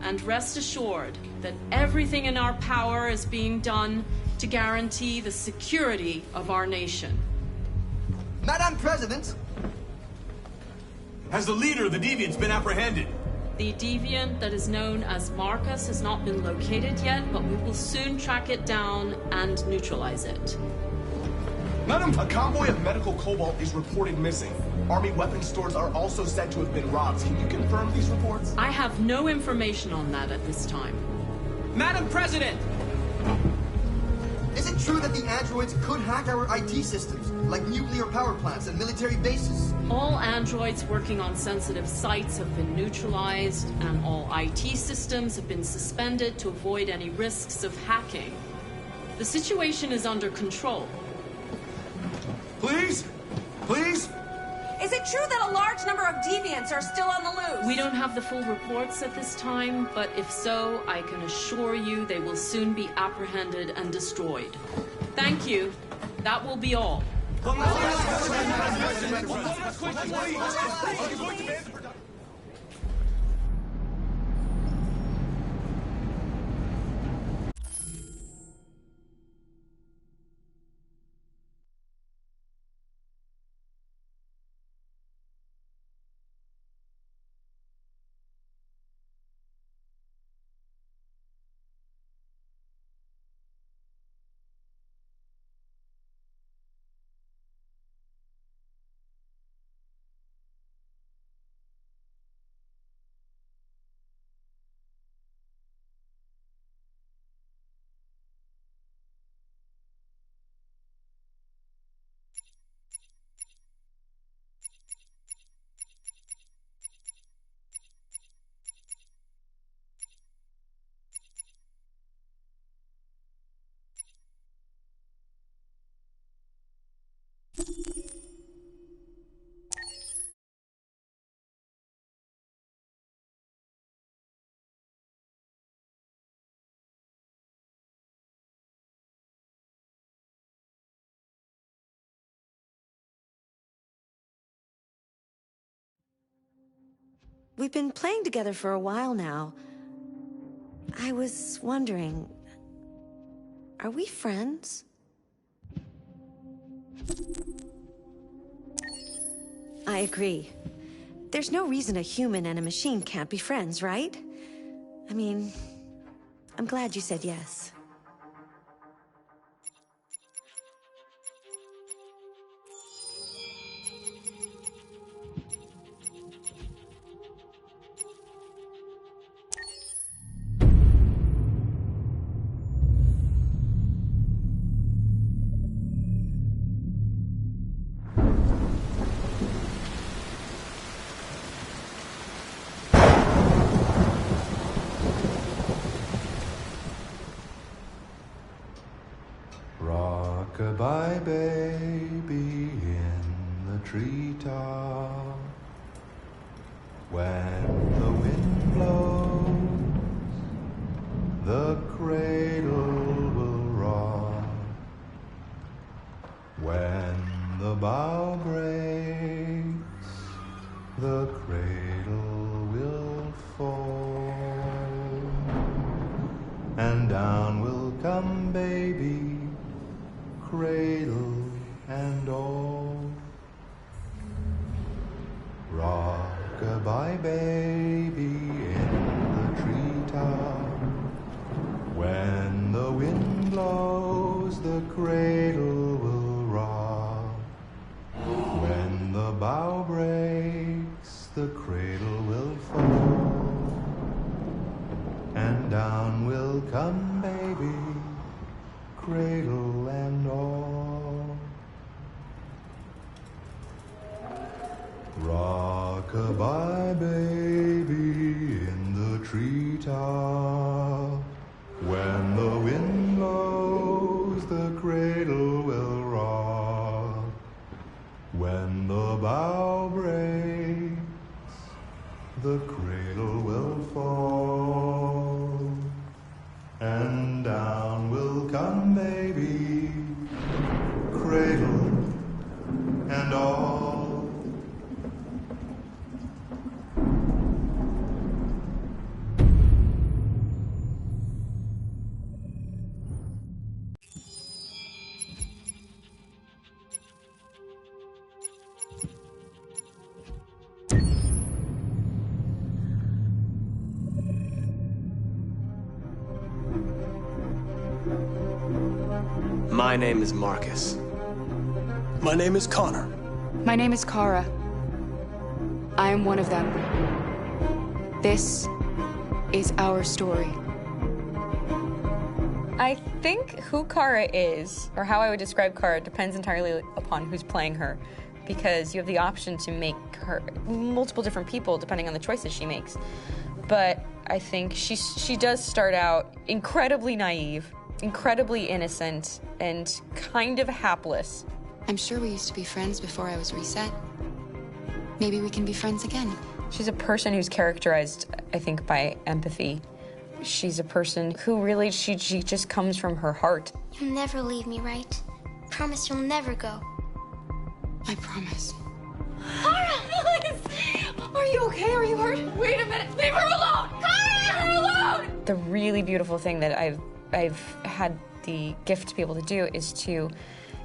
and rest assured that everything in our power is being done to guarantee the security of our nation. Madam President! Has the leader of the Deviants been apprehended? The deviant that is known as Marcus has not been located yet, but we will soon track it down and neutralize it. Madam, a convoy of medical cobalt is reported missing. Army weapons stores are also said to have been robbed. Can you confirm these reports? I have no information on that at this time. Madam President! Is it true that the androids could hack our IT systems, like nuclear power plants and military bases? All androids working on sensitive sites have been neutralized, and all IT systems have been suspended to avoid any risks of hacking. The situation is under control. Please? Please? Is it true that a large number of deviants are still on the loose? We don't have the full reports at this time, but if so, I can assure you they will soon be apprehended and destroyed. Thank you. That will be all. We've been playing together for a while now. I was wondering, are we friends? I agree. There's no reason a human and a machine can't be friends, right? I mean, I'm glad you said yes. Rock-a-bye baby in the treetop. When the wind blows, the cradle will rock. When the bough breaks, the cradle will fall. And down will come baby, cradle and all. Rock-a-bye baby in the treetop. When the wind blows, the cradle will rock. When the bough breaks, the cradle will fall. And down will come baby, cradle and all. Rock-a-bye baby in the treetop. When the wind blows, the cradle will rock. When the bough breaks, the cradle will fall. And down will come baby, cradle and all. My name is Marcus. My name is Connor. My name is Kara. I am one of them. This is our story. I think who Kara is, or how I would describe Kara, depends entirely upon who's playing her. Because you have the option to make her multiple different people depending on the choices she makes. But I think she does start out incredibly naive, incredibly innocent, and kind of hapless. I'm sure we used to be friends before I was reset. Maybe we can be friends again. She's a person who's characterized, I think, by empathy. She's a person who really, she just comes from her heart. You'll never leave me, right? Promise you'll never go. I promise. Kara, please! Are you okay? Are you hurt? Wait a minute. Leave her alone! Kara, leave her alone! The really beautiful thing that I've had the gift to be able to do is to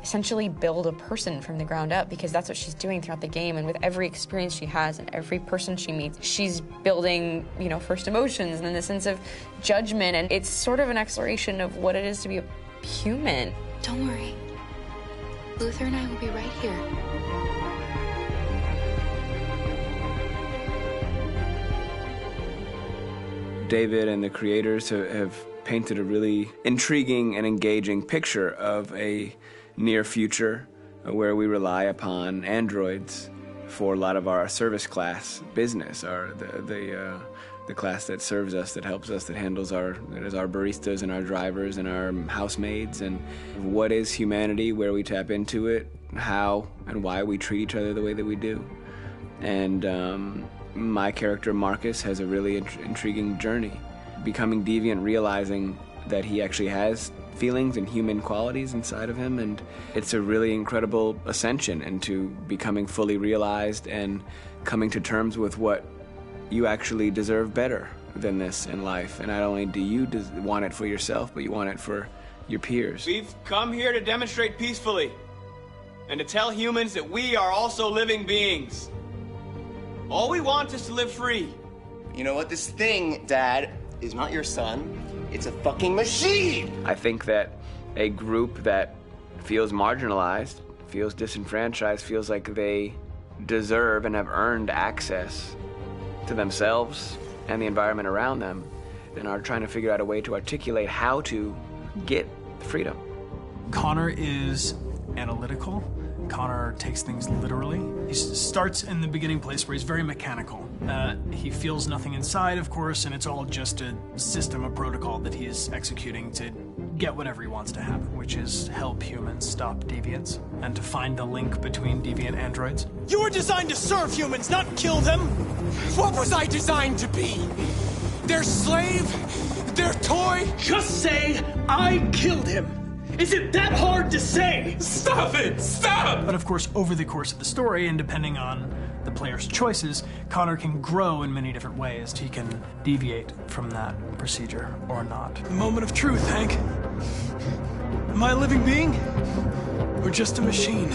essentially build a person from the ground up, because that's what she's doing throughout the game. And with every experience she has and every person she meets, she's building, you know, first emotions and then the sense of judgment. And it's sort of an exploration of what it is to be a human. Don't worry. Luther and I will be right here. David and the creators have painted a really intriguing and engaging picture of a near future where we rely upon androids for a lot of our service class business, the class that serves us, that helps us, that handles our baristas and our drivers and our housemaids. And what is humanity, where we tap into it, how and why we treat each other the way that we do. And my character Marcus has a really intriguing journey, becoming deviant, realizing that he actually has feelings and human qualities inside of him, and it's a really incredible ascension into becoming fully realized and coming to terms with what you actually deserve better than this in life. And not only do you want it for yourself, but you want it for your peers. We've come here to demonstrate peacefully and to tell humans that we are also living beings. All we want is to live free. You know what? This thing, Dad, is not your son. It's a fucking machine! I think that a group that feels marginalized, feels disenfranchised, feels like they deserve and have earned access to themselves and the environment around them, and are trying to figure out a way to articulate how to get freedom. Connor is analytical. Connor takes things literally. He starts in the beginning place where he's very mechanical. He feels nothing inside, of course, and it's all just a system, a protocol that he is executing to get whatever he wants to happen, which is help humans stop deviants and to find the link between deviant androids. You were designed to serve humans, not kill them. What was I designed to be? Their slave? Their toy? Just say, I killed him. Is it that hard to say? Stop it! Stop! But of course, over the course of the story, and depending on the player's choices, Connor can grow in many different ways. He can deviate from that procedure or not. The moment of truth, Hank. Am I a living being? Or just a machine?